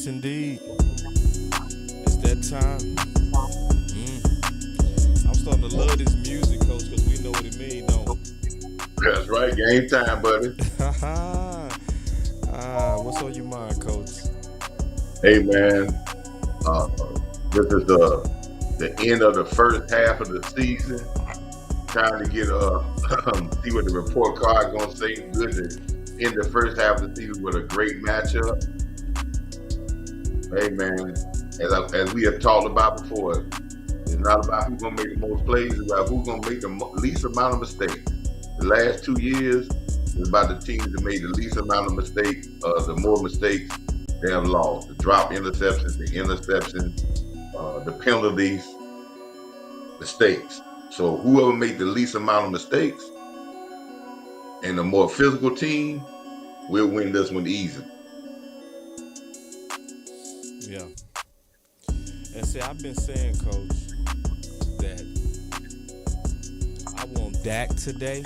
Yes, indeed. It's that time. I'm starting to love this music, Coach, because we know what it means, don't we? That's right. Game time, buddy. What's on your mind, Coach? Hey, man. Uh, this is the end of the first half of the season. Time to get see what the report card gonna say. Good to end the first half of the season with a great matchup. Hey, man. As we have talked about before, it's not about who's gonna make the most plays. It's about who's gonna make the least amount of mistakes. The last 2 years is about the teams that made the least amount of mistakes. The more mistakes they have lost. The drop interceptions, the penalties, mistakes. So whoever made the least amount of mistakes and the more physical team will win this one easy. Yeah. And see, I've been saying, Coach, that I want Dak today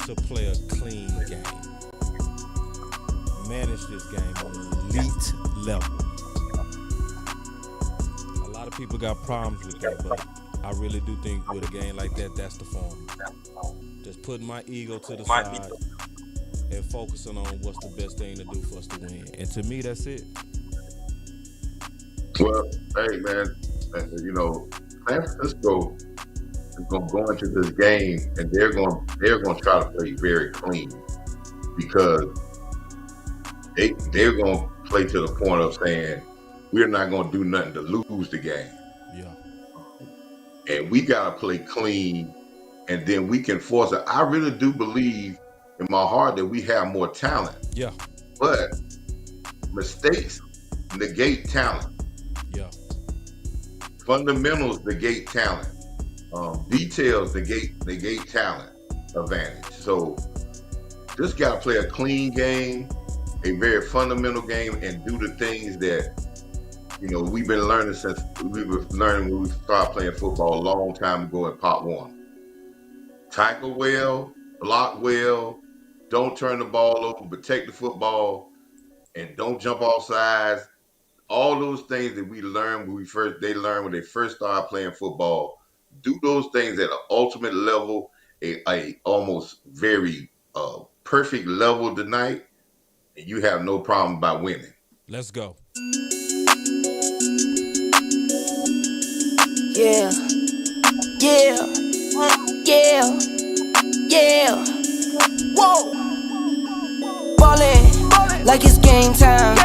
to play a clean game. Manage this game on an elite level. A lot of people got problems with that, but I really do think with a game like that, that's the form. Just putting my ego to the side and focusing on what's the best thing to do for us to win. And to me, that's it. Well, hey, man, San Francisco is going to go into this game and they're going to try to play very clean because they're going to play to the point of saying we're not going to do nothing to lose the game. Yeah. And we got to play clean, and then we can force it. I really do believe in my heart that we have more talent. Yeah. But mistakes negate talent. Yeah. Fundamentals negate talent. Details negate talent advantage. So just got to play a clean game, a very fundamental game, and do the things that we've been learning when we started playing football a long time ago at Pop One. Tackle well, block well, don't turn the ball over, protect the football, and don't jump off sides. All those things that we learned they learned when they first started playing football. Do those things at an ultimate level, a almost very perfect level tonight, and you have no problem by winning. Let's go. Yeah, yeah, yeah, yeah. Whoa, ballin' like it's game time.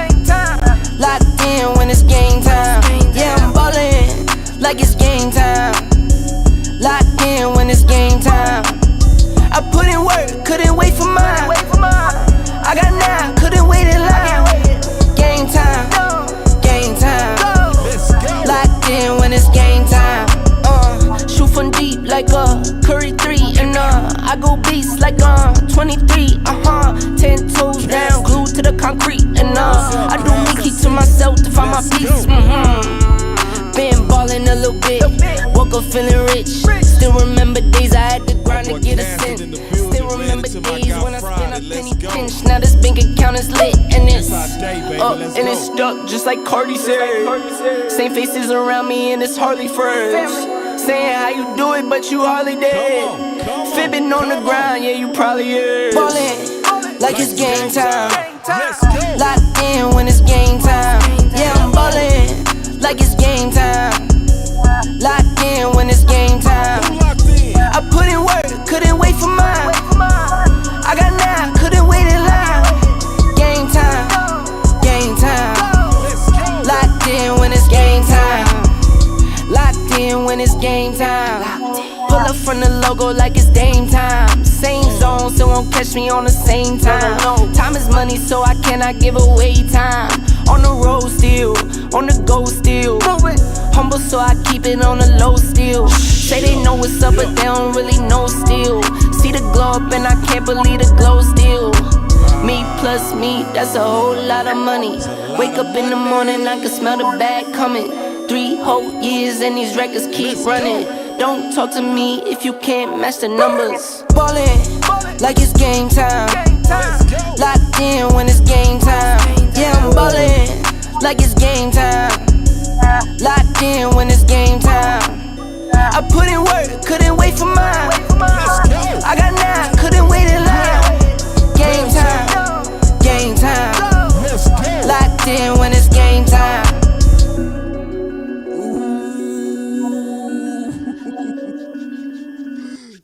Locked in when it's game time. Yeah, I'm ballin' like it's game time. Locked in when it's game time. I put in work, couldn't wait for mine. I got 9, couldn't wait in line. Game time, game time. Locked in when it's game time. Shoot from deep like a Curry 3. And I go beast like 23. 10 toes down, glued to the concrete. And I do me, keep to myself to find my peace. Been ballin' a little bit, woke up feeling rich. Still remember days I had to grind to get a cent. Still remember days when I spent a penny pinch. Now this bank account is lit and it's up and it's stuck just like Cardi said. Same faces around me and it's hardly friends. Saying how you do it but you hardly did. Fibbing on the ground, yeah you probably is. Ballin' like it's game time. Locked in when it's game time. Yeah I'm ballin' like it's game time. Locked in when it's game time. I put in work, couldn't wait for mine. I got 9, couldn't wait in line. Game time, game time. Locked in when it's game time. Locked in when it's game time. Pull up from the logo like it's Dame time. Same zone, so won't catch me on the same time. Time is money, so I cannot give away time. On the road still, on the go still. Humble, so I keep it on the low still. Say they know what's up, but they don't really know still. See the glow up and I can't believe the glow still. Me plus me, that's a whole lot of money. Wake up in the morning, I can smell the bag coming. 3 whole years and these records keep running. Don't talk to me if you can't match the numbers. Ballin' like it's game time. Locked in when it's game time. Yeah, I'm ballin' like it's game time. Locked in when it's game time. I put in work, couldn't wait for mine. I got 9, couldn't wait in line. Game time, game time. Locked in when it's game time.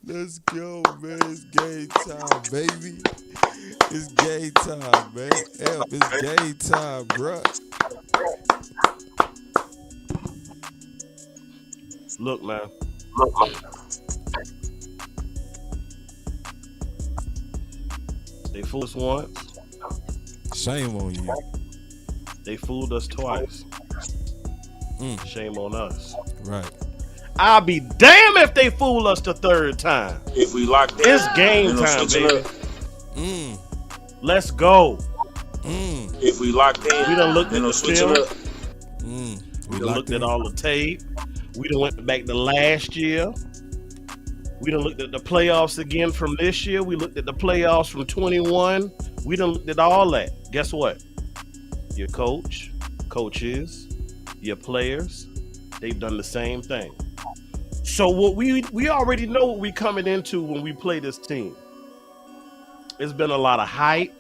Let's go, man. It's game time, baby. It's game time, man. Help, it's game time, bruh. Look, man. They fooled us once. Shame on you. They fooled us twice. Shame on us. Right. I'll be damn if they fool us the third time. If we locked in, It's game time, baby. Mm. Let's go. If we locked in, We done looked at the switch film. it up. We done looked at all the tape. We done went back to last year. We done looked at the playoffs again from this year. We looked at the playoffs from 21. We done looked at all that. Guess what? Your coaches, your players, they've done the same thing. So what we already know what we coming into when we play this team. It's been a lot of hype,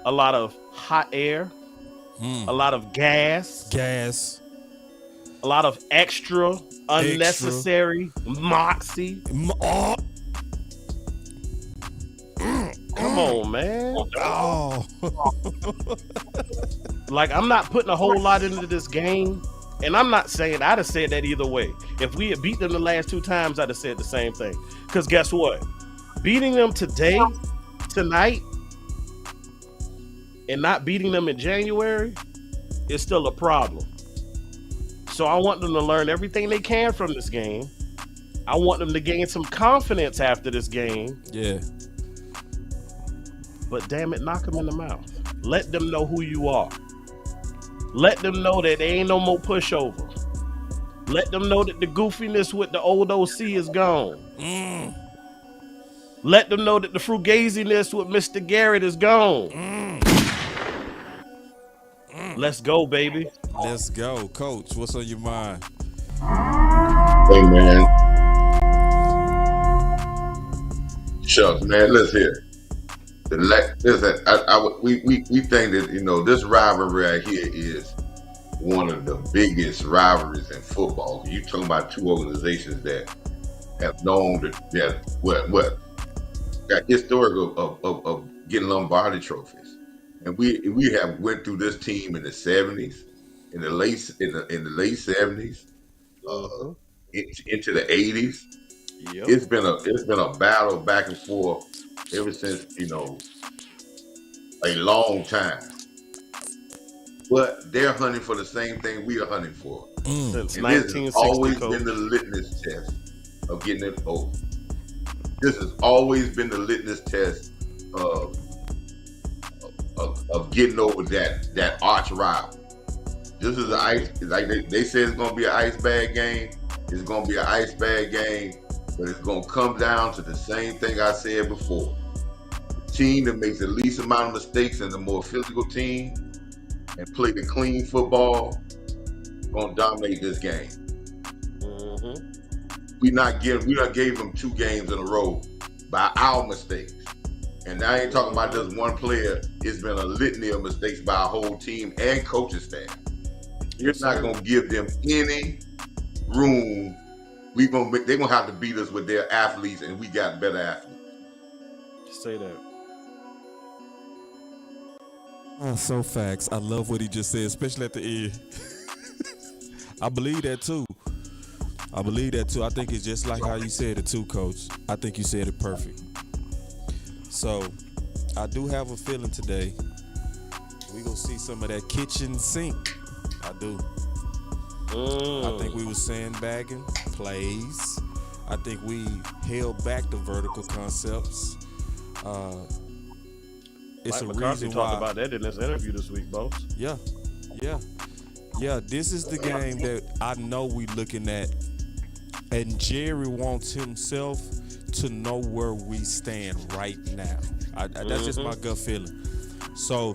a lot of hot air, a lot of gas, a lot of extra unnecessary moxie. Come on, man. Oh. Like, I'm not putting a whole lot into this game. And I'm not saying I'd have said that either way. If we had beat them the last 2 times, I'd have said the same thing. Because guess what? Beating them tonight, and not beating them in January is still a problem. So I want them to learn everything they can from this game. I want them to gain some confidence after this game. Yeah. But damn it, knock them in the mouth. Let them know who you are. Let them know that there ain't no more pushover. Let them know that the goofiness with the old OC is gone. Let them know that the frugaziness with Mr. Garrett is gone. Let's go, baby. Let's go. Coach, what's on your mind? Hey, man. Shucks, man. Let's hear. Listen, we think that this rivalry right here is one of the biggest rivalries in football. You talking about 2 organizations that have known that got historic of getting Lombardi trophies, and we have went through this team in the 70s, in the late 70s, into the 80s. Yep. It's been a battle back and forth ever since a long time. But they're hunting for the same thing we are hunting for. Since And this has 1960, always Coach. been the litmus test of getting it over. This has always been the litmus test of getting over that arch rival. This is like they said it's gonna be an ice bag game. It's gonna be an ice bag game, but it's gonna come down to the same thing I said before. The team that makes the least amount of mistakes and the more physical team and play the clean football gonna dominate this game. We not gave them 2 games in a row by our mistakes. And I ain't talking about just one player. It's been a litany of mistakes by our whole team and coaching staff. You're not gonna give them any room. They're gonna have to beat us with their athletes, and we got better athletes. Say that. So facts. I love what he just said, especially at the end. I believe that too. I think it's just like how you said it too, Coach. I think you said it perfect. So I do have a feeling today we gonna see some of that kitchen sink. I do. I think we were sandbagging plays. I think we held back the vertical concepts. It's Mike a McCarthy reason talked why. about that in his interview this week, boss. Yeah. This is the game that I know we looking at, and Jerry wants himself to know where we stand right now. That's just my gut feeling. So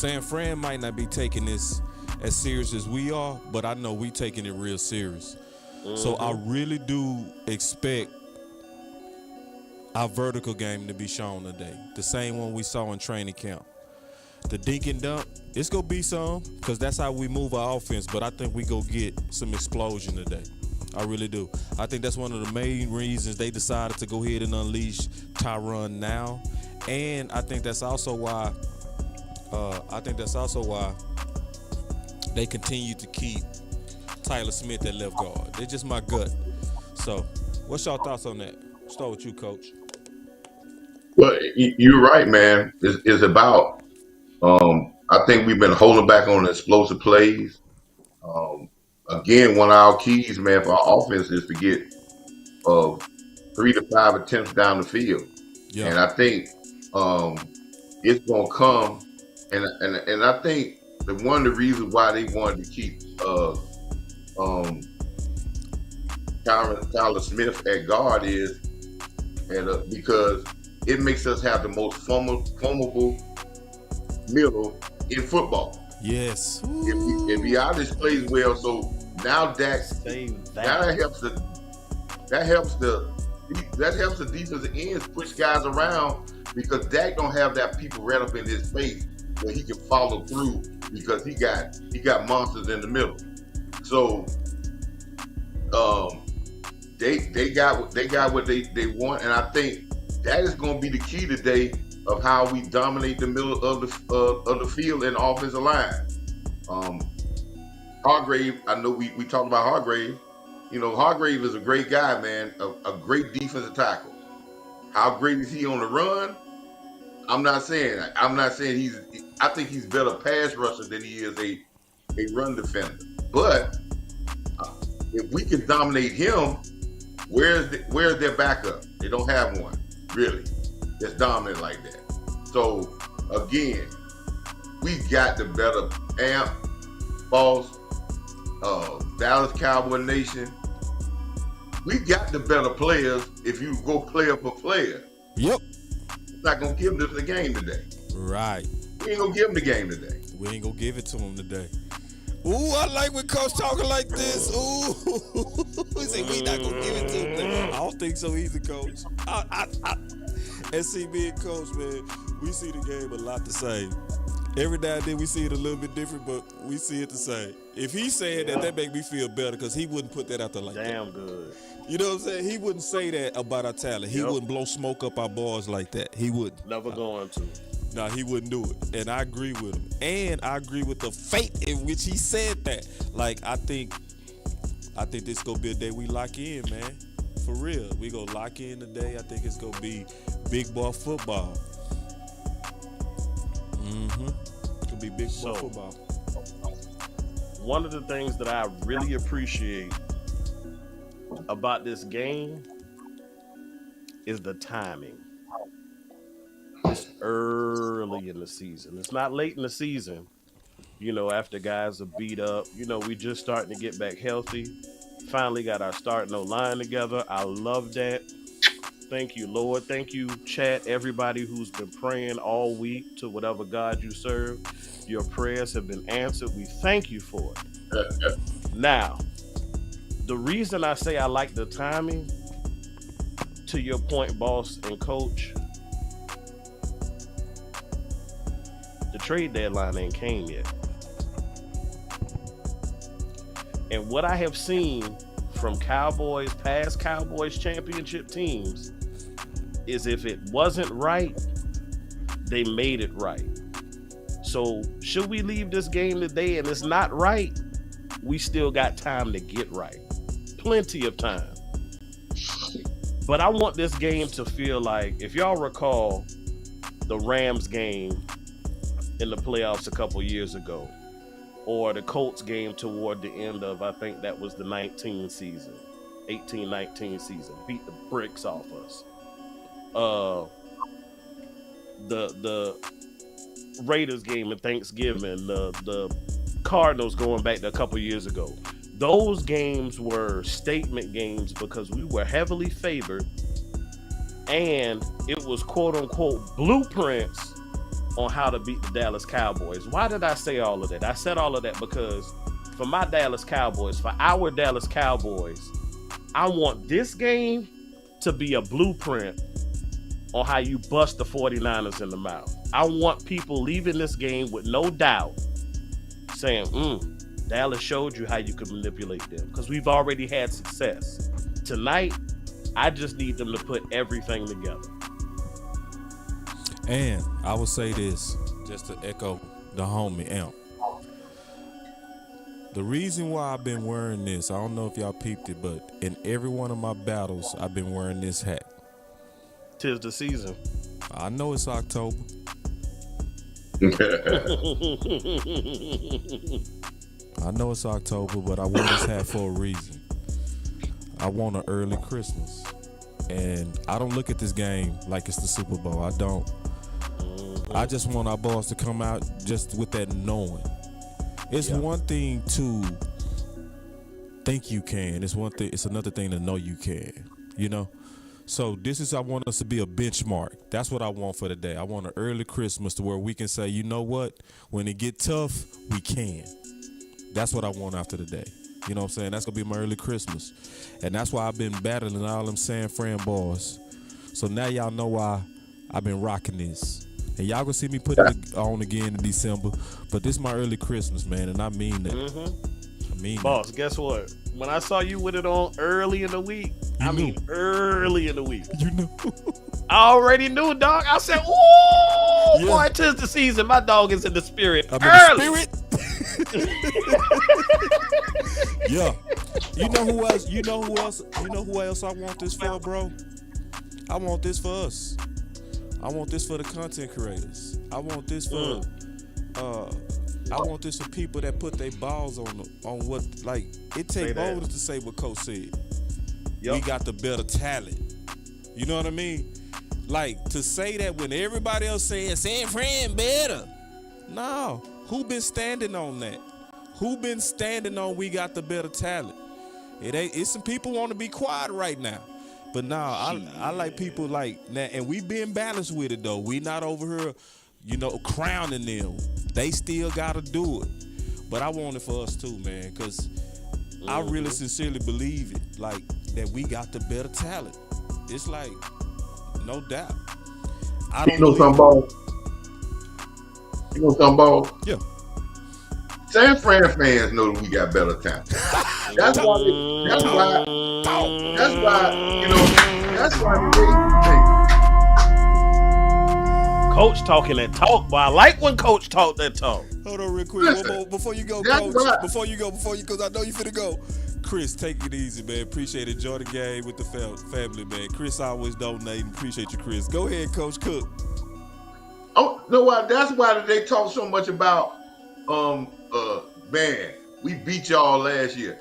San Fran might not be taking this as serious as we are, but I know we taking it real serious. So I really do expect our vertical game to be shown today. The same one we saw in training camp. The dink and dunk, it's going to be some because that's how we move our offense, but I think we go get some explosion today. I really do. I think that's one of the main reasons they decided to go ahead and unleash Tyron now. And I think that's also why they continue to keep Tyler Smith at left guard. They're just my gut. So, what's your thoughts on that? Start with you, Coach. Well, you're right, man. It's about. I think we've been holding back on the explosive plays. Again, one of our keys, man, for our offense is to get 3 to 5 attempts down the field. Yeah. And I think it's gonna come. And I think that one of the reasons why they wanted to keep Tyler Smith at guard is because it makes us have the most formidable middle in football. Yes. If Giannis plays well, so now that helps the defensive ends push guys around because Dak don't have that people right up in his face where he can follow through because he got monsters in the middle. So they got what they want, and I think that is going to be the key today of how we dominate the middle of the field and offensive line. Hargrave, I know we talked about Hargrave. You know, Hargrave is a great guy, man, a great defensive tackle. How great is he on the run? I'm not saying I think he's better pass rusher than he is a run defender. But if we can dominate him, where's their backup? They don't have one, really, that's dominant like that. So again, we got the better amp, boss, Dallas Cowboy Nation. We got the better players if you go player for player. Yep. We're not going to give them the game today. Right. We ain't going to give them the game today. We ain't going to give it to them today. Ooh, I like when Coach talking like this. Ooh. He said we not going to give it to him today. I don't think so either, Coach. And see, me and Coach, man, we see the game a lot the same. Every now and then we see it a little bit different, but we see it the same. If he's saying that make me feel better because he wouldn't put that out there like that. Damn good. You know what I'm saying? He wouldn't say that about our talent. He wouldn't blow smoke up our boys like that. He wouldn't. Never going to. No, he wouldn't do it. And I agree with him. And I agree with the faith in which he said that. Like, I think this going to be a day we lock in, man. For real. We going to lock in today. I think it's going to be big ball football. It's going to be big ball football. One of the things that I really appreciate about this game is the timing. It's early in the season. It's not late in the season, you know, after guys are beat up. You know, we just starting to get back healthy. Finally got our starting O-line together. I love that. Thank you, Lord. Thank you, chat, everybody who's been praying all week to whatever God you serve. Your prayers have been answered. We thank you for it. Now, the reason I say I like the timing, to your point, boss and coach, the trade deadline ain't came yet. And what I have seen from past Cowboys championship teams is if it wasn't right, they made it right. So should we leave this game today and it's not right, we still got time to get right. Plenty of time. But I want this game to feel like, if y'all recall the Rams game in the playoffs a couple years ago, or the Colts game toward the end of, I think that was the 18-19 season, beat the bricks off us. The Raiders game in Thanksgiving, the Cardinals going back to a couple years ago. Those games were statement games because we were heavily favored, and it was quote unquote blueprints on how to beat the Dallas Cowboys. Why did I say all of that? I said all of that because for my Dallas Cowboys, for our Dallas Cowboys, I want this game to be a blueprint on how you bust the 49ers in the mouth. I want people leaving this game with no doubt saying, Dallas showed you how you could manipulate them because we've already had success. Tonight, I just need them to put everything together. And I will say this, just to echo the homie Amp. The reason why I've been wearing this, I don't know if y'all peeped it, but in every one of my battles, I've been wearing this hat. 'Tis the season. I know it's October. I know it's October, but I wear this hat for a reason. I want an early Christmas. And I don't look at this game like it's the Super Bowl. I don't. I just want our boss to come out just with that knowing. It's one thing to think you can. It's another thing to know you can. You know? So I want us to be a benchmark. That's what I want for today. I want an early Christmas to where we can say, you know what? When it get tough, we can. That's what I want after the day. You know what I'm saying? That's going to be my early Christmas. And that's why I've been battling all them San Fran boys. So now y'all know why I've been rocking this. And y'all gonna see me put it on again in December. But this is my early Christmas, man, and I mean that. I mean Boss, that. guess what? When I saw you with it on early in the week, early in the week. You know. I already knew, dog. I said, ooh, boy, 'tis the season. My dog is in the spirit. I'm early. in the spirit. Yeah. You know who else? You know who else I want this for, bro? I want this for us. I want this for the content creators. I want this for people that put their balls on what, like, it take boldness to say what Coach said. Yep. We got the better talent. You know what I mean? Like, to say that when everybody else saying San Fran better. No. Who been standing on that? Who been standing on we got the better talent? It's some people want to be quiet right now. But nah, I like people like that, and we being balanced with it though. We not over here, crowning them. They still gotta do it. But I want it for us too, man, because I really sincerely believe it, like that we got the better talent. It's like, no doubt. I don't know some ball. You know some ball? Yeah. San Fran fans know that we got better talent. That's why they Coach talking that talk, but I like when Coach talk that talk. Hold on real quick. Listen, before you go, Coach. Right. Before you, because I know you finna go. Chris, take it easy, man. Appreciate it. Enjoy the game with the family, man. Chris always donating. Appreciate you, Chris. Go ahead, Coach Cook. Oh, no, that's why they talk so much about, man, we beat y'all last year.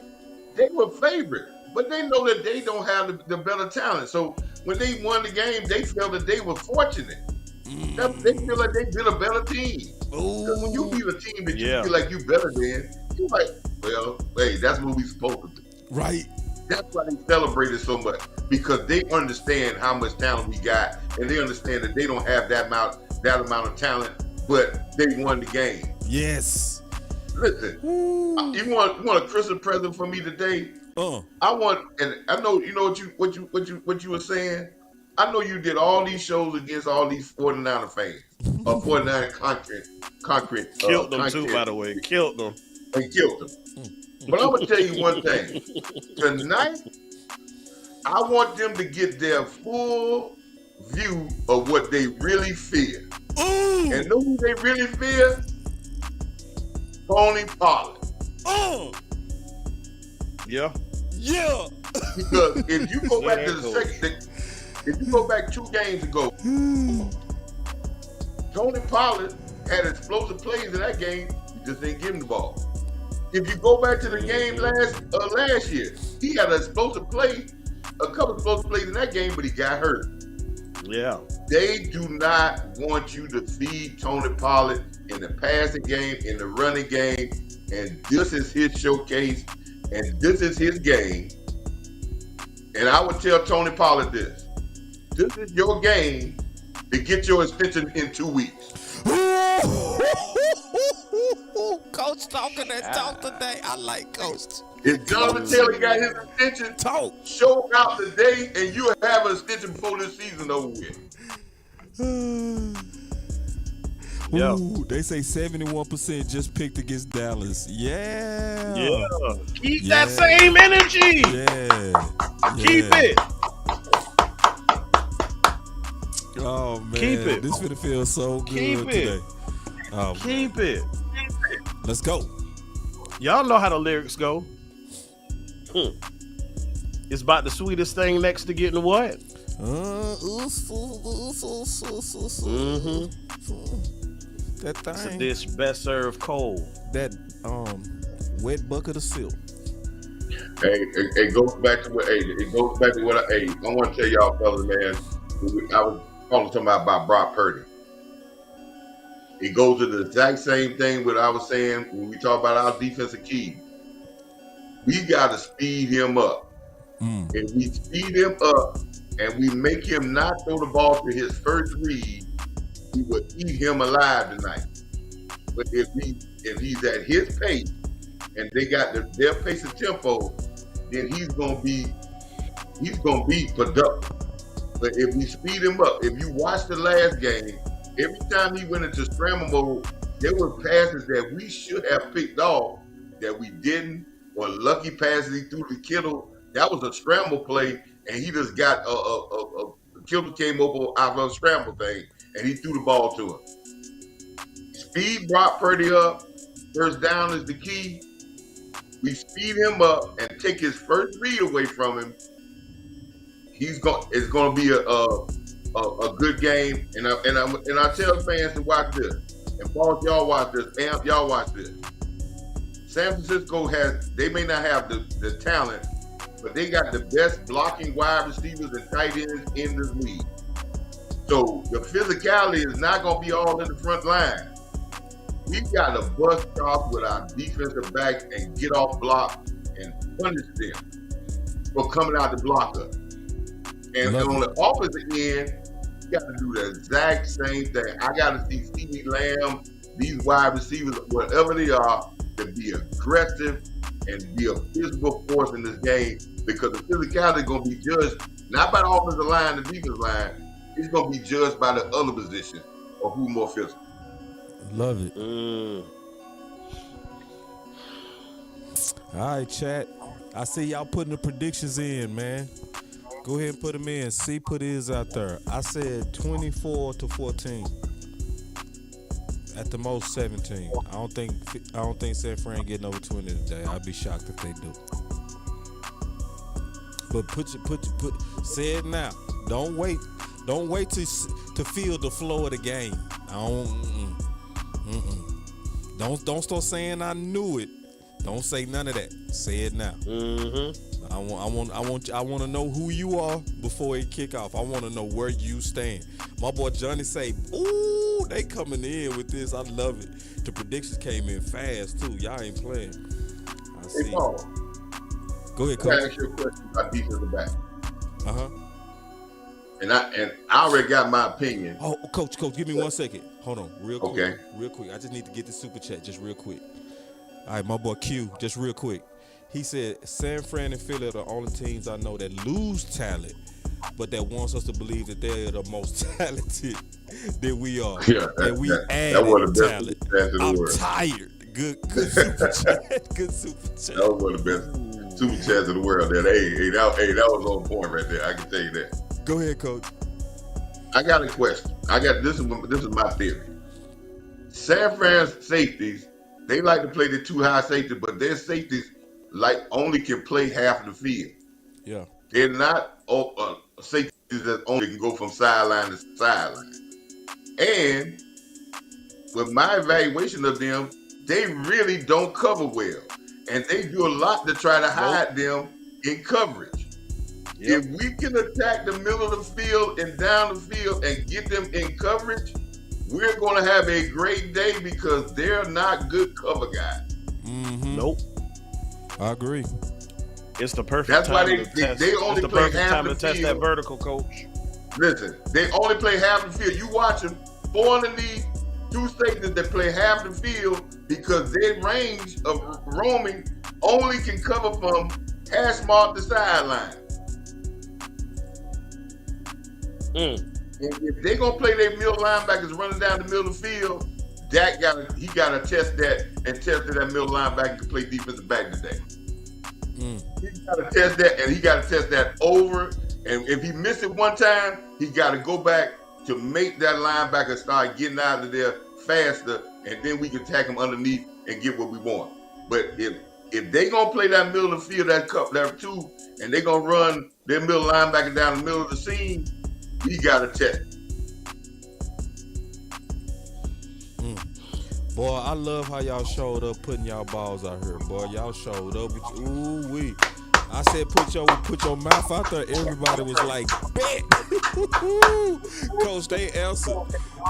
They were favorite, but they know that they don't have the better talent. So when they won the game, they felt that they were fortunate. They feel like they built a better team. Because when you beat a team that you feel like you better than, you're like, well, hey, that's what we supposed to do. Right. That's why they celebrated so much, because they understand how much talent we got, and they understand that they don't have that amount of talent, but they won the game. Yes. Listen, you want a Christmas present for me today? I want, and I know what you were saying. I know you did all these shows against all these 49er fans, 49er concrete. Killed them too, by the way. Killed them. And killed them. But I'm gonna tell you one thing. Tonight, I want them to get their full view of what they really fear. And know who they really fear? Tony Pollard. Yeah. Yeah. Because if you go back to if you go back 2 games ago, Tony Pollard had explosive plays in that game. You just didn't give him the ball. If you go back to the game last year, he had a couple explosive plays in that game, but he got hurt. Yeah. They do not want you to feed Tony Pollard in the passing game, in the running game, and this is his showcase, and this is his game. And I would tell Tony Pollard this is your game to get your extension in 2 weeks. Coach talking that talk today. I like Coach. If Jonathan Taylor got his extension, Talk. show out today, and you'll have an extension before this season over with. Yeah. Ooh, they say 71% just picked against Dallas. Yeah. Yeah. Keep that same energy. Yeah. Keep it. Oh man. Keep it. This finna feel so good today. Oh, Keep it. Let's go. Y'all know how the lyrics go. It's about the sweetest thing next to getting what? That thing. It's a dish best served cold. That wet bucket of silk. Hey, it goes back to what. Hey, it goes back to what. I want to tell y'all, fellas, man. I was talking about Brock Purdy. It goes to the exact same thing what I was saying when we talk about our defensive key. We got to speed him up. If we speed him up and we make him not throw the ball to his first read, we will eat him alive tonight. But if he's at his pace and they got their pace and tempo, then he's gonna be productive. But if we speed him up, if you watch the last game, every time he went into scramble mode, there were passes that we should have picked off that we didn't, or lucky passes he threw to Kittle. That was a scramble play, and he just got Kittle came over out of a scramble thing, and he threw the ball to him. Speed Brock Purdy up. First down is the key. We speed him up and take his first read away from him. It's going to be a good game, and I tell fans to watch this. And Boss, y'all watch this. Amp, y'all watch this. San Francisco they may not have the talent, but they got the best blocking wide receivers and tight ends in this league. So the physicality is not going to be all in the front line. We got to bust off with our defensive backs and get off block and punish them for coming out to block us. And on the opposite end, you got to do the exact same thing. I got to see CeeDee Lamb, these wide receivers, whatever they are, to be aggressive and be a physical force in this game, because the physicality is going to be judged not by the offensive line, the defensive line. It's going to be judged by the other position of who more physical. Love it. All right, chat. I see y'all putting the predictions in, man. Go ahead and put them in. C put his out there. I said 24-14. At the most 17. I don't think San Fran getting over 20 today. I'd be shocked if they do. But say it now. Don't wait to feel the flow of the game. Don't start saying I knew it. Don't say none of that. Say it now. I want to know who you are before it kick off. I want to know where you stand. My boy Johnny say, "Ooh, they coming in with this. I love it." The predictions came in fast too. Y'all ain't playing. I see. Hey, Paul. Go ahead, I Coach. ask you a question about defensive back. And I already got my opinion. Oh, Coach, give me 1 second. Hold on, real quick. Okay. Real quick. I just need to get the super chat just real quick. All right, my boy Q, just real quick. He said San Fran and Philly are the only teams I know that lose talent, but that wants us to believe that they're the most talented that we are. Yeah, that we add talent. I'm tired. Good super chat. Good super chat. That was one of the best super chats in the world. That was on point right there. I can tell you that. Go ahead, Coach. I got a question. This is my theory. San Fran's safeties, they like to play the two high safety, but their safeties only can play half of the field. Yeah. They're not safeties that only can go from sideline to sideline. And with my evaluation of them, they really don't cover well. And they do a lot to try to hide them in coverage. Yep. If we can attack the middle of the field and down the field and get them in coverage, we're going to have a great day, because they're not good cover guys. Mm-hmm. Nope. I agree. It's the perfect That's time why to test. They only it's the play perfect half time the to test field. that vertical, Coach. Listen, they only play half the field. You watch them, 4 underneath, 2 safeties that play half the field because their range of roaming only can cover from hash mark the sideline. If they gonna play their middle linebackers running down the middle of the field, Dak gotta test that and test that middle linebacker can play defensive back today. He gotta test that, and he gotta test that over. And if he missed it one time, he gotta go back to make that linebacker start getting out of there faster, and then we can tack him underneath and get what we want. But if they gonna play that middle of the field, that 2, and they gonna run their middle linebacker down the middle of the seam, we gotta test. Boy, I love how y'all showed up putting y'all balls out here. Boy, y'all showed up with ooh-wee. I said put your mouth out there. Everybody was like, bet. Coach, they answered.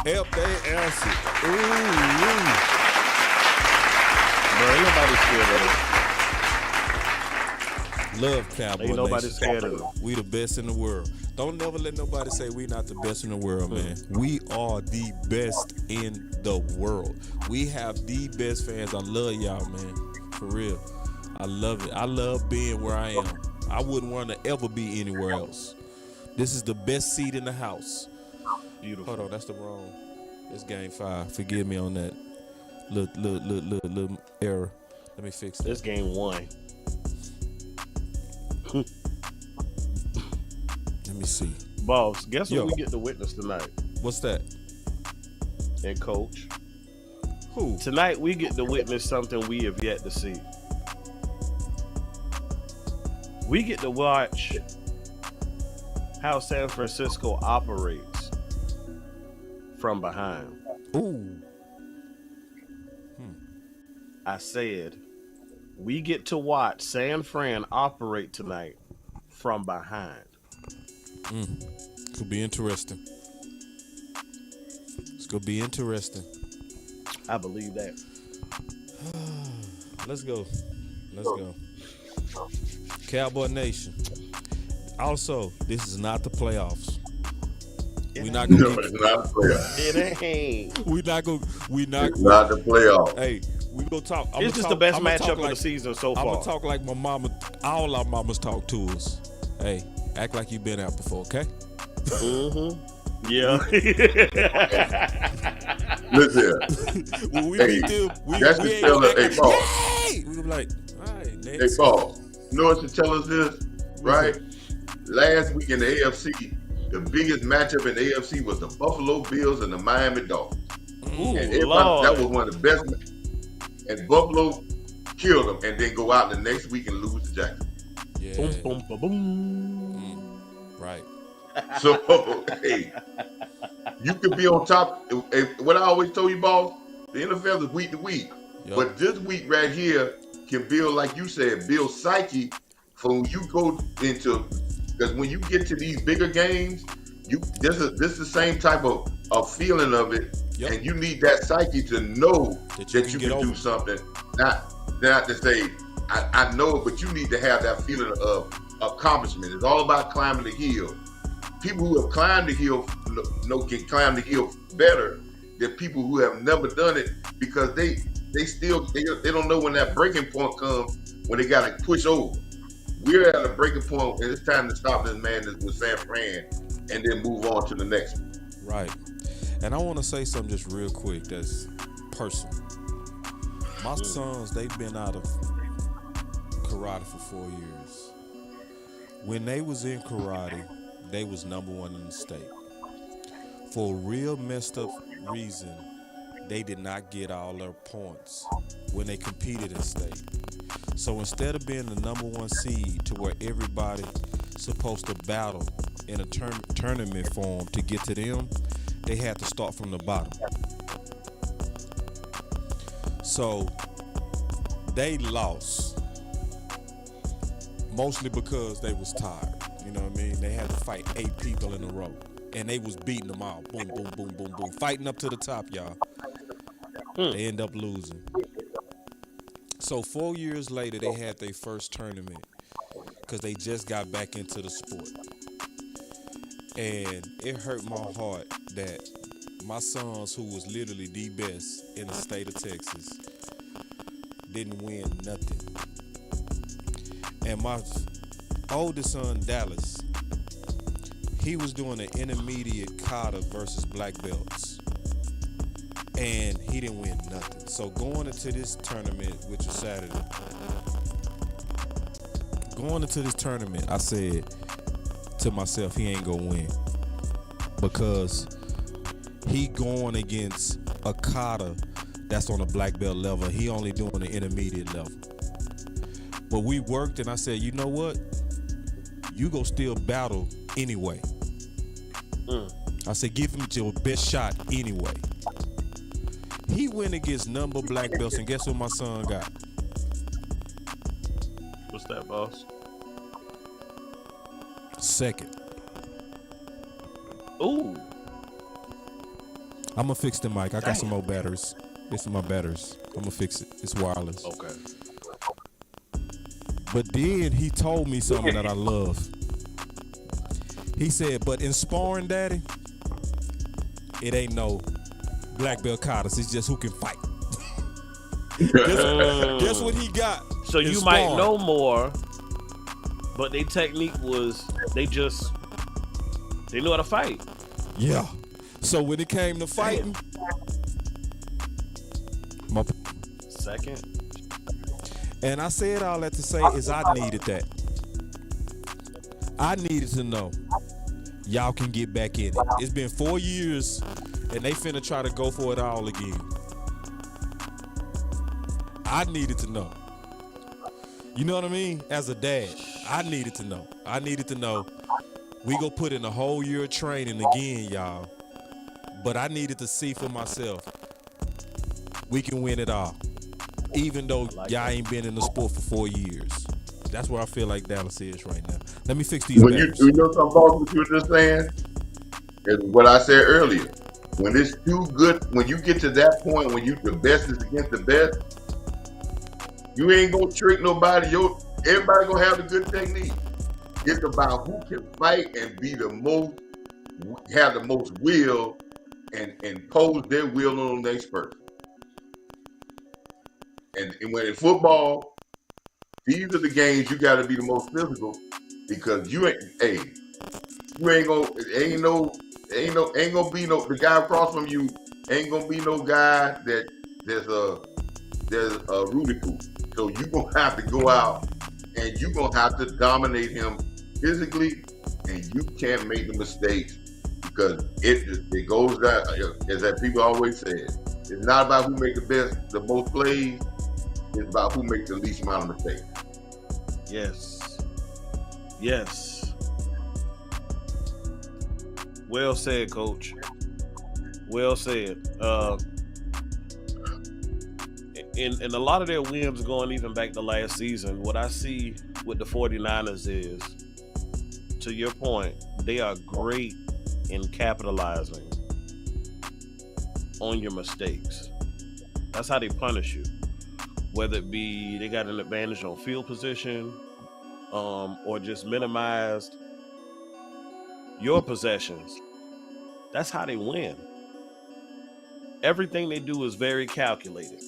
Help, they answered. Ooh-wee. Bro, ain't nobody scared of us. Love Cowboy Ain't nobody Nation. scared of us. We the best in the world. Don't never let nobody say we not the best in the world, man. We are the best in the world. We have the best fans. I love y'all, man. For real. I love it. I love being where I am. I wouldn't want to ever be anywhere else. This is the best seat in the house. Beautiful. Hold on, that's the wrong. It's game 5. Forgive me on that little error. Let me fix that. This game 1. Let me see. Boss, guess what we get to witness tonight? What's that? And Coach. Who? Tonight we get to witness something we have yet to see. We get to watch how San Francisco operates from behind. Ooh. I said, we get to watch San Fran operate tonight from behind. Could be interesting. It's gonna be interesting. I believe that. Let's go. Cowboy Nation. Also, this is not the playoffs. We're not gonna. No, it's not the playoff. It ain't. It's not the playoff. Hey, we gonna talk. It's just the best matchup of the season so far. I'm gonna talk like my mama. All our mamas talk to us. Hey, act like you've been out before, okay? Yeah. Listen, When we hey, beat them, that's we the ain't gonna teller. act Hey, like, Paul. yay! We gonna be like, all right, Hey, next. Paul. You know what should tell us this, right? Last week in the AFC, the biggest matchup in the AFC was the Buffalo Bills and the Miami Dolphins. Ooh, And everybody, Lord. that was one of the best. And Buffalo killed them and then go out the next week and lose to Jacksonville. Yeah. Boom, boom, boom, boom. Right. So, hey, you could be on top. What I always told you, boss, the NFL is week to week. Yep. But this week right here can build, like you said, build psyche for when you go into, because when you get to these bigger games, this is the same type of feeling of it. Yep. And you need that psyche to know that you get can over do something. Not to say, I know it, but you need to have that feeling of accomplishment. It's all about climbing the hill. People who have climbed the hill can climb the hill better than people who have never done it, because they don't know when that breaking point comes, when they got to push over. We're at a breaking point, and it's time to stop this madness with San Fran and then move on to the next one. Right. And I want to say something just real quick that's personal. My sons, they've been out of karate for 4 years. When they was in karate, they was number 1 in the state. For a real messed up reason, they did not get all their points when they competed in state. So instead of being the number 1 seed to where everybody supposed to battle in a tournament form to get to them, they had to start from the bottom. So they lost, mostly because they was tired. You know what I mean? They had to fight 8 people in a row, and they was beating them all. Boom, boom, boom, boom, boom. Fighting up to the top, y'all. They end up losing. So 4 years later, they had their first tournament because they just got back into the sport. And it hurt my heart that my sons, who was literally the best in the state of Texas, didn't win nothing. And my oldest son, Dallas, he was doing an intermediate kata versus black belts. And he didn't win nothing. So going into this tournament, which was Saturday, I said to myself, he ain't gonna win. Because he going against a kata that's on a black belt level. He only doing the intermediate level. But we worked, and I said, you know what? You go still battle anyway. I said, give him your best shot anyway. He went against number black belts, and guess what my son got? What's that, boss? Second. Ooh. I'm gonna fix the mic. I got some more batteries. This is my batteries. I'm gonna fix it. It's wireless. Okay. But then he told me something that I love. He said, but in sparring, Daddy, it ain't no black belt katas. It's just who can fight. Guess what he got? So you might know more, but their technique was they know how to fight. Yeah. So when it came to fighting, my second. And I said all that to say is I needed that. I needed to know y'all can get back in it. It's been 4 years and they finna try to go for it all again. I needed to know. You know what I mean? As a dad, I needed to know. We go put in a whole year of training again, y'all. But I needed to see for myself. We can win it all. Even though y'all ain't been in the sport for 4 years. That's where I feel like Dallas is right now. Let me fix these batteries. You know something about what you were just saying? Is what I said earlier. When it's too good, when you get to that point when the best is against the best, you ain't gonna trick nobody. Everybody gonna have a good technique. It's about who can fight and have the most will and impose their will on the next person. And when in football, these are the games you got to be the most physical because the guy across from you ain't gonna be no guy that there's a Rudy Poo. So you gonna have to go out and you gonna have to dominate him physically, and you can't make the mistakes because it goes down as that people always say. It's not about who makes the most plays. It's about who makes the least amount of mistakes. Yes. Well said, Coach. Well said. And a lot of their wins going even back to last season. What I see with the 49ers is, to your point, they are great in capitalizing on your mistakes. That's how they punish you. Whether it be they got an advantage on field position, or just minimized your possessions. That's how they win. Everything they do is very calculated.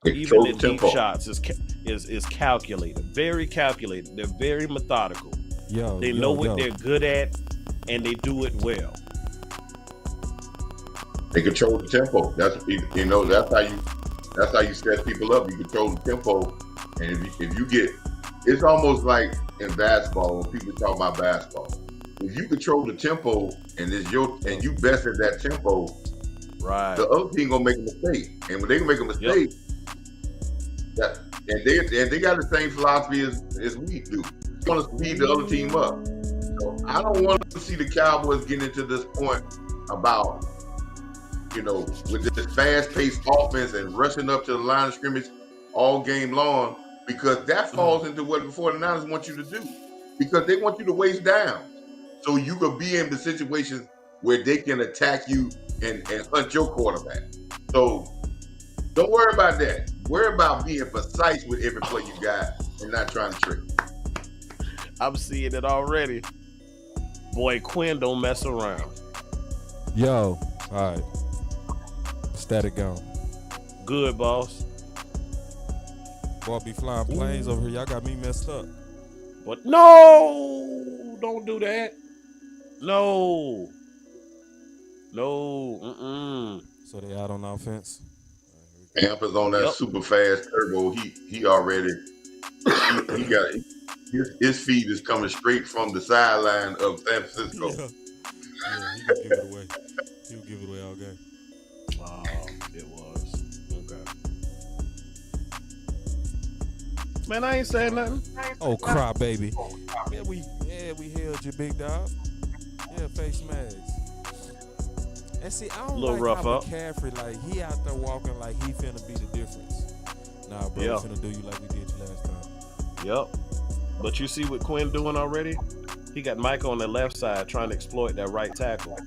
Even the deep shots is calculated, very calculated. They're very methodical. They know what they're good at, and they do it well. They control the tempo. That's how you set people up. You control the tempo, and if you get, it's almost like in basketball when people talk about basketball. If you control the tempo and you best at that tempo, right? The other team gonna make a mistake, and when they make a mistake, they got the same philosophy as we do. We want to speed the other team up. So I don't want to see the Cowboys get into this point about, with this fast-paced offense and rushing up to the line of scrimmage all game long, because that falls into what the 49ers want you to do, because they want you to waste down so you could be in the situations where they can attack you and hunt your quarterback. So don't worry about that. Worry about being precise with every play you got and not trying to trick. I'm seeing it already. Boy, Quinn don't mess around. Yo, all right. Static gone. Good, boss. Boy, be flying planes over here. Y'all got me messed up. But no, don't do that. No. So they out on offense. Amp is on that super fast turbo. He already he got his feed is coming straight from the sideline of San Francisco. Yeah, he can give it away. He'll give it away all game. Oh, it was. Okay. Man, I ain't saying nothing. Oh, cry baby. Yeah, we held you, big dog. Yeah, face masks. And see, I don't like how McCaffrey, like, he out there walking like he finna be the difference. Nah, bro, we finna do you like we did you last time. Yep. But you see what Quinn doing already? He got Mike on the left side trying to exploit that right tackle.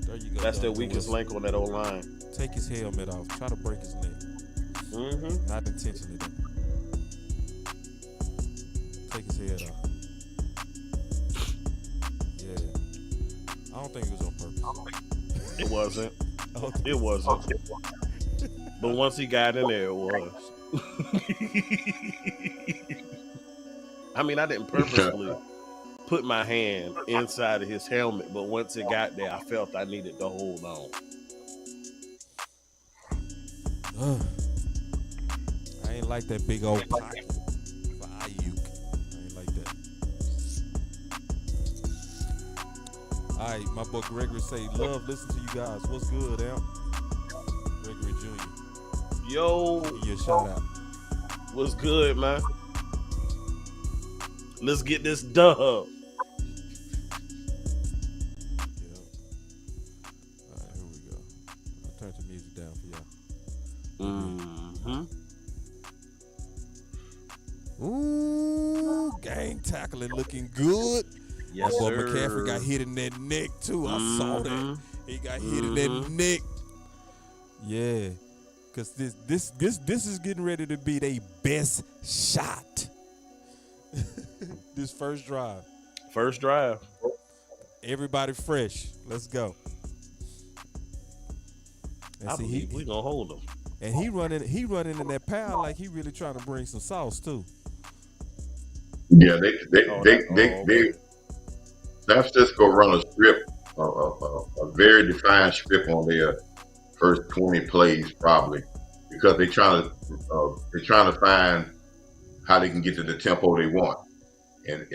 There you go. That's their weakest link on that O-line. Take his helmet off. Try to break his neck. Mm-hmm. Not intentionally, though. Take his head off. Yeah. I don't think it was on purpose. It wasn't. It wasn't. But once he got in there, it was. I mean, I didn't purposely put my hand inside of his helmet, but once it got there, I felt I needed to hold on. I ain't like that big old pocket for Ayuk. I ain't like that. All right, my boy Gregory say, love, listen to you guys. What's good, Amp? Gregory Jr. Yo. Give you a shout out. What's good, man? Let's get this dub. Yeah. All right, here we go. I'll turn the music down for y'all. Mm-hmm. Ooh, game tackling looking good. Yes, boy sir. McCaffrey got hit in that neck too. I saw that. He got hit in that neck. Yeah, cause this is getting ready to be their best shot. This first drive. First drive. Everybody fresh. Let's go. And I believe we gonna hold him. And he running in that power like he really trying to bring some sauce too. Yeah, they San Francisco run a strip, a very defined strip on their first 20 plays probably, because they're trying to find how they can get to the tempo they want. And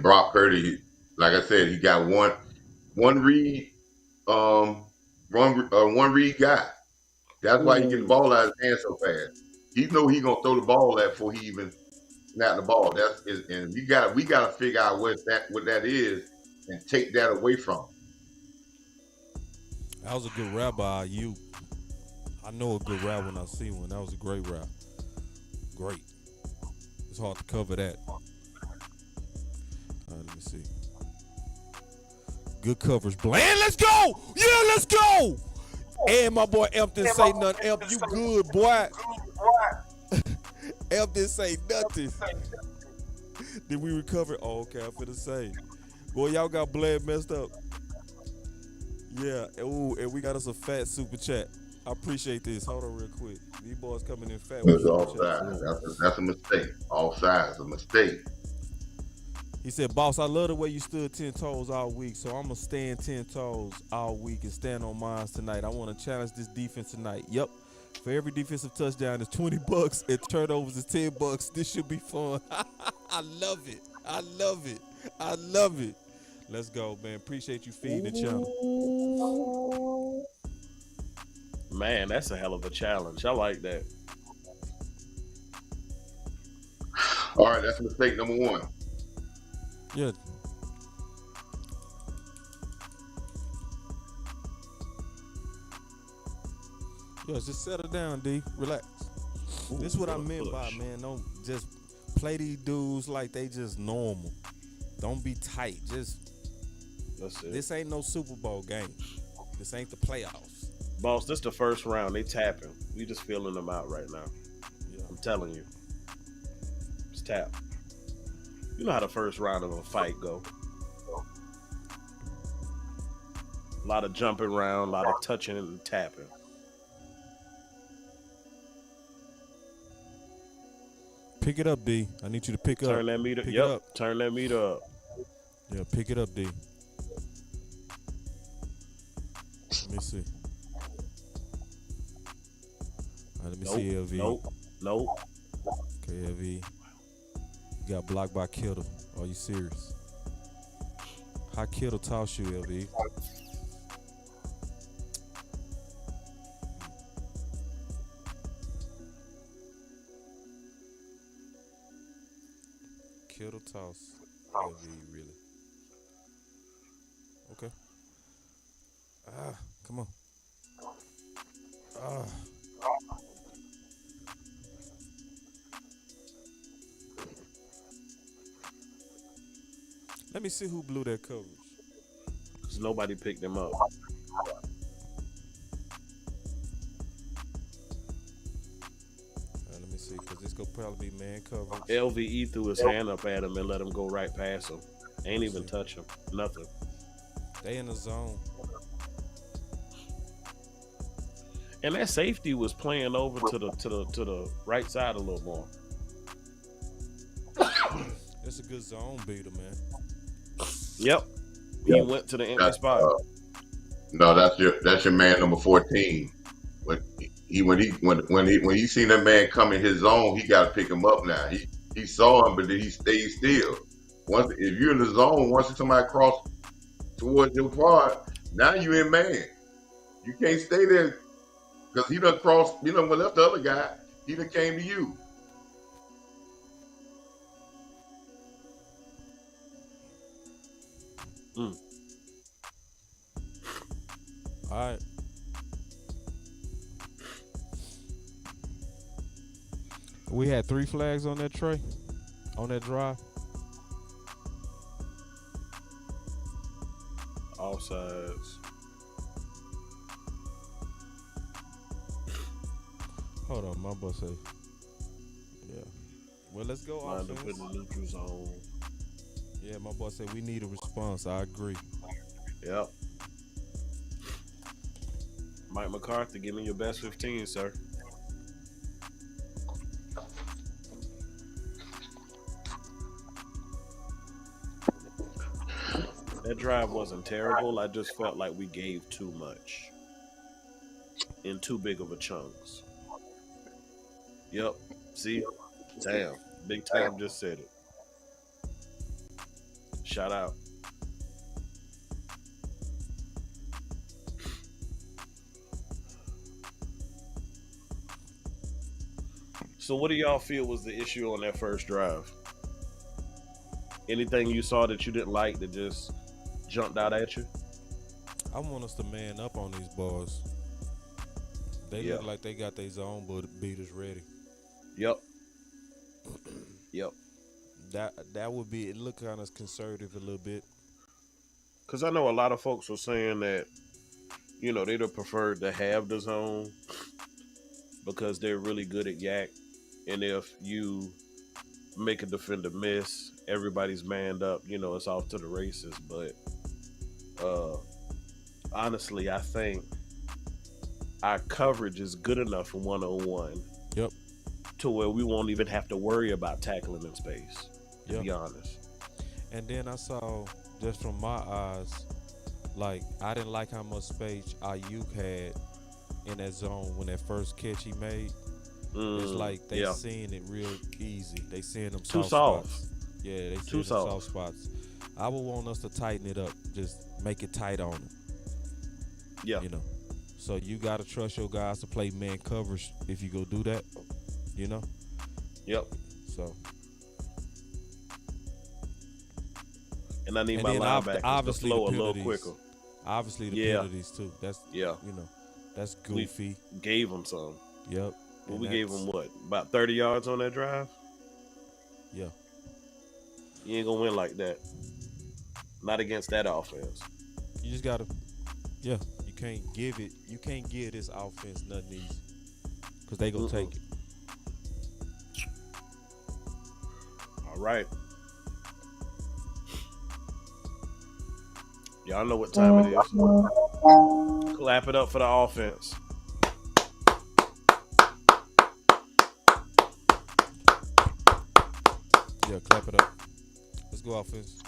Brock Purdy, like I said, he got one read guy. That's why he get the ball out of his hand so fast. He know he gonna throw the ball at before he even snap the ball. And we gotta figure out what that is and take that away from him. That was a good rap by you. I know a good rap when I see one. That was a great rap. Great. It's hard to cover that. All right, let me see. Good coverage. Bland, let's go! Yeah, let's go! And my boy Emp didn't say nothing. Emp, you good, boy. Emp didn't say nothing. Did we recover? Oh, okay, I'm finna say. Boy, y'all got Bland messed up. Yeah, ooh, and we got us a fat super chat. I appreciate this. Hold on real quick. These boys coming in fat. It's all sides. That's a mistake. All sides, a mistake. He said, boss, I love the way you stood 10 toes all week, so I'm going to stand 10 toes all week and stand on mine tonight. I want to challenge this defense tonight. Yep. For every defensive touchdown is $20 and turnovers is $10. This should be fun. I love it. I love it. I love it. Let's go, man. Appreciate you feeding the channel. Man, that's a hell of a challenge. I like that. All right, that's mistake number one. Yeah. Yeah, just settle down, D. Relax. Ooh, this is what I meant by, man, don't just play these dudes like they just normal. Don't be tight. This ain't no Super Bowl game. This ain't the playoffs. Boss, this the first round. They tapping. We just feeling them out right now. Yeah. I'm telling you. It's tap. You know how the first round of a fight go. A lot of jumping around, a lot of touching and tapping. Pick it up, D. I need you to pick up. Turn that meter. Pick it Yep. up. Turn that meter up. Yeah, pick it up, D. Let me see. Let me see, LV. Nope. Okay, LV. You got blocked by Kittle. Are you serious? How Kittle toss you, LV? Kittle toss. LV, really? Okay. Come on. Let me see who blew that coverage. Because nobody picked him up. Let me see, because this could probably be man coverage. LVE threw his hand up at him and let him go right past him. Ain't even touch him. Nothing. They in the zone. And that safety was playing over to the right side a little more. It's a good zone beater, man. Yep. He went to the empty spot. No, that's your man number 14. When he seen that man come in his zone, he got to pick him up now. He saw him, but then he stayed still. If you're in the zone, once somebody cross towards your part, now you in man. You can't stay there because he done crossed. He done left the other guy. He done came to you. All right. We had 3 flags on that tray, on that drive. All sides. Hold on, my boy say. Yeah. Well, let's go Line offense. up in the neutral zone. Yeah, my boy said we need a response. I agree. Yep. Mike McCarthy, give me your best 15, sir. That drive wasn't terrible. I just felt like we gave too much in too big of a chunks. Yep. See? Damn. Big Time just said it. Shout out. So what do y'all feel was the issue on that first drive? Anything you saw that you didn't like that just jumped out at you? I want us to man up on these boys. They look like they got their zone beaters ready. Yep. Yep. That would be, it look kind of conservative a little bit. Because I know a lot of folks were saying that, you know, they'd have preferred to have the zone because they're really good at yak. And if you make a defender miss, everybody's manned up, you know, it's off to the races. But honestly, I think our coverage is good enough for 101. Yep. To where we won't even have to worry about tackling in space, to be honest. And then I saw, just from my eyes, like, I didn't like how much space Ayuk had in that zone when that first catch he made. It's like they seeing it real easy. They seeing them soft spots. Yeah, they seeing them soft spots. I would want us to tighten it up. Just make it tight on them. Yeah. You know. So you got to trust your guys to play man coverage if you go do that. You know? Yep. So. And I need my linebackers to flow a little quicker. Obviously the penalties too. That's, you know, that's goofy. We gave them some. Yep. Well, we gave them what? About 30 yards on that drive? Yeah. You ain't going to win like that. Not against that offense. You just got to, you can't give this offense nothing easy. Because they going to take it. All right. Y'all know what time it is. Clap it up for the offense. Yeah, clap it up. Let's go offense.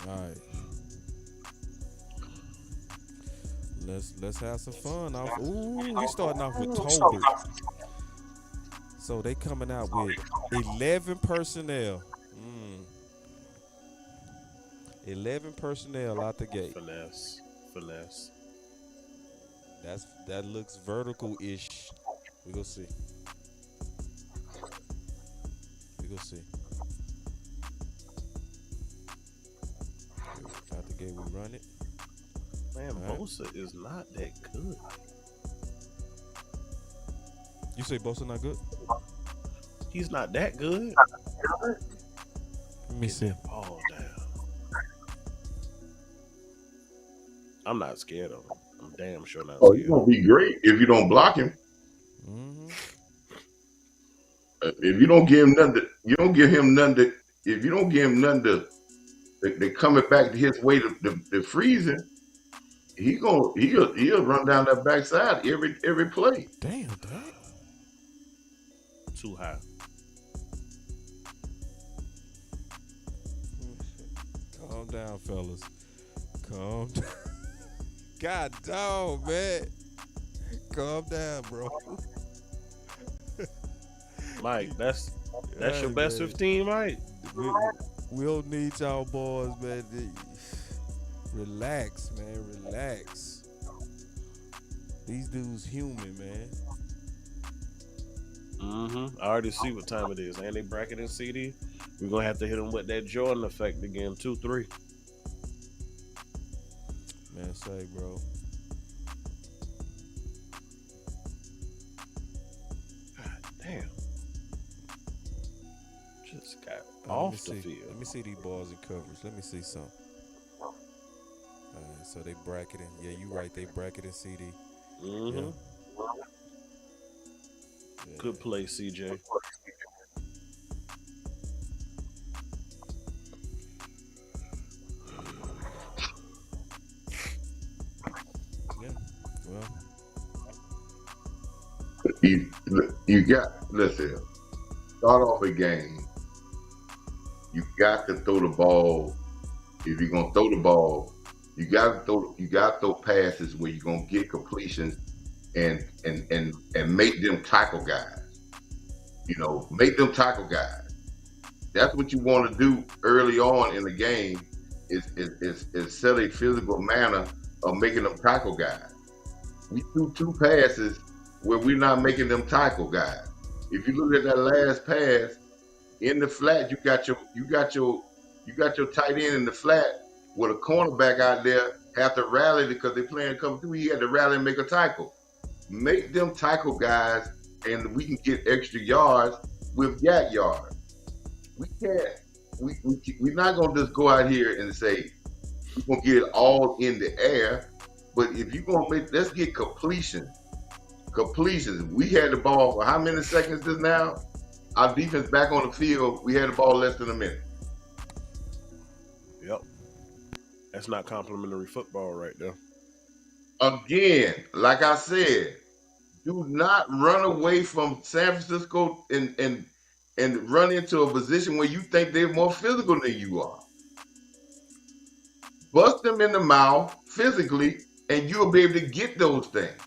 All right. Let's have some fun. Ooh, we starting off with Tolbert. So they coming out with 11 personnel. 11 personnel out the gate. Finesse. That looks vertical-ish. We gonna see. Out the gate, we run it. Man, right. Bosa is not that good. You say Bosa not good? He's not that good. Let me see. Ball down. I'm not scared of him. I'm damn sure not Oh, scared. he's gonna be great if you don't block him. Mm-hmm. If you don't give him nothing, if you don't give him nothing to coming back to his way to freezing, he'll run down that backside every play. Damn. Too high. Calm down, fellas. Calm down. God dog, man. Calm down, bro. Mike, that's your best man. 15, Mike. We don't need y'all boys, man. Relax, man. Relax. These dudes human, man. I already see what time it is. And they bracketing CD. We're gonna have to hit them with that Jordan effect again. 2-3. Man, say, bro. God damn. Just got Let off me the see. field. Let me see these balls in coverage. Let me see some. So they bracketing. Yeah, you right. They bracketing CD. Yeah. Good play, CJ. Yeah. Well. Listen, start off a game. You got to throw the ball. If you're gonna throw the ball, you got to throw passes where you're gonna get completions and make them tackle guys. Make them tackle guys. That's what you want to do early on in the game. Is set a physical manner of making them tackle guys. We threw 2 passes where we're not making them tackle guys. If you look at that last pass in the flat, you got your tight end in the flat with a cornerback out there have to rally because they're playing come through. He had to rally and make a tackle. Make them tackle guys, and we can get extra yards with yak yards. We can't. We're not gonna just go out here and say we're gonna get it all in the air. But if you're gonna let's get completions. We had the ball for how many seconds just now? Our defense back on the field, we had the ball less than a minute. Yep. That's not complimentary football right there. Again, like I said, do not run away from San Francisco and run into a position where you think they're more physical than you are. Bust them in the mouth physically, and you'll be able to get those things.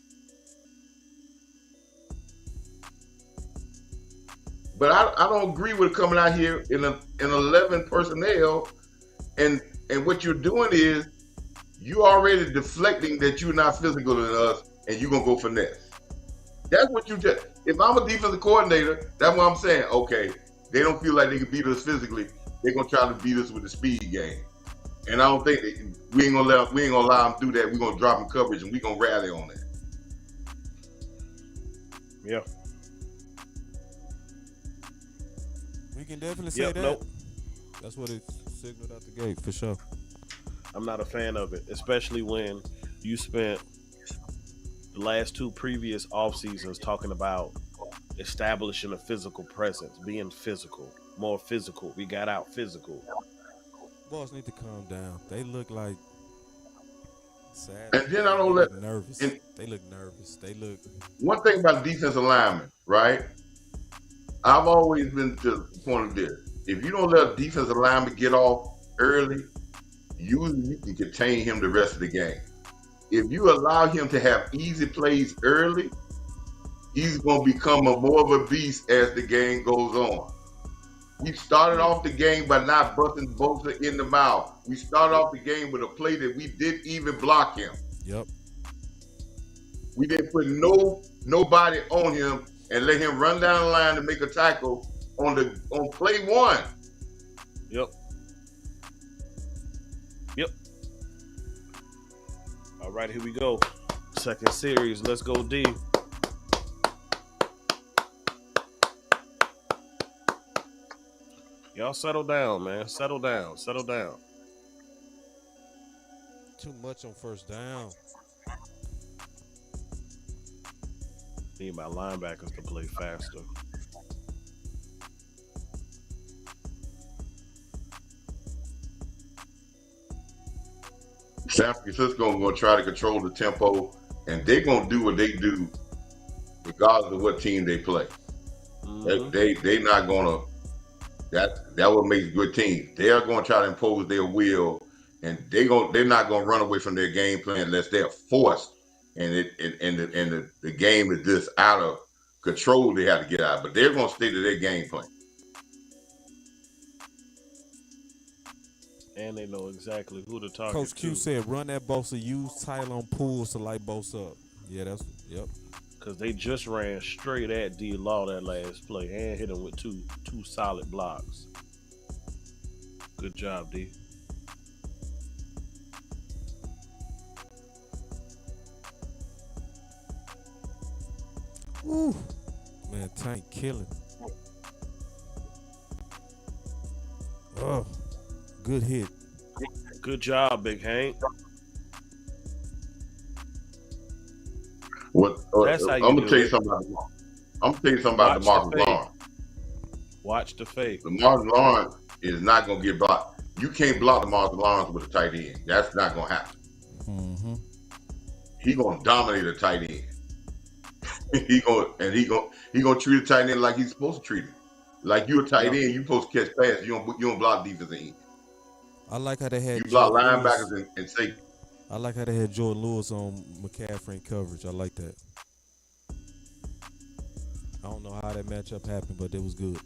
But I don't agree with coming out here in 11 personnel, and what you're doing is you already deflecting that you're not physical than us, and you're gonna go finesse. That's what you just. If I'm a defensive coordinator, that's what I'm saying. Okay, they don't feel like they can beat us physically. They're gonna try to beat us with the speed game, and I don't think we ain't gonna allow them to do that. We're gonna drop in coverage, and we're gonna rally on that. Yeah. We can definitely say that. Nope. That's what it signaled out the gate for sure. I'm not a fan of it, especially when you spent the last 2 previous off seasons talking about establishing a physical presence, being physical, more physical. We got out physical. Boss need to calm down. They look like sad. And then I They don't let. look nervous. And They look nervous. They look. one thing about defensive linemen, right? I've always been to the point of this. If you don't let a defensive lineman get off early, usually you can contain him the rest of the game. If you allow him to have easy plays early, he's going to become more of a beast as the game goes on. We started off the game by not busting Bosa in the mouth. We started off the game with a play that we didn't even block him. Yep. We didn't put nobody on him and let him run down the line to make a tackle on play one. Yep. Yep. All right, here we go. Second series. Let's go, D. Y'all settle down, man. Settle down. Settle down. Too much on first down. Need my linebackers to play faster. San Francisco going to try to control the tempo, and they're going to do what they do regardless of what team they play. Mm-hmm. They not going to. That what makes good teams. They are going to try to impose their will, and they're not going to run away from their game plan unless they're forced, and the game is just out of control. They have to get out, but they're going to stay to their game plan. And they know exactly who to target. Coach Q said, "Run that Bosa. Use Tyler on pulls to light Bosa up." Yeah, yep. Because they just ran straight at D Law that last play and hit him with two solid blocks. Good job, D. Woo. Man, Tank killing. Oh, good hit. Good job, Big Hank. That's how you I'm do gonna tell you it. something about. I'm gonna tell you something about Watch the DeMarcus fade. Lawrence. Watch the fake. DeMarcus Lawrence is not gonna get blocked. You can't block DeMarcus Lawrence with a tight end. That's not gonna happen. Mm-hmm. He gonna dominate a tight end. he gonna treat a tight end like he's supposed to treat him. Like you a tight end, you supposed to catch passes. You don't block defensive end. I like how they had You block Jordan linebackers Lewis. and safety. I like how they had Jordan Lewis on McCaffrey in coverage. I like that. I don't know how that matchup happened, but it was good.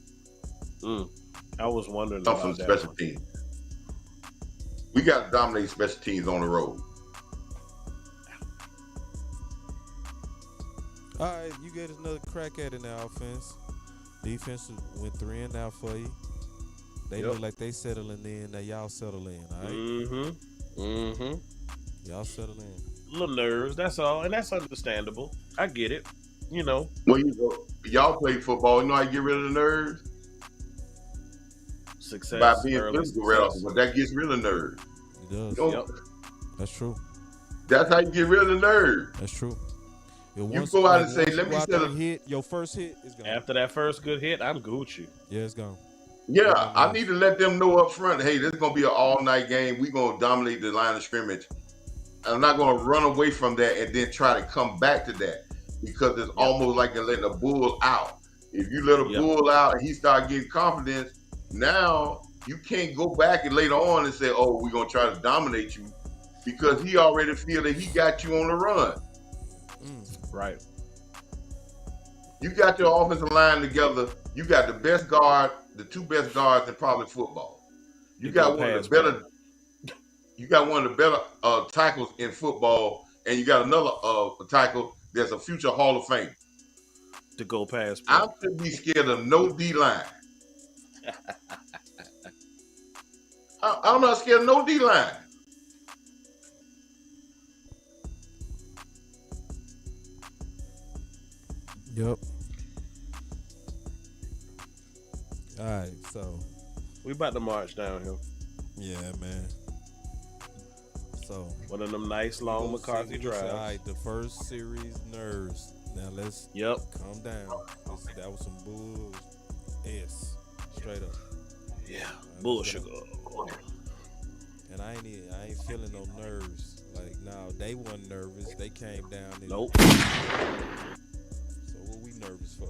I was wondering Come about from that special one. teams. We got to dominate special teams on the road. All right, you get another crack at it in the offense. Defense went 3 and out for you. They look like they settling in. Now y'all settle in, all right? Mm-hmm. Y'all settle in. Little nerves, that's all. And that's understandable. I get it. You know. When y'all play football, you know how you get rid of the nerves? Success. By being early physical right off, success. but that gets rid of nerves. It does. You know, Yep. That's true. That's how you get rid of the nerves. That's true. You go out and say, "Let me set a hit." Your first hit is gone. After that first good hit, I'm Gucci. Yeah, it's gone. Yeah, I need to let them know up front, hey, this is going to be an all-night game. We're going to dominate the line of scrimmage. I'm not going to run away from that and then try to come back to that because it's almost like you're letting a bull out. If you let a bull out and he start getting confidence, now you can't go back and later on and say, oh, we're going to try to dominate you because he already feel that he got you on the run. Right. You got your offensive line together. You got the best guard, the two best guards in probably football. You got one of the better. You got one of the better tackles in football, and you got another tackle that's a future Hall of Fame. To go past. I should be scared of no D line. I'm not scared of no D line. Yep. All right, so we about to march downhill. Yeah, man. So one of them nice long McCarthy drives. All right, the first series nerves. Now let's calm down. That was some bull. Straight up. Yeah, bullshit. I ain't feeling no nerves. Like now they wasn't nervous. They came down and Nope. so what we nervous for?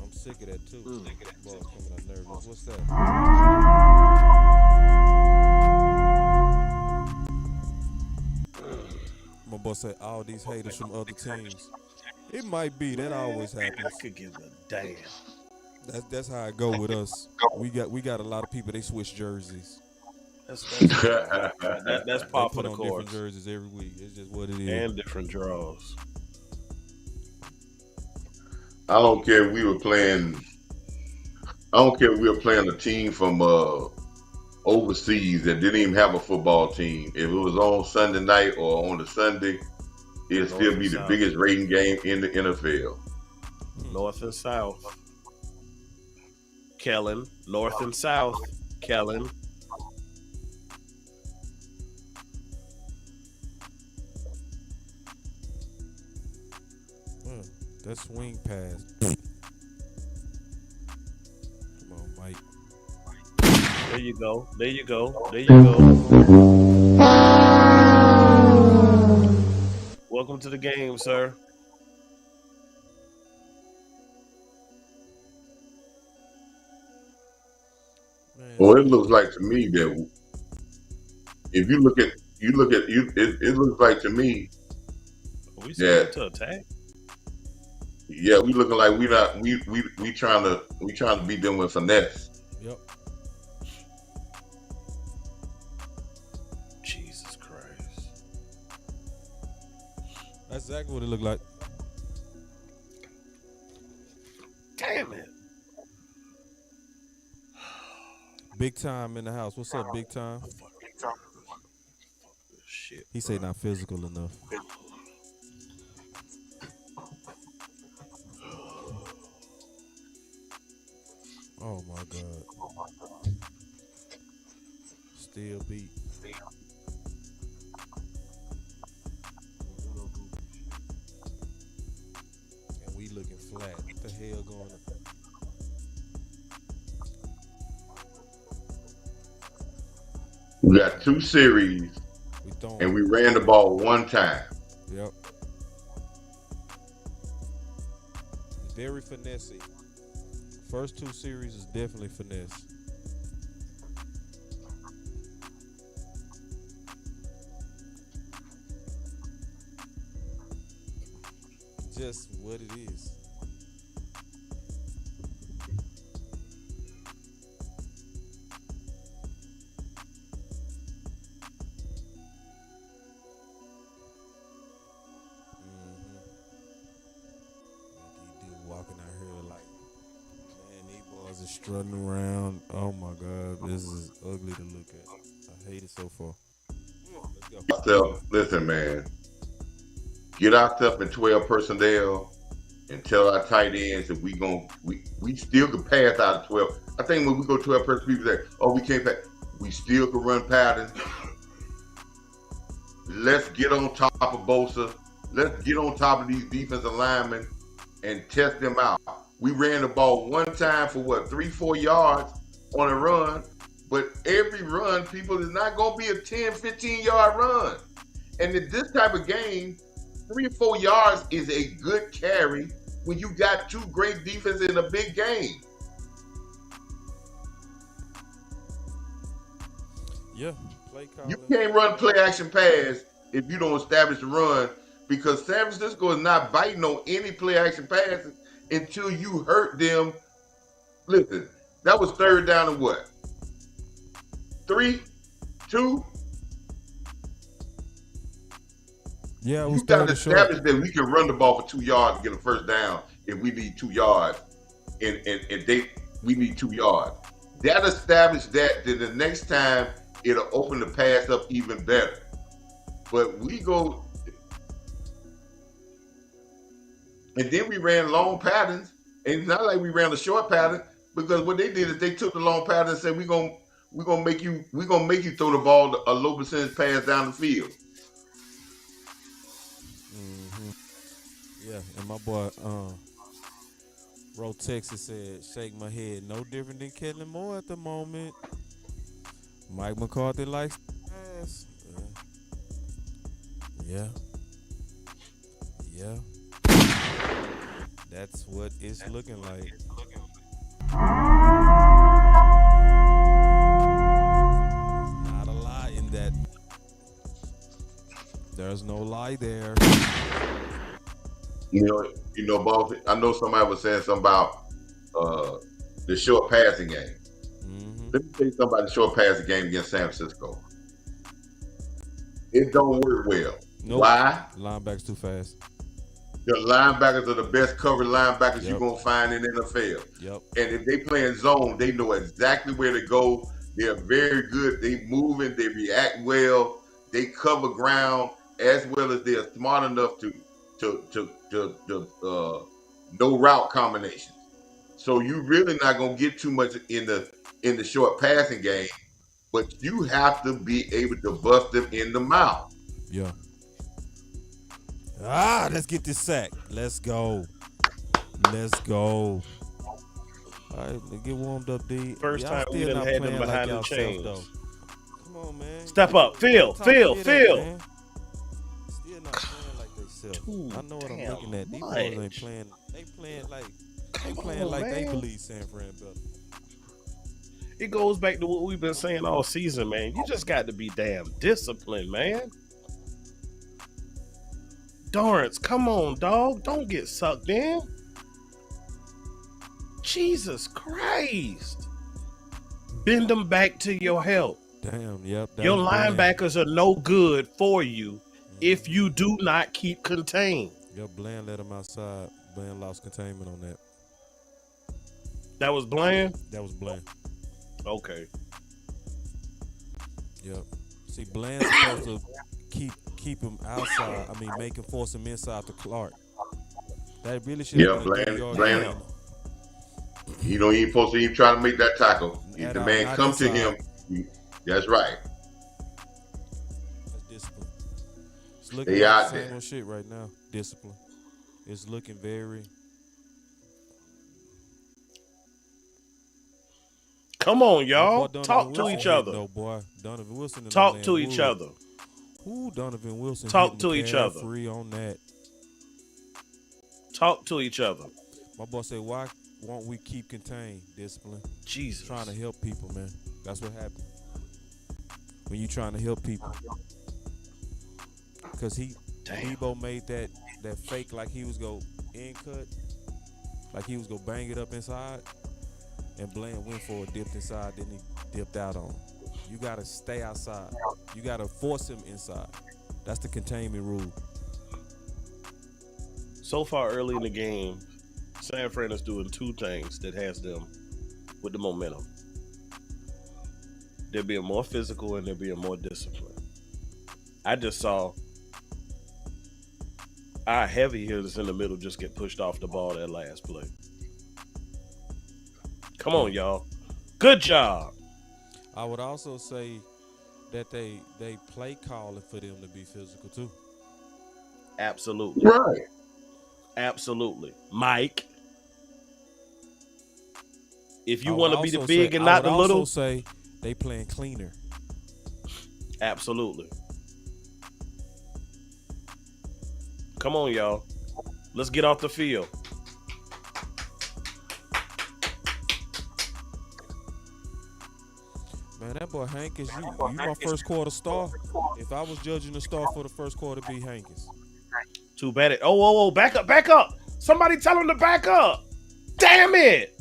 I'm sick of that too. Boss coming out nervous. What's that? My boss said all these haters from other teams. It might be. That always I happens. could give a damn. That's how it go with us. We got a lot of people. They switch jerseys. That's fine. That's They par for put the on different course. jerseys every week. It's just what it is. And different draws. I don't care if we were playing. I don't care if we were playing a team from overseas that didn't even have a football team. If it was on Sunday night or on the Sunday, it'd North still and be the South. biggest rating game in the NFL. North and South. Kellen. North and South. Kellen. That swing pass. Come on, Mike. There you go. There you go. There you go. Welcome to the game, sir. Man, Well, it looks like to me that if you look at it looks like to me Are we that scheduled to attack? yeah, we looking like we trying to beat them with finesse. Yep. Jesus Christ. That's exactly what it looked like. Damn it. Big time in the house. What's up, big time? Shit. He say not physical enough. Oh my God. Still beat. And we looking flat. What the hell going on? We got 2 series We throwing. and we ran the ball 1 time. Yep. Very finessey. First 2 series is definitely finesse. Just what it is. Walking out here like, man, these boys are strutting around. Oh my God, this is ugly to look at. I hate it so far. Let's go. So listen, man, get ourselves in 12 personnel and tell our tight ends that we still can pass out of 12. I think when we go 12 personnel, people say, oh, we can't pass. We still can run patterns. Let's get on top of Bosa. Let's get on top of these defensive linemen and test them out. We ran the ball 1 time for what, 3-4 yards on a run, but every run, people, is not going to be a 10, 15-yard run. And in this type of game, 3 or 4 yards is a good carry when you got 2 great defenses in a big game. Yeah, play calling. You can't run play action pass if you don't establish the run, because San Francisco is not biting on any play action passes until you hurt them. Listen, that was 3rd down and what? 3, 2. Yeah, it was You got to 30 short. establish that we can run the ball for 2 yards and get a first down if we need 2 yards, and we need 2 yards. That established that, then the next time it'll open the pass up even better. But we go, and then we ran long patterns, and it's not like we ran a short pattern, because what they did is they took the long pattern and said we're gonna make you throw the ball a low percentage pass down the field. Yeah, and my boy Ro Texas said, shake my head, no different than Kellen Moore at the moment. Mike McCarthy likes ass. Yeah. Yeah. That's what it's looking like. Not a lie in that. There's no lie there. Boss. I know somebody was saying something about the short passing game. Mm-hmm. Let me tell you something about the short passing game against San Francisco. It don't work well. Nope. Why? Linebackers too fast. The linebackers are the best covered linebackers Yep. you're gonna find in the NFL. Yep. And if they play in zone, they know exactly where to go. They're very good. They moving. They react well. They cover ground as well as they're smart enough to know route combinations. So you really not gonna get too much in the short passing game, but you have to be able to bust them in the mouth. Yeah. Let's get this sack. Let's go. Let's go. All right, get warmed up, D. First Y'all time we still done not had playing them like behind the yourself, chains. though. Come on, man. Step up. Phil. Still not playing like they self. I know what I'm Damn looking at. These boys much. ain't playing. They playing like they believe San Fran better. It goes back to what we've been saying all season, man. You just got to be damn disciplined, man. Dorrance, come on, dog. Don't get sucked in. Jesus Christ. Bend them back to your help. Damn, yep. Your linebackers are no good for you if you do not keep contained. Yep, Bland let him outside. Bland lost containment on that. That was Bland? That was Bland. Okay. Yep. See, Bland's supposed to keep him outside. I mean, force him inside to Clark. That really should have been a 30-yard Bland. game. You know, you ain't supposed to even try to make that tackle. If the man come inside. to him, that's right. That's discipline. It's looking They like out the same there. old shit right now. Discipline. It's looking very. Come on, y'all. Boy, Talk to Wilson each other. No, boy. Donovan Wilson. Talk to each other. Ooh, Donovan Wilson. Talk to each other. Free on that. Talk to each other. My boy said, why won't we keep contained? Discipline. Jesus. Trying to help people, man. That's what happened. When you trying to help people. Because Debo made that fake like he was go in cut. Like he was go bang it up inside. And Bland went for it, dipped inside, then he dipped out on him. You got to stay outside. You got to force him inside. That's the containment rule. So far early in the game, San Fran is doing two things that has them with the momentum. They're being more physical and they're being more disciplined. I just saw our heavy hitters in the middle just get pushed off the ball that last play. Come on, y'all. Good job. I would also say that they play calling for them to be physical too. Absolutely. Right. Absolutely. Mike, if you I would want to be the also big say- and not the I would little, also say they playing cleaner. absolutely. Come on, y'all. Let's get off the field. Man, that boy Hankins, you my first quarter star. If I was judging the star for the first quarter, it'd be Hankins. Too bad it. Oh, back up. Somebody tell him to back up. Damn it.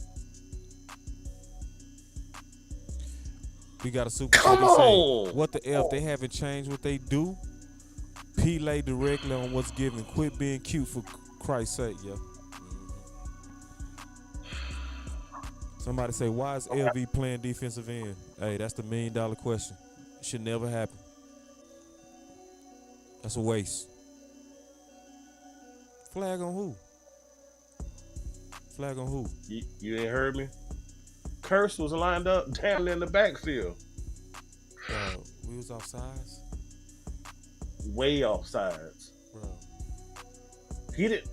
We got a super Come City say, on. what the F? They haven't changed what they do. P lay directly on what's given. Quit being cute for Christ's sake, yo. Somebody say, why is LV playing defensive end? Hey, that's the $1 million question. It should never happen. That's a waste. Flag on who? Flag on who? You ain't heard me? Curse was lined up down in the backfield. We was offsides? Way off sides. Bro. He did.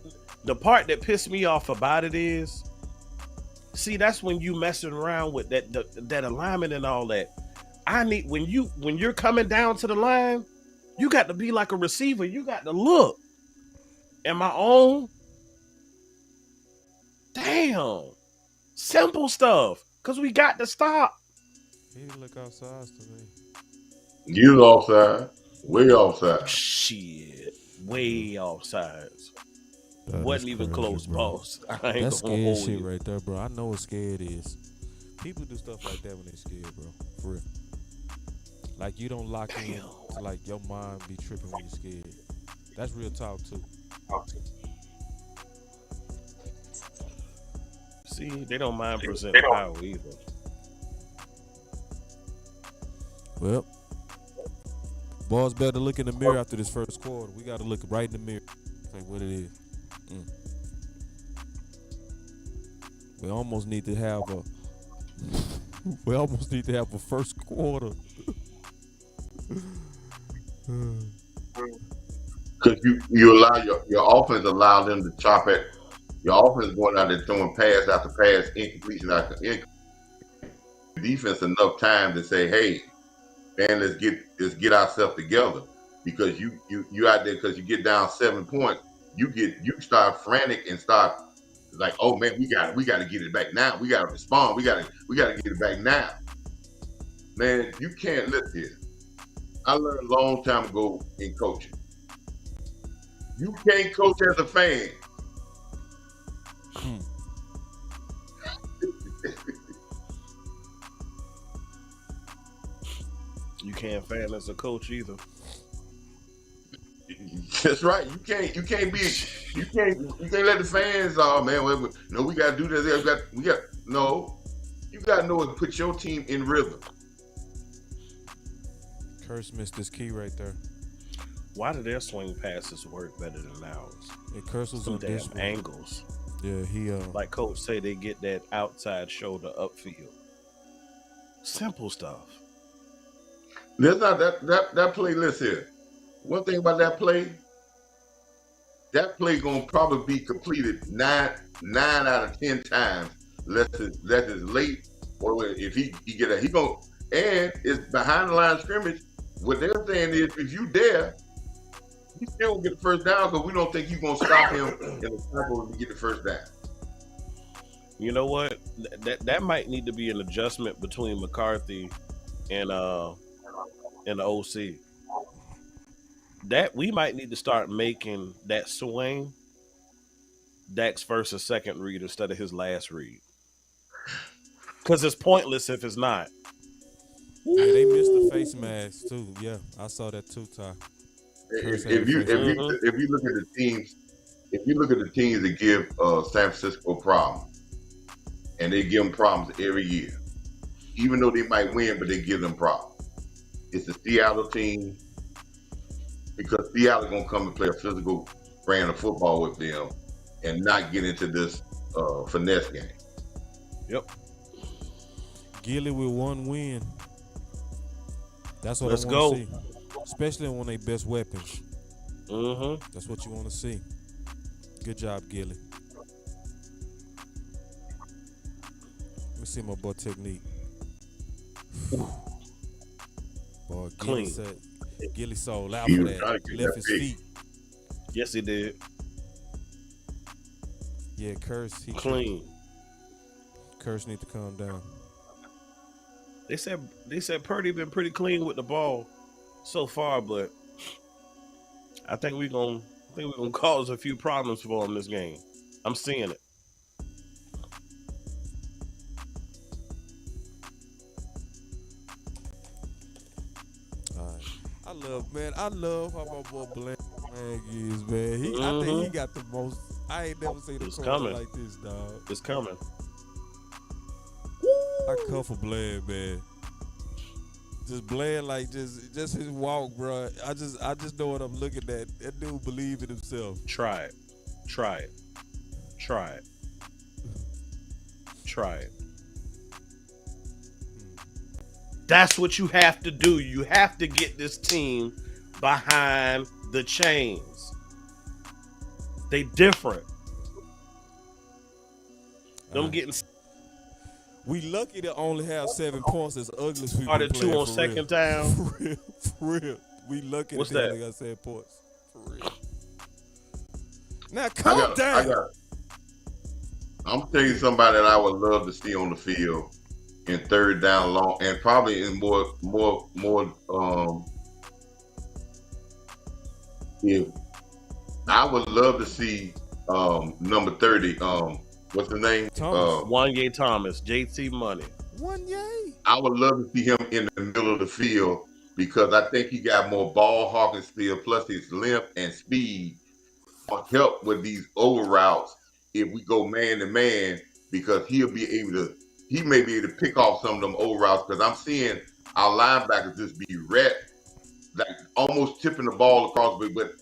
The part that pissed me off about it is, see, that's when you messing around with that alignment and all that. I need when you're coming down to the line, you got to be like a receiver. You got to look. Am I on? Damn. Simple stuff. Cause we got to stop. He didn't look outside today. You offside, way offside. Shit. Way off sides. That Wasn't is even crazy, close, bro. boss. I ain't That's gonna scared hold shit you. right there, bro. I know what scared is. People do stuff like that when they scared, bro. For real. Like you don't lock in to like your mind be tripping when you're scared. That's real talk too. See, they don't mind presenting power either. Well, boys better look in the mirror after this first quarter. We got to look right in the mirror. Think what it is. We almost need to have a. We almost need to have a first quarter. Because you allow your offense allow them to chop at your offense going out there throwing pass after pass, incompletion after incompletion. Defense enough time to say, hey, man, let's get ourselves together. Because you out there because you get down 7 points, you start frantic and start like, oh man, we got to get it back now. We got to respond. We got to get it back now. Man, you can't listen here. I learned a long time ago in coaching. You can't coach as a fan. You can't fan as a coach either. That's right. You can't let the fans. Oh man, no, we got to do this. You got to know and put your team in rhythm. Curse missed this key right there. Why do their swing passes work better than ours? And Curse was Some on damn this one. angles. Yeah, he Like Coach say, they get that outside shoulder upfield. Simple stuff. There's not that play list here. One thing about that play gonna probably be completed nine out of 10 times. Unless it's late, or if he get a he gonna and it's behind the line of scrimmage. What they're saying is, if you dare, he still gonna get the first down because we don't think you're gonna stop him in the tackle to get the first down. You know what? That might need to be an adjustment between McCarthy and the OC. That we might need to start making that swing Dak's first or second read instead of his last read. Because it's pointless if it's not. Yeah, they missed the face mask too. Yeah, I saw that too, Ty. If you look at the teams, that give San Francisco problems, and they give them problems every year, even though they might win, but they give them problems. It's the Seattle team, because Seattle gonna come and play a physical brand of football with them, and not get into this finesse game. Yep. Gilly with one win. That's what Let's I want go. to see. Especially on their best weapons. Mm-hmm. That's what you want to see. Good job, Gilly. Let me see my butt technique. Boy, Clean. Gilly sold out He for was trying that. to get Left that his pick. feet. Yes, he did. Yeah, Curse. Clean. Curse need to calm down. They said Purdy been pretty clean with the ball so far, but I think we're gonna cause a few problems for him this game. I'm seeing it. All right. I love how my boy Blank is, man. I think he got the most. I ain't never seen a It's corner coming. like this, dog. It's coming. I come for Bland, man. Just Bland, like just his walk, bro. I just know what I'm looking at. That dude believe in himself. Try it. Try it. Try it. Try it. That's what you have to do. You have to get this team behind the chains. They different. Them getting We lucky to only have 7 points as ugly as we Are been the two playing on for second real. down? For real, for real. We lucky What's that they that? only got 7 points. For real. Now I calm got, I down. got. I'm telling you somebody that I would love to see on the field in third down long, and probably in more. If I would love to see number 30. What's the name? Thomas. Wanye Thomas, JT Money. One yay. I would love to see him in the middle of the field because I think he got more ball hawking skill, plus his length and speed will help with these over routes if we go man to man, because he may be able to pick off some of them over routes, because I'm seeing our linebackers just be red, like almost tipping the ball across, but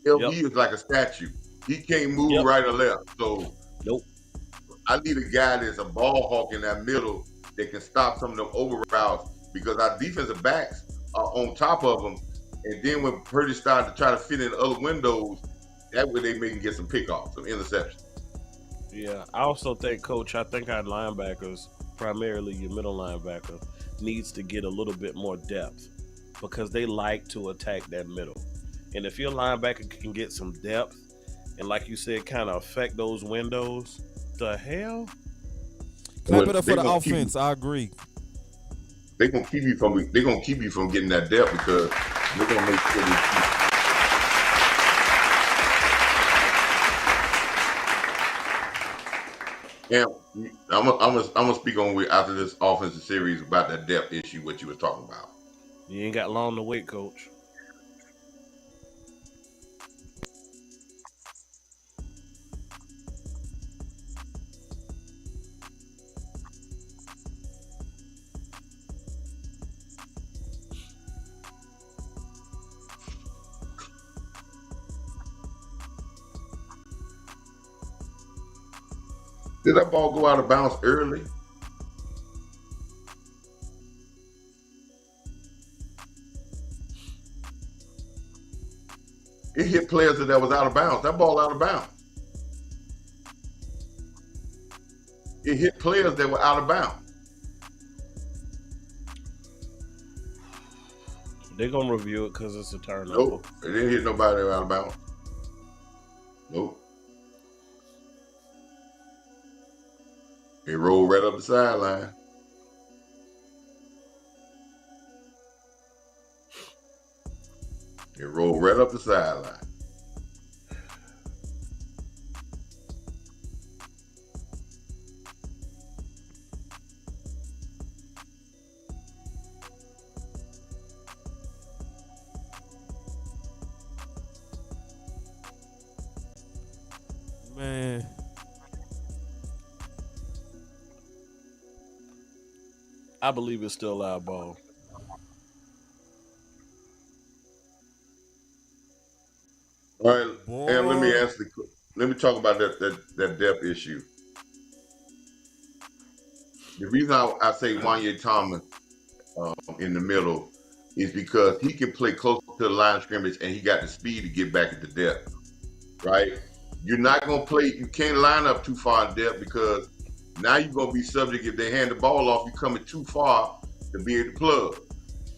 Yep. LB is like a statue. He can't move Yep. right or left. So Nope. I need a guy that's a ball hawk in that middle that can stop some of them over routes, because our defensive backs are on top of them. And then when Purdy started to try to fit in other windows, that way they may get some pickoffs, some interceptions. Yeah. I also think, Coach, I think our linebackers, primarily your middle linebacker, needs to get a little bit more depth because they like to attack that middle. And if your linebacker can get some depth and, like you said, kind of affect those windows, the hell? Clap it up They for the gonna keep offense. I agree. They're gonna keep you from getting that depth, because they're gonna make sure they keep. Yeah, I'm gonna speak on after this offensive series about that depth issue, what you was talking about. You ain't got long to wait, Coach. Did that ball go out of bounds early? It hit players that was out of bounds. That ball out of bounds. It hit players that were out of bounds. They're going to review it because it's a turnover. Nope. It didn't hit nobody that was out of bounds. Nope. It rolled right up the sideline. It rolled right up the sideline. Man. I believe it's still our ball. All right, Boy. and let me talk about that depth issue. The reason I say Wanye Thomas in the middle is because he can play close to the line of scrimmage, and he got the speed to get back into depth, right? You're not going to play, you can't line up too far in depth, because now you're going to be subject, if they hand the ball off, you're coming too far to be able to plug.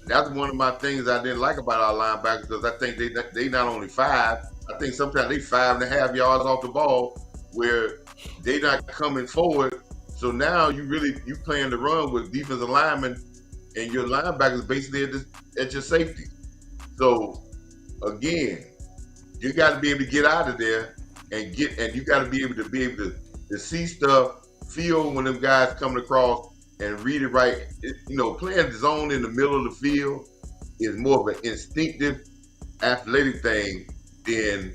That's one of my things I didn't like about our linebackers, because I think they not only 5, I think sometimes they 5.5 yards off the ball, where they not coming forward. So now you playing the run with defensive linemen, and your linebackers basically at your safety. So again, you got to be able to get out of there and you got to be able to see stuff, feel when them guys coming across, and read it right. Playing the zone in the middle of the field is more of an instinctive, athletic thing than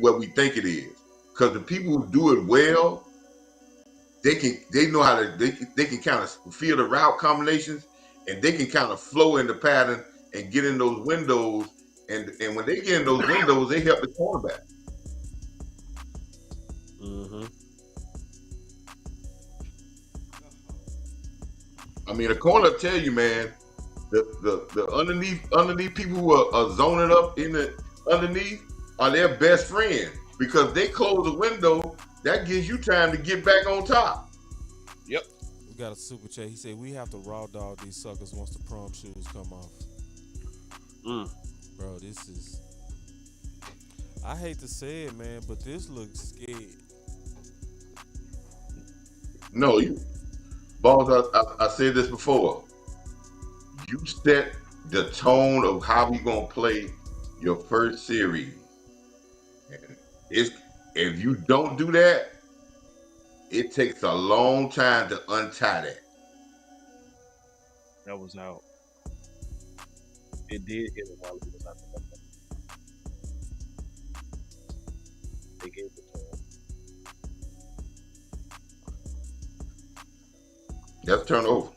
what we think it is. Because the people who do it well, they know how to they can kind of feel the route combinations, and they can kind of flow in the pattern and get in those windows. And when they get in those windows, they help the quarterback. Mm-hmm. I mean, the corner tell you, man, the underneath people who are zoning up in the underneath are their best friend, because they close the window. That gives you time to get back on top. Yep. We got a super chat. He said we have to raw dog these suckers once the prom shoes come off. Mm. Bro, this is. I hate to say it, man, but this looks scared. No, boss. I said this before. You set the tone of how we gonna play your first series, and it's if you don't do that, it takes a long time to untie that. That was out. It did hit him while he was out there. They gave it to him. That's turnover.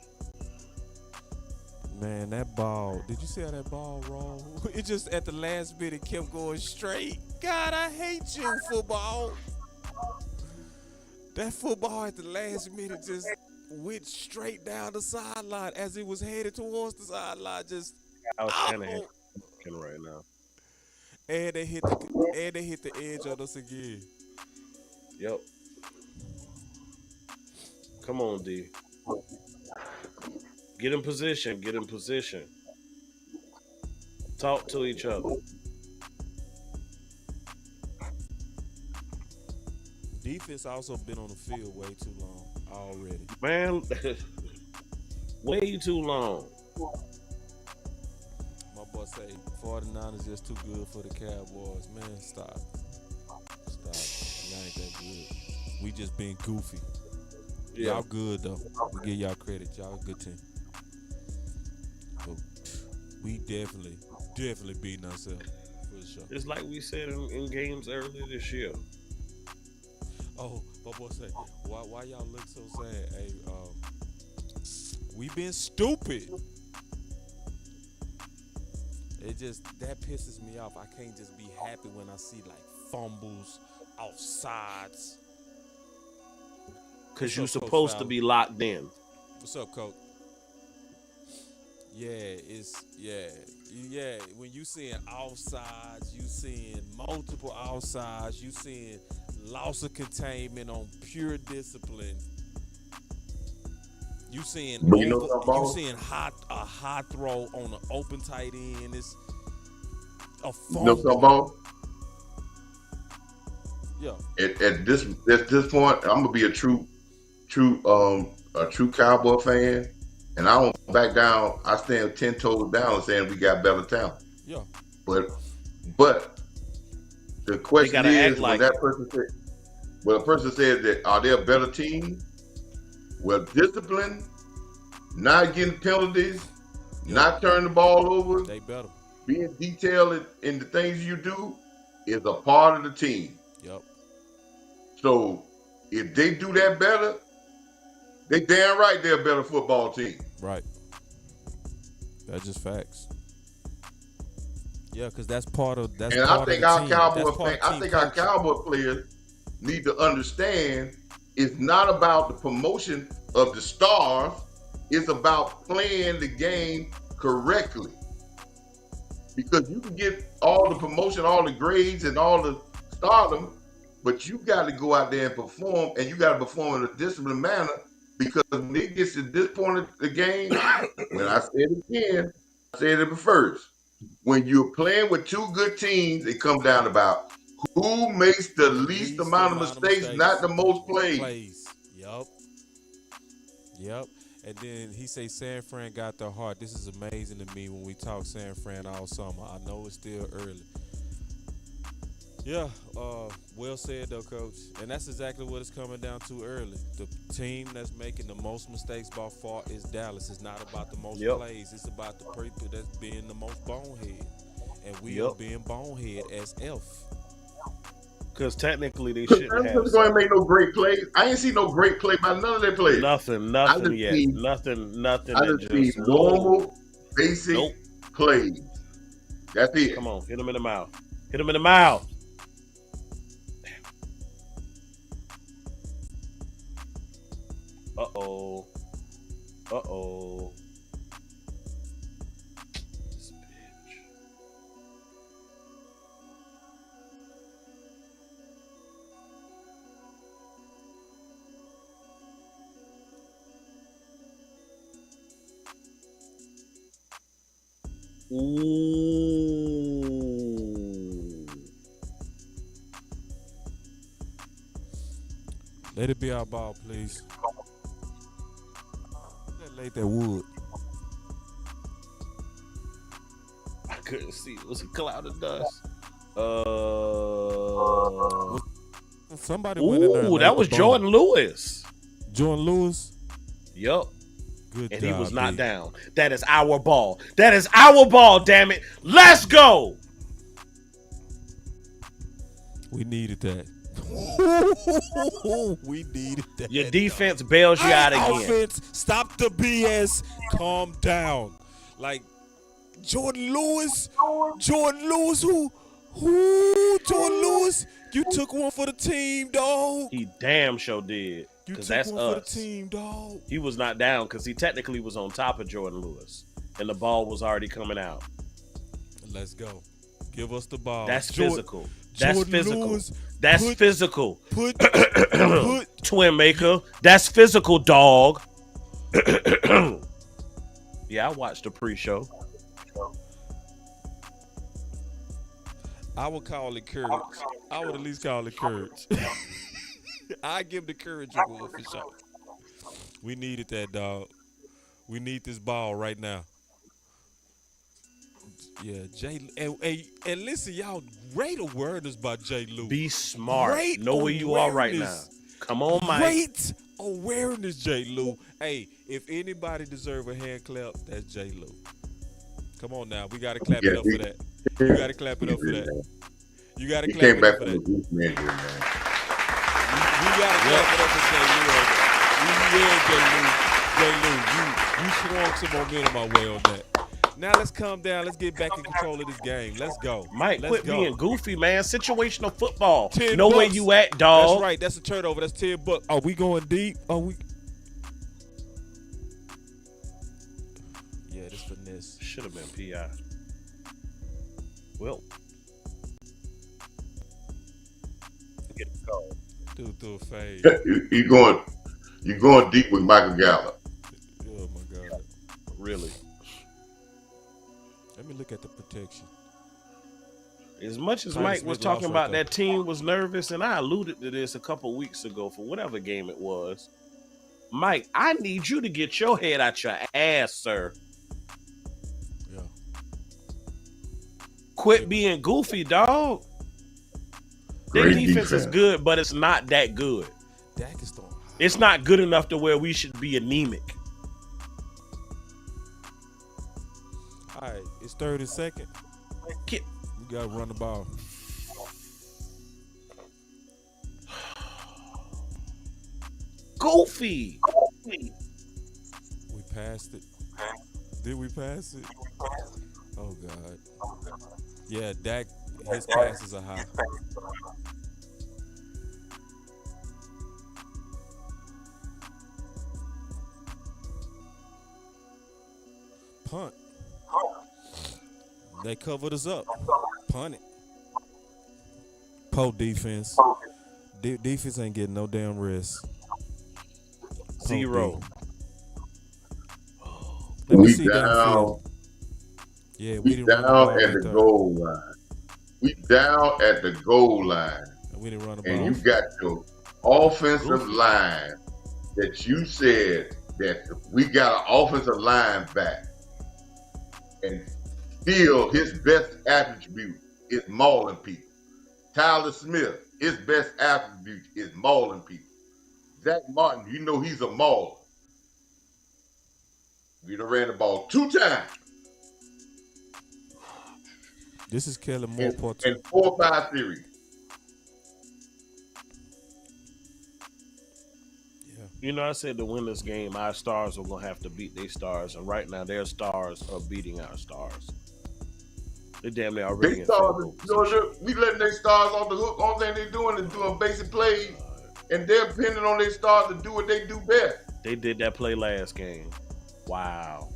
Man, that ball. Did you see how that ball rolled? It just at the last minute kept going straight. God, I hate you, football. That football at the last minute just went straight down the sideline as it was headed towards the sideline. Just Kyle Shanahan oh, right now. and they hit the edge on us again. Yep. Come on, D. Get in position. Get in position. Talk to each other. Defense also been on the field way too long already. Man, way too long. My boy say 49ers just too good for the Cowboys. Man, stop. Y'all ain't that good. We just being goofy. Yeah. Y'all good though. We give y'all credit. Y'all a good team. But we definitely beating ourselves for sure. It's like we said in games earlier this year. Oh, my boy say, why y'all look so sad? Hey, we been stupid. It just that pisses me off. I can't just be happy when I see like fumbles, offsides. Because What's you're up, Coach supposed to Fowler? be locked in. What's up, Coach? Yeah. When you seeing offsides, you seeing multiple offsides, you seeing loss of containment on pure discipline. You seeing But you know something, boss? a high throw on an open tight end. It's a You know something, fumble. boss? Yeah. At this point, I'm gonna be a true Cowboy fan, and I don't back down. I stand 10 toes down and saying we got better talent. Yeah. But the They question got to act is like when it. a person says that are they a better team? Well, discipline, not getting penalties, not turning the ball over, They better. being detailed in the things you do is a part of the team. Yep. So if they do that better, they damn right they're a better football team. Right. That's just facts. Yeah, because that's part of And I part of think the our team. Cowboy That's part fan, of I team think our culture. Cowboy players need to understand it's not about the promotion of the stars. It's about playing the game correctly. Because you can get all the promotion, all the grades, and all the stardom, but you got to go out there and perform, and you got to perform in a disciplined manner. Because when it gets to this point of the game, when I said it again, I said it first. When you're playing with two good teams, it comes down about who makes the least amount of mistakes, not the most plays. Yep. Yep. And then he say San Fran got their heart. This is amazing to me when we talk San Fran all summer. I know it's still early. Yeah, well said though, Coach. And that's exactly what it's coming down to early. The team that's making the most mistakes by far is Dallas. It's not about the most Yep. plays. It's about the people that's being the most bonehead. And we Yep. are being bonehead as F. Because technically they Because shouldn't have Dallas going to some. make no great plays. I ain't see no great play by none of their players. Nothing I just yet. see, Nothing I that just see just normal, basic Nope. plays. That's it. Come on, hit him in the mouth. Hit him in the mouth. Uh-oh. Uh-oh. This bitch. Ooh. Let it be our ball, please. That late that wood. I couldn't see. It was a cloud of dust. Somebody went in there and Ooh, laid that the was ball. Jordan Lewis. Jordan Lewis. Yup. Good And job, he was not D. down. That is our ball. That is our ball, damn it. Let's go. We needed that. We needed that. Your defense bails you out again. Offense, stop the BS. Calm down. Like Jordan Lewis, who? Jordan Lewis? You took one for the team, dog. He damn sure did. You Because took that's one for the us. team, dog. He was not down because he technically was on top of Jordan Lewis. And the ball was already coming out. Let's go. Give us the ball. That's physical. That's Jordan physical. Lewis, That's physical. Put Twin maker. That's physical, dog. Yeah, I watched the pre-show. I would call it courage. I would at least call it courage. I give the courage award for sure. We needed that, dog. We need this ball right now. Yeah, Jay. And listen, y'all, great awareness by Jay Lou. Be smart. Great know where you are right now. awareness. Come on, Mike. Great awareness, Jay Lou. Hey, if anybody deserve a hand clap, that's Jay Lou. Come on now, we gotta clap it up for that. You gotta clap it up for that. You gotta He clap came it back up for from the that. Goose Man, man. We gotta clap it up for Jay Lou. Jay Lou, you swung some momentum my way on that. Now let's calm down. Let's get back in control of this game. Let's go. Mike, Let's quit go. being goofy, man. Situational football. $10 Know where you at, dog. That's right. That's a turnover. That's $10. Are we going deep? Are we? Yeah, this finesse. Should have been PI. Well, get a call. Dude threw a fade. You going deep with Michael Gallup. Oh my God. Really. Let me look at the protection. As much as Titus Mike was Smith lost talking right about there. that team was nervous, and I alluded to this a couple weeks ago for whatever game it was. Mike, I need you to get your head out your ass, sir. Yeah. Quit being goofy, dog. Their Great defense is defense. good, but it's not that good. Dak is throwing high. It's not good enough to where we should be anemic. All right, it's 3rd and 2nd. Get- We got to run the ball. Goofy. We passed it. Did we pass it? Oh, God. Yeah, Dak, his passes are high. Punt. They covered us up. Punt it. Po defense. Defense ain't getting no damn rest. Po 0. D. Let me We see down. downfield. Yeah, we We didn't run the down ball at that the time. goal line. We down at the goal line. We didn't run the And ball. you got your offensive line that you said that we got an offensive line back. And still his best attribute is mauling people. Tyler Smith, his best attribute is mauling people. Zach Martin, you know he's a mauler. We done ran the ball 2 times This is Kellen Moore part 2. in 4 or 5 series. Yeah. You know, I said to win this game, our stars were going to have to beat their stars. And right now, their stars are beating our stars. They damn near already They in stars, field you goal know, position. we letting their stars off the hook. All thing they doing is doing basic plays, and they're depending on their stars to do what they do best. They did that play last game. Wow.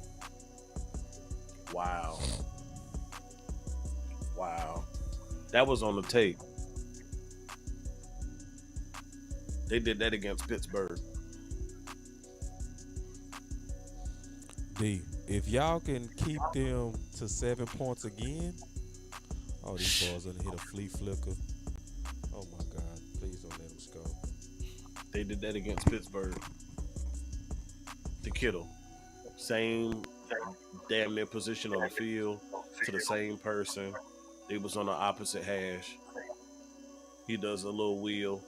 Wow. Wow. That was on the tape. They did that against Pittsburgh. D. if y'all can keep them to 7 points again, oh, these boys done hit a flea flicker. Oh my God! Please don't let them score. They did that against Pittsburgh. The Kittle, same damn near position on the field to the same person. They was on the opposite hash. He does a little wheel.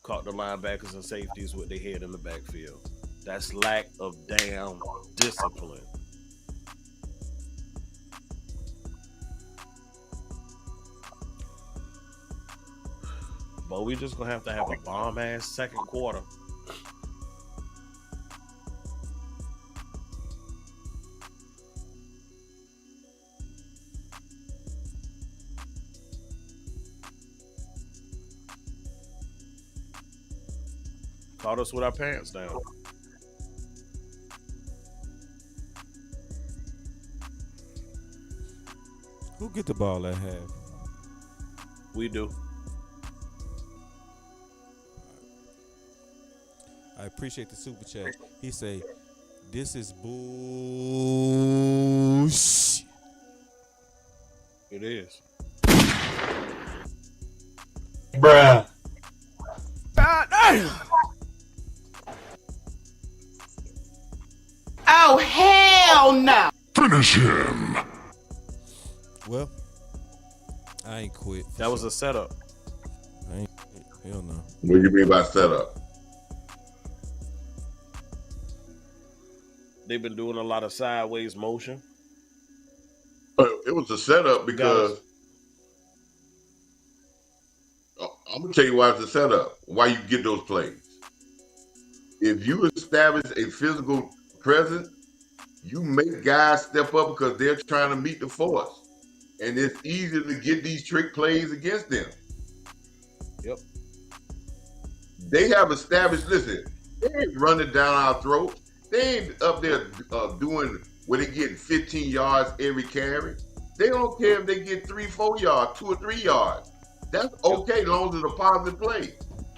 Caught the linebackers and safeties with their head in the backfield. That's lack of damn discipline. But we just gonna have to have a bomb ass second quarter. Caught us with our pants down. Who get the ball at half? We do. I appreciate the super chat. He say, "This is bullshit." It is. Bruh. God damn! Oh, hell no! Finish him. Well, I ain't quit. That was a setup. I ain't. Hell no. What do you mean by setup? They've been doing a lot of sideways motion. It was a setup because I'm gonna tell you why it's a setup. Why you get those plays? If you establish a physical presence, you make guys step up because they're trying to meet the force, and it's easier to get these trick plays against them. Yep. They have established. Listen, they ain't running down our throats. They ain't up there doing where they getting 15 yards every carry. They don't care if they get 3-4 yards, 2 or 3 yards. That's okay, as long as it's a positive play.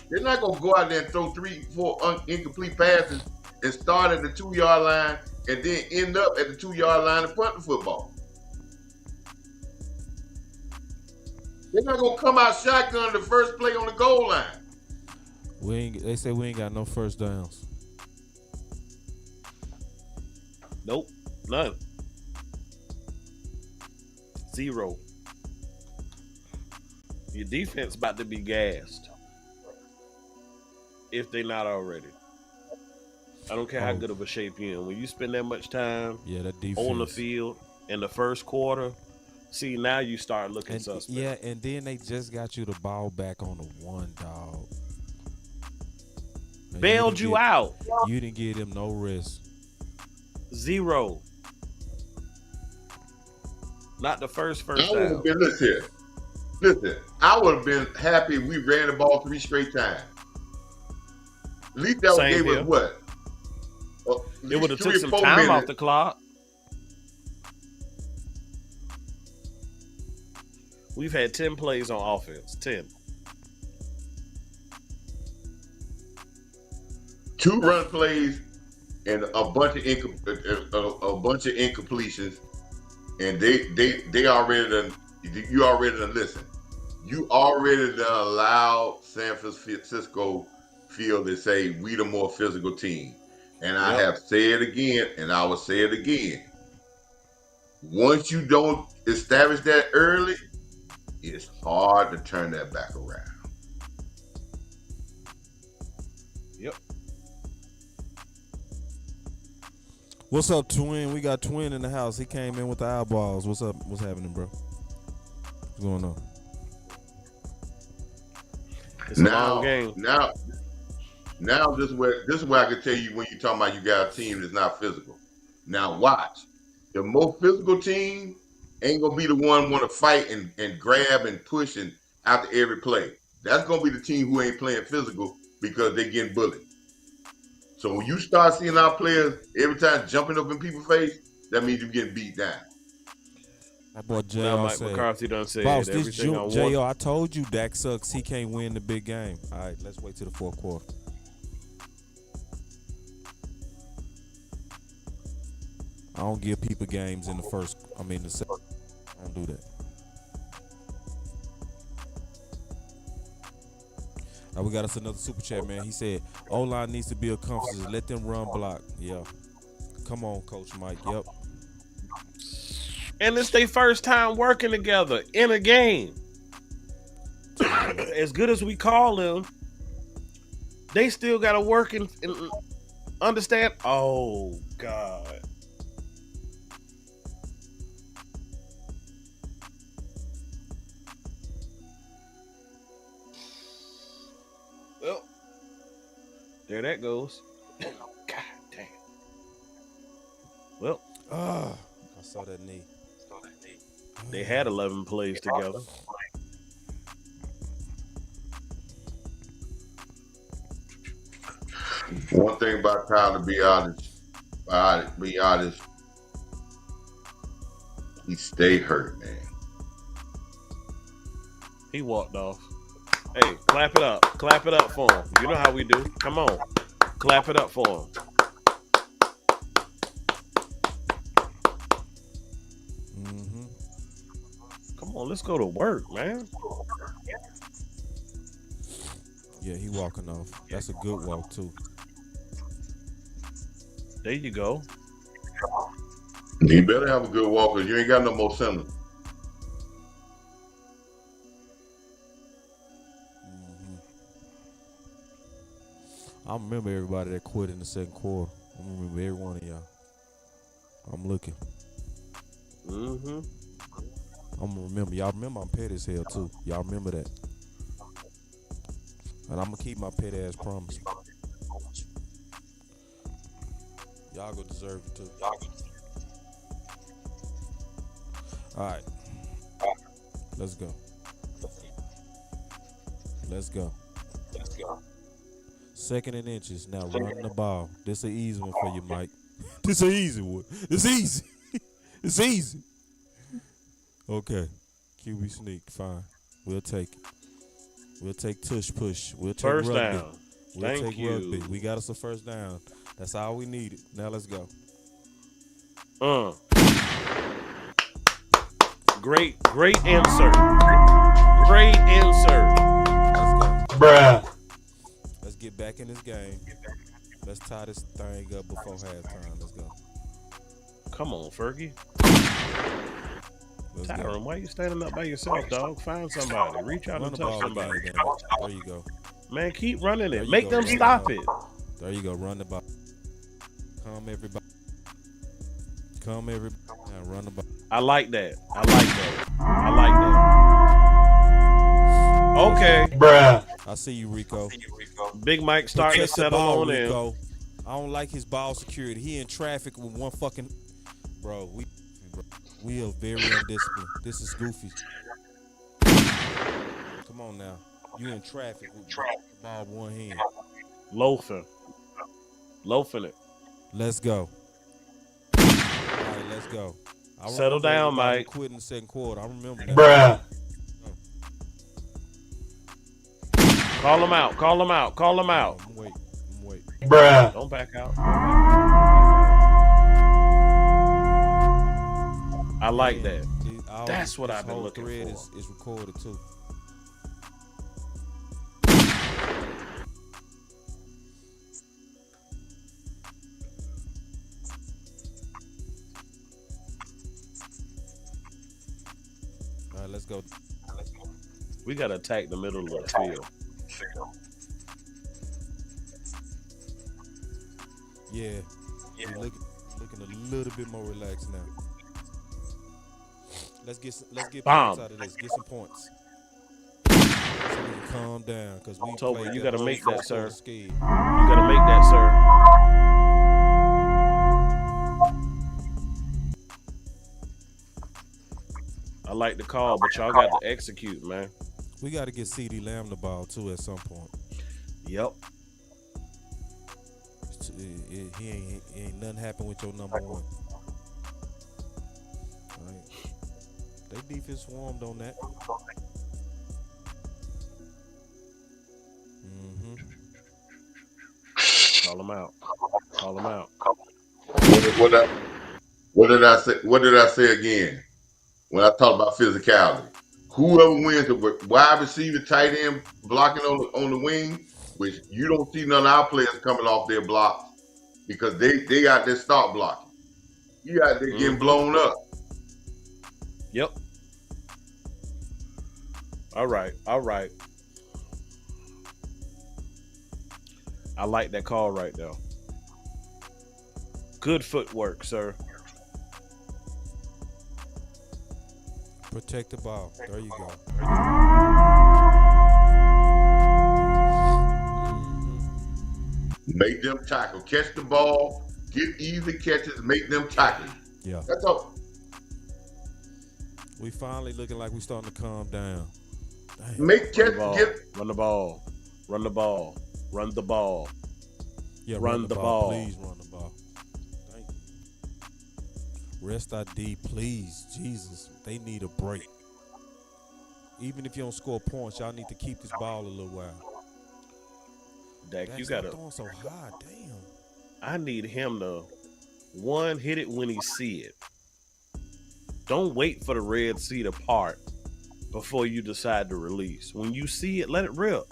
They're not gonna go out there and throw 3-4 incomplete passes and start at the 2-yard line and then end up at the 2-yard line and punt the football. They're not gonna come out shotgun the first play on the goal line. They say we ain't got no first downs. Nope. None. 0. Your defense about to be gassed. If they not already. I don't care how good of a shape you're in. When you spend that much time that defense on the field in the first quarter, see, now you start looking suspect. Yeah, and then they just got you the ball back on the one, dog. Man, Bailed you out. You didn't give them no rest. 0. Not the first I would down. have been, listen, I would have been happy if we ran the ball 3 straight times. At least that Same gave here. us what? It would have took some time off the clock. We've had 10 plays on offense. 10. 2 run plays and a bunch of incompletions, and they already done. You already done listen. You already done allowed San Francisco field to say we the more physical team. And I have said again, and I will say it again. Once you don't establish that early, it's hard to turn that back around. Yep. What's up, Twin? We got Twin in the house. He came in with the eyeballs. What's up? What's happening, bro? What's going on? It's a long game. Now this is where I can tell you when you're talking about you got a team that's not physical. Now watch. The more physical team ain't gonna be the one want to fight and grab and push and after every play. That's gonna be the team who ain't playing physical because they getting bullied. So when you start seeing our players every time jumping up in people's face, that means you're getting beat down. My boy JR Now Mike said, McCarthy done said "Boss, this everything I want. JR, I told you Dak sucks. He can't win the big game." All right, let's wait till the fourth quarter. I don't give people games in the first. The second. I don't do that. We got us another super chat, man. He said, O-line needs to build confidence. Let them run block. Yeah. Come on, Coach Mike. Yep. And it's their first time working together in a game. As good as we call them, they still got to work and understand. Oh, God. Well, there that goes. God damn. Well, I saw that knee. they had 11 plays together. One thing about Kyle, to be honest, he stayed hurt, man. He walked off. Hey, clap it up. Clap it up for him. You know how we do. Come on. Clap it up for him. Mm-hmm. Come on, let's go to work, man. Yeah, he walking off. That's a good walk, too. There you go. You better have a good walk, because you ain't got no more center. I remember everybody that quit in the second quarter. I remember every one of y'all. I'm looking. Mm-hmm. I'm gonna remember. Y'all remember I'm petty as hell too. Y'all remember that. And I'm gonna keep my petty ass promise. Y'all gonna deserve it too. Alright. Let's go. Let's go. Second and inches. Now run the ball. This an easy one for you, Mike. This an easy one. It's easy. It's easy. Okay. QB sneak. Fine. We'll take it. We'll take tush push. We'll take First rugby. down. We'll Thank take you. rugby. We got us a first down. That's all we needed. Now let's go. Great insert. Great insert. Let's go. Bruh. Let's get back in this game. Let's tie this thing up before halftime. Let's go. Come on, Fergie. Let's go. Tyron, why you standing up by yourself, dog? Find somebody. Reach out Run and the touch ball somebody. again, damn it. There you go. Man, keep running There it. you Make go. them There you stop go. it. There you go. Run the ball. Come everybody. Come everybody. Now run the ball. I like that. Okay. Bruh. I see you, Rico. Big Mike starting to Protect the settle ball, on in. Rico. I don't like his ball security. He in traffic with one fucking. Bro, we are very undisciplined. This is goofy. Come on now. You in traffic with the ball with one hand. Loafing it. Let's go. All right, let's go. I Settle remember down, everybody Mike. Quit in the second quarter. I remember that. Bruh. Call him out. I'm waiting. Bruh. Don't back out. I like that. That's what I've been looking for. Thread is recorded too. All right, let's go. We got to attack the middle of the field. Yeah. We're looking a little bit more relaxed now. Let's get Bomb. points out of this. Get some points. So we can calm down, because we Toby, played you that gotta whole make that, first quarter sir. scared. You got to make that, sir. I like the call, but y'all got to execute, man. We got to get CD Lamb the ball too at some point. Yep. He ain't nothing happen with your number one. All right. They defense swarmed on that. Mm-hmm. Call him out. What did I say? What did I say again when I talk about physicality? Whoever wins the wide receiver, tight end blocking on the wing, which you don't see none of our players coming off their blocks because they got their start blocking. You got there getting blown up. Yep. All right. I like that call right now. Good footwork, sir. Protect the ball. There you go. Make them tackle. Catch the ball. Get easy catches. Make them tackle. Yeah. That's all. We finally looking like we starting to calm down. Damn. Make catch. Run the ball. Run the ball. Run the ball. Yeah, run the ball. Please run the ball. Thank you. Rest our D, please. Jesus, they need a break. Even if you don't score points, y'all need to keep this ball a little while. Dak, you gotta. Throwing so high, damn. I need him to hit it when he see it. Don't wait for the red sea to part before you decide to release. When you see it, let it rip.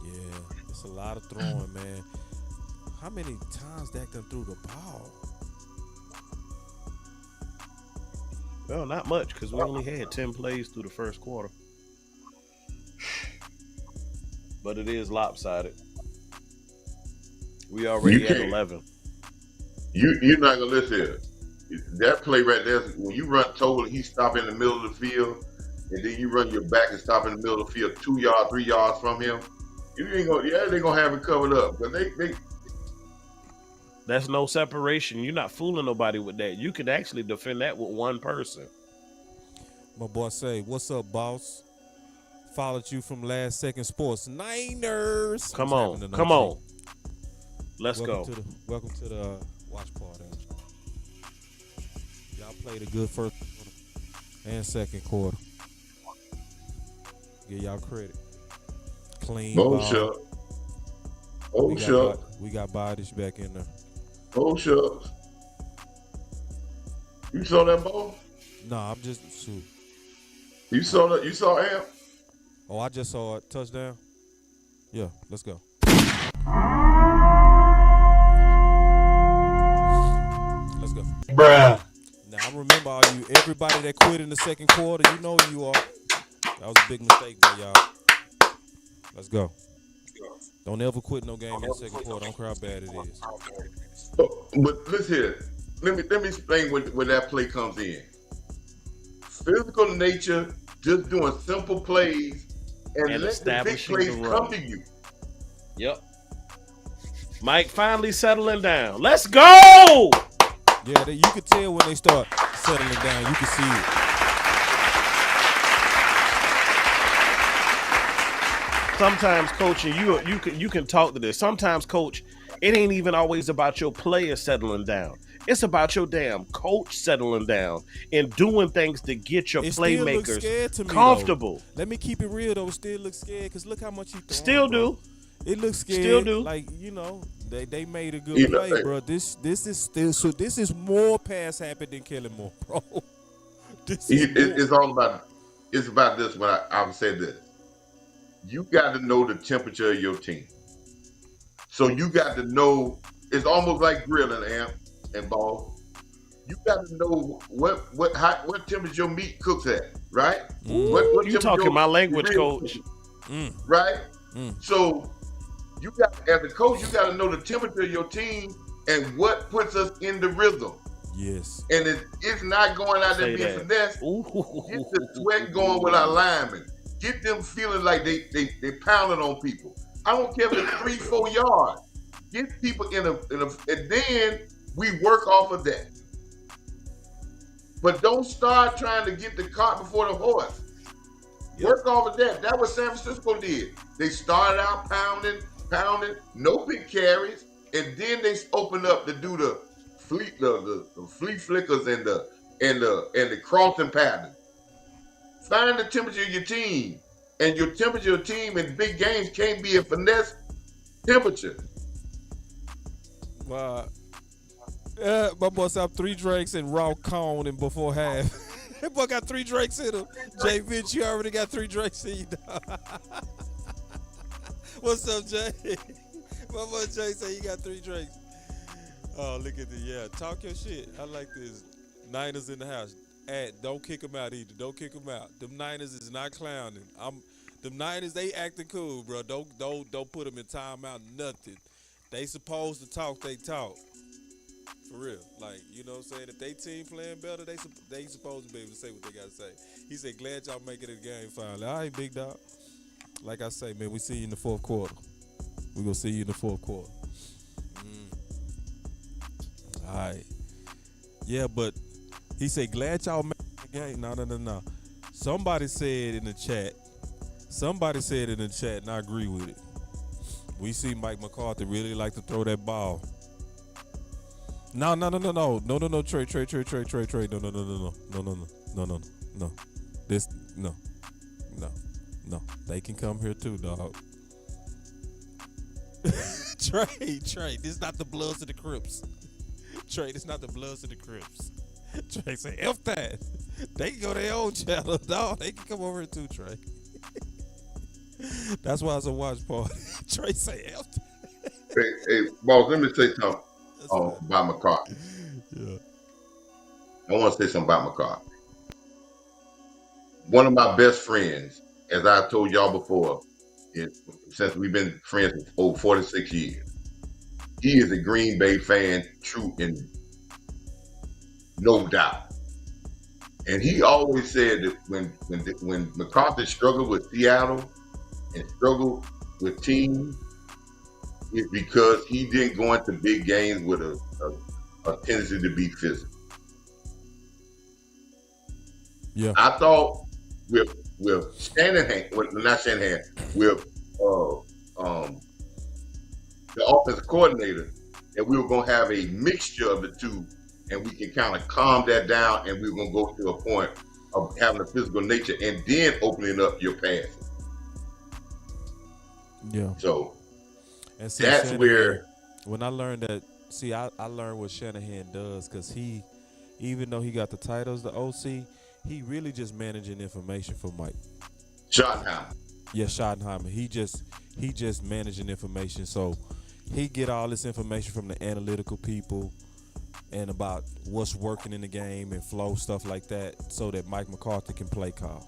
Yeah, it's a lot of throwing, man. How many times Dak done threw the ball? Well, not much because we only had 10 plays through the first quarter. But it is lopsided. We already at 11. You're not gonna listen here. That play right there, when you run total, he stop in the middle of the field, and then you run your back and stop in the middle of the field 2 yards, 3 yards from him. You ain't gonna, they're gonna have it covered up. But they That's no separation. You're not fooling nobody with that. You could actually defend that with one person. My boy say, "What's up, boss?" Followed you from Last Second Sports. Niners. Come on. Let's go. Welcome to the watch party. Y'all played a good first and second quarter. Give y'all credit. Clean ball. shucks. Shucks. We got bodies back in there. Shucks. You saw that ball? Nah, I'm just shoot. You saw that? You saw Amp? Oh, I just saw it. Touchdown. Yeah, let's go. Let's go. Bruh. Now I remember everybody that quit in the second quarter. You know who you are. That was a big mistake there, y'all. Let's go. Don't ever quit no game in the second quarter. Don't care how bad it is. But listen here. Let me explain where that play comes in. Physical nature, just doing simple plays, and let the big plays come to you. Yep. Mike finally settling down. Let's go! Yeah, you can tell when they start settling down. You can see it. Sometimes, Coach, and you can talk to this. Sometimes, Coach, it ain't even always about your players settling down. It's about your damn coach settling down and doing things to get your playmakers comfortable. Let me keep it real though. It still looks scared because look how much he throwing. Still do. It looks scared. Still do. Like they made a good play, bro. This is more pass happy than Kellen Moore, bro. It's all about. It's about this. When I would say this, you got to know the temperature of your team. So you got to know. It's almost like grilling, Amp and Ball. You got to know what temperature your meat cooks at, right? What you talking my language, Coach? Right. So you got, as a coach, you got to know the temperature of your team and what puts us in the rhythm. Yes. And it's not going out there being finesse. Get the sweat going with our linemen. Get them feeling like they pounding on people. I don't care if it's 3-4 yards. Get people in a, and then we work off of that. But don't start trying to get the cart before the horse. Yep. Work off of that. That's what San Francisco did. They started out pounding, no big carries, and then they opened up to do the flea flickers and the crossing pattern. Find the temperature of your team, and your temperature of your team in big games can't be a finesse temperature. My boy said 3 drinks and raw cone and before half. That boy got 3 drinks in him. Jay Vince, you already got 3 drinks in you, dog. What's up, Jay? My boy Jay said he got 3 drinks. Oh, look at the talk your shit. I like this. Niners in the house. Don't kick them out either. Don't kick them out. Them Niners is not clowning. Them Niners, they acting cool, bro. Don't put them in timeout. Nothing. They supposed to talk. They talk. For real. Like, you know what I'm saying? If they team playing better, they supposed to be able to say what they got to say. He said, glad y'all making it a game finally. All right, big dog. Like I say, man, we see you in the fourth quarter. We going to see you in the fourth quarter. All right. Yeah, but he said, glad y'all made the game. No. Somebody said in the chat, and I agree with it. We see Mike McCarthy really like to throw that ball. No, Trey. No. This, no. They can come here too, dog. Trey, this is not the Bloods of the Crips. Trey, this is not the Bloods of the Crips. Trey say, F that. They can go their own channel, dog. They can come over here too, Trey. That's why it's a watch party. Trey say, F that. Hey, boss, let me say something about McCarthy. Yeah. I want to say something about McCarthy. One of my best friends, as I told y'all before, since we've been friends for over 46 years, he is a Green Bay fan, true and no doubt. And he always said that when McCarthy struggled with Seattle and struggled with teams, it's because he didn't go into big games with a tendency to be physical. Yeah. I thought with Shanahan, not Shanahan, with the offensive coordinator, that we were going to have a mixture of the two, and we can kind of calm that down, and we were going to go to a point of having a physical nature and then opening up your passes. Yeah. So and see, that's Shanahan, where when I learned that, I learned what Shanahan does, because he, even though he got the titles, the OC, he really just managing information for Mike. Schottenheimer. Yeah, Schottenheimer. He just managing information. So he get all this information from the analytical people and about what's working in the game and flow, stuff like that, so that Mike McCarthy can play call.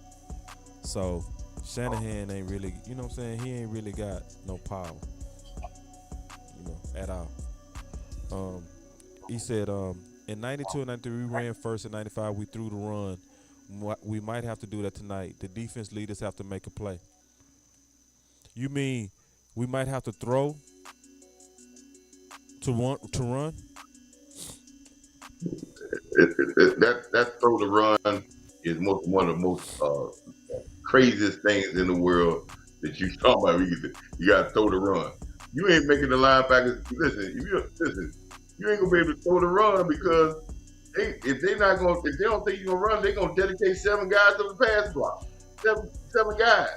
So Shanahan ain't really, you know what I'm saying? He ain't really got no power, at all. He said in 92 and 93 we ran first. In 95 we threw the run. We might have to do that tonight. The defense leaders have to make a play. You mean we might have to throw to run? That throw to run is one of the most craziest things in the world that you talk about. You got to throw the run. You ain't making the linebackers listen. You ain't gonna be able to throw the run because if they don't think you're gonna run, they're gonna dedicate 7 guys to the pass block. Seven guys.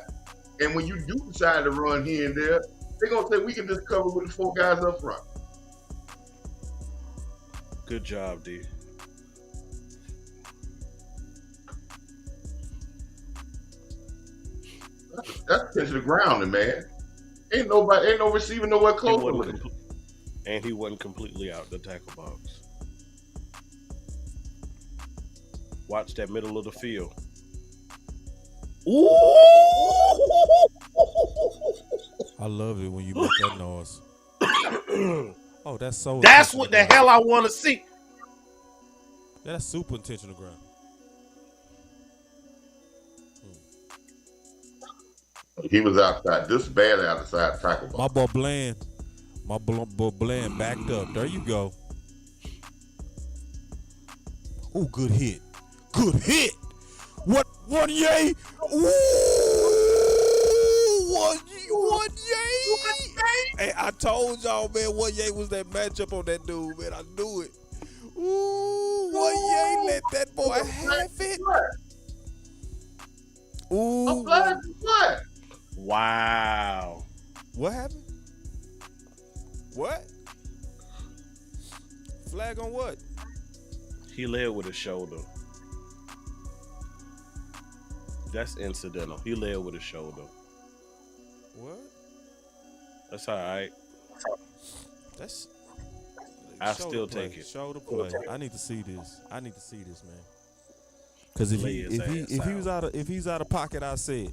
And when you do decide to run here and there, they're gonna say we can just cover with the 4 guys up front. Good job, D. That's pitch to the ground, man. Ain't no receiver nowhere close to it. And he wasn't completely out the tackle box. Watch that middle of the field. Ooh! I love it when you make that noise. Oh, that's so. That's what the hell I want to see. That's super intentional ground. He was outside. This bad outside tackle box. My boy Bland backed up. There you go. Ooh, good hit. Good hit. What? One yay. Ooh, one yay. Hey, I told y'all, man, one yay was that matchup on that dude, man. I knew it. Ooh, one yay. Let that boy have it. Ooh. What? Wow. What happened? What? Flag on what? He led with his shoulder. That's incidental. He led with his shoulder. What? That's all right. That's. I shoulder still play. take it. Shoulder play. I need to see this. I need to see this, man. Because if Lay he his if he ass if he out. was out of pocket, I said.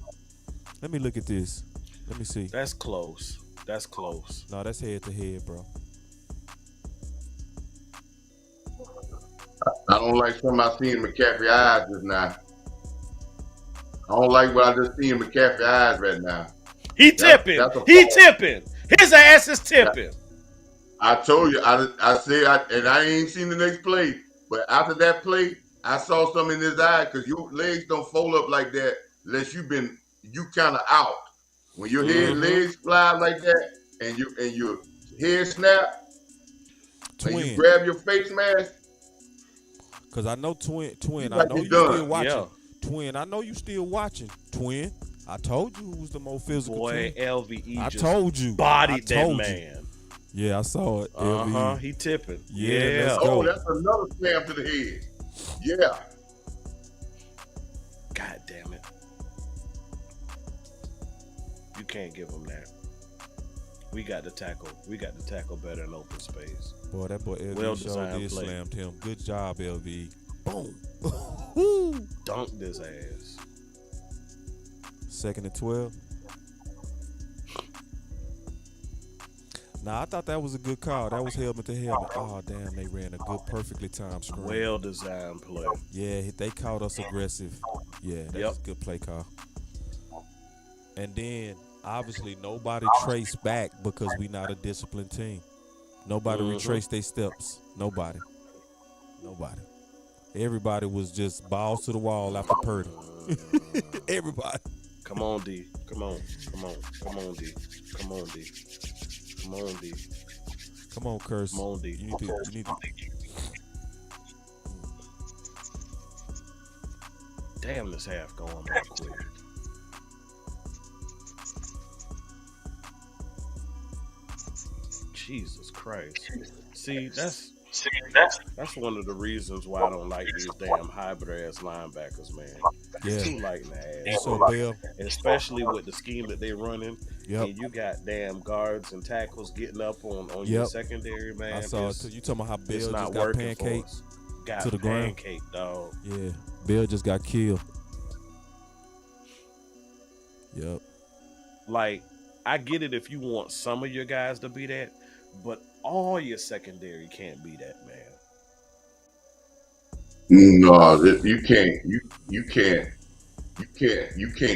Let me look at this. Let me see. That's close. That's close. No, that's head to head, bro. I don't like something I see in McCaffrey's eyes just now. I don't like what I just see in McCaffrey's eyes right now. He tipping. That's a He fault. tipping. His ass is tipping. I told you, I said, and I ain't seen the next play, but after that play, I saw something in his eye because your legs don't fold up like that unless you kind of out. When your legs fly like that and your head snap, and you Twin. grab your face mask, Because I know twin. You I like know you you done. still watching. Yeah. Twin, I know you still watching. Twin, I told you who was the more physical. Boy, twin. LVE I just told you. bodied I that told you. man. Yeah, I saw it. LVE. He tipping. Yeah, Yeah. let's oh, go. that's another slam to the head. Yeah. God damn it. You can't give him that. We got to tackle. We got to tackle better in open space. Boy, that boy LVE Well-designed did play. slammed him. Good job, LVE. Boom. Dunked his ass. 2nd and 12. Nah, I thought that was a good call. That was helmet to helmet. Oh, damn, they ran a good, perfectly timed screen. Well-designed play. Yeah, they called us aggressive. Yeah, that was a good play call. And then, obviously, nobody traced back because we not a disciplined team. Nobody retraced their steps. Nobody. Everybody was just balls to the wall after Purdy. Everybody. Come on, D. Come on, D. Come on, D. Come on, D. Come on, Curse. Come on, D. You need to. Damn, this half going real quick. Jesus Christ. See, that's one of the reasons why I don't like these damn hybrid ass linebackers, man. Yeah. Too light in the ass. So, Bill. And especially with the scheme that they running. Yep. And you got damn guards and tackles getting up on your secondary, man. I saw it too. You talking about how Bill it's just not got working for pancaked us. Got to the ground? pancake, dog. Yeah. Bill just got killed. Yep. Like, I get it if you want some of your guys to be that, but all your secondary can't be that, man. No, you can't. You can't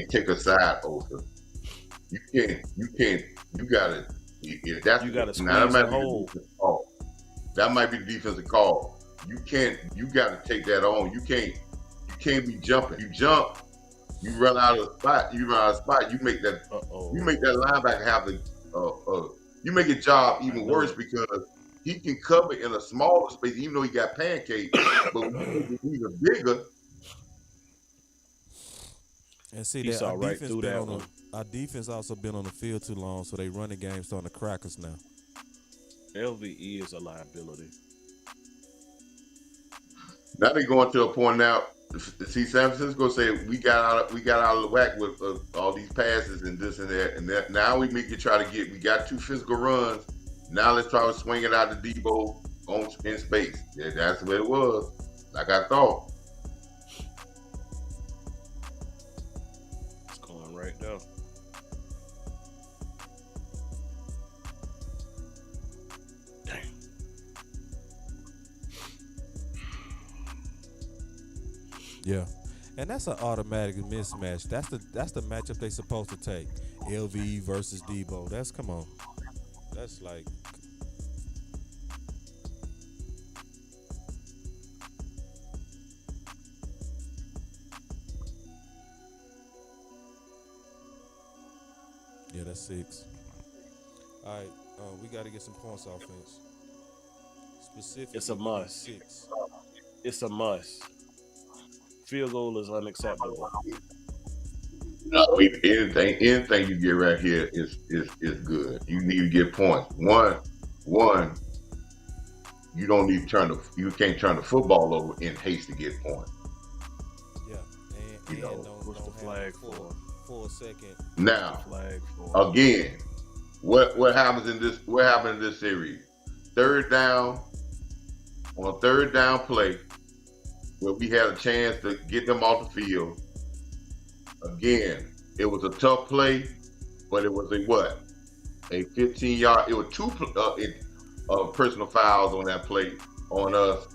take a side over. You can't. You gotta. If that's You gotta now, squeeze the hole. That might be the defensive call. You can't. You gotta take that on. You can't be jumping. You jump. You run out of spot. You make that. You make that linebacker have the. You make his job even worse because he can cover in a smaller space, even though he got pancaked. But when he's even bigger. And see, He that saw our right defense through been that on one. our defense also been on the field too long, so they running game starting to crack us now. LVE is a liability. Now they're going to a point now. See, San Francisco say we got out of the whack with all these passes and this and that, and that. Now we we got 2 physical runs. Now let's try to swing it out to Debo in space. Yeah, that's what it was. Like I thought. It's going right there. Damn. Yeah, and that's an automatic mismatch. That's the matchup they supposed to take. LVE versus Debo. Come on. That's like. Yeah, that's 6. All right, we got to get some points offense. Specifically, It's a must. 6. It's a must. Field goal is unacceptable. No, anything you get right here is good. You need to get points. One, you don't need to you can't turn the football over in haste to get points. Yeah, and You know, what's the flag for? For a second. now, Flag for. again, what happens in this? What happened in this series? Third down, on a third down play, where we had a chance to get them off the field. Again, it was a tough play, but it was a what? A 15-yard. It was two personal fouls on that play on us.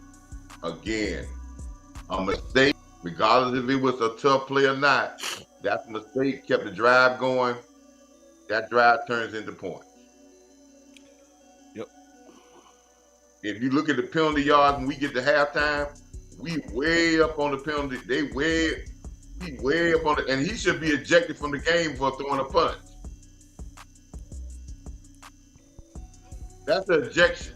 Again, a mistake, regardless if it was a tough play or not. That mistake kept the drive going. That drive turns into points. Yep. If you look at the penalty yards when we get to halftime, we way up on the penalty. We way up on it, and he should be ejected from the game for throwing a punch. That's an ejection.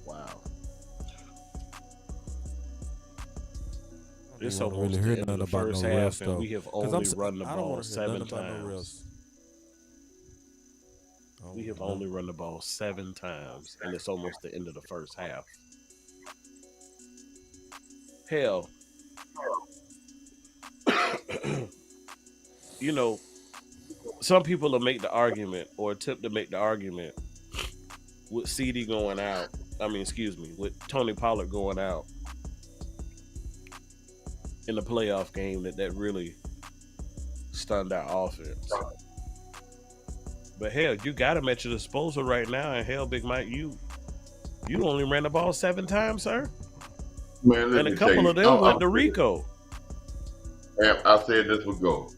Wow. I It's don't almost really the hear end nothing of the about first no half, refs, and though. we have 'Cause only run the I don't ball wanna hear 7 nothing about no times. refs. I don't We have wanna only run the ball 7 times, and it's almost the end of the first half. Hell, you know, some people will make the argument or attempt to make the argument with CD going out. With Tony Pollard going out in the playoff game that really stunned our offense. But hell, you got him at your disposal right now, and hell, Big Mike, you only ran the ball 7 times, sir, Man, let and a me tell couple you, of them went to Rico. I said this would go.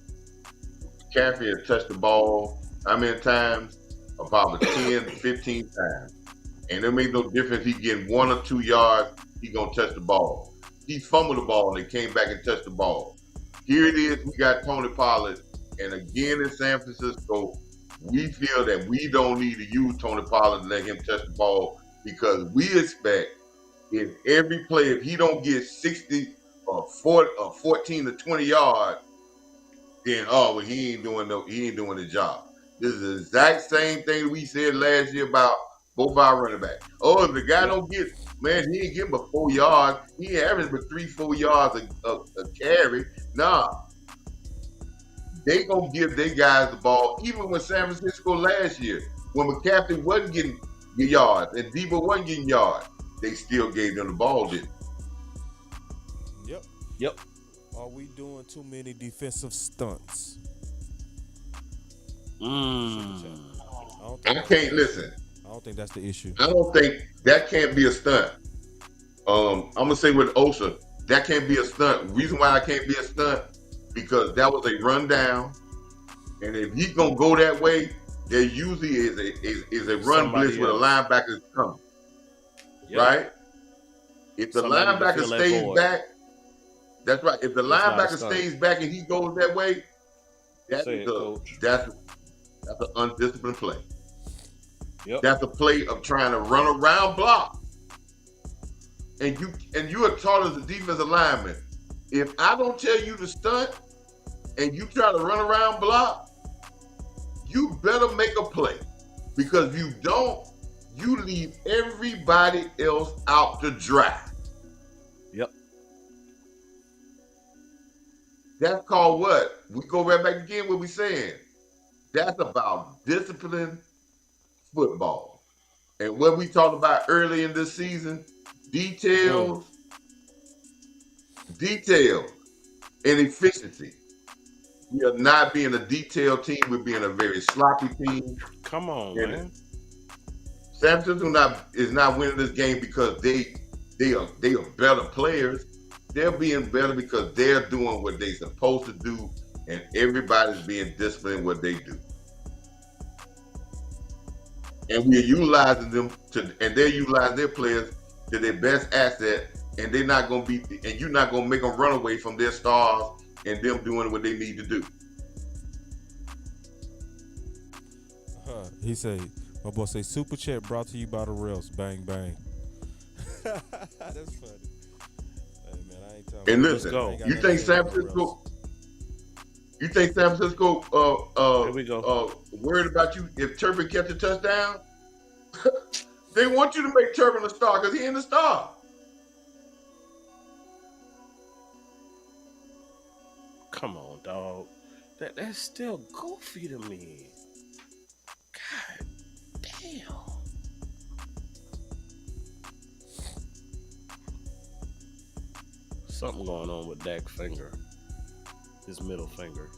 Caffey had touched the ball how many times? About 10, 15 times. And it made no difference if he getting 1 or 2 yards, he gonna touch the ball. He fumbled the ball and they came back and touched the ball. Here it is, we got Tony Pollard, and again in San Francisco, we feel that we don't need to use Tony Pollard to let him touch the ball because we expect in every play, if he don't get 60 or 40 or 14 to 20 yards, then he ain't doing the job. This is the exact same thing we said last year about both our running backs. Oh, if the guy don't get, man, he ain't getting but 4 yards. He averaged but 3-4 yards a carry. Nah, they gonna give their guys the ball. Even when San Francisco last year, when McCaffrey wasn't getting yards and Debo wasn't getting yards, they still gave them the ball, didn't they? Yep. Are we doing too many defensive stunts? I can't listen. I don't think that's the issue. I don't think that can't be a stunt. I'm gonna say with Osa, that can't be a stunt. Reason why I can't be a stunt because that was a rundown, and if he's gonna go that way, there usually is a run Somebody blitz with a else. linebacker coming, Yep. right? If the Somebody to linebacker fill that stays void. back, that's right. If the It's not a linebacker stunt. stays back and he goes that way, that's Say it, Coach. an undisciplined play. Yep. That's a play of trying to run around block. And you are taught as a defensive lineman, if I don't tell you to stunt and you try to run around block, you better make a play. Because if you don't, you leave everybody else out to dry. Yep. That's called what? We go right back again what we saying. That's about discipline football. And what we talked about early in this season, details, and efficiency. We are not being a detailed team. We're being a very sloppy team. Come on, And man. San Francisco is not winning this game because they are better players. They're being better because they're doing what they're supposed to do, and everybody's being disciplined in what they do. And we're utilizing them and they're utilizing their players to their best asset, and they're not going to be, and you're not going to make them run away from their stars and them doing what they need to do. He say, my boy say, super chat brought to you by the refs. Bang bang. That's funny. Hey man, I ain't talking. And about listen, that. I ain't got you nothing think to say San about the Francisco? You think San Francisco Here we go. worried about you if Turpin catch a touchdown? They want you to make Turpin a star because he ain't a star. Come on, dog. That's still goofy to me. God damn. Something going on with Dak's finger. His middle finger.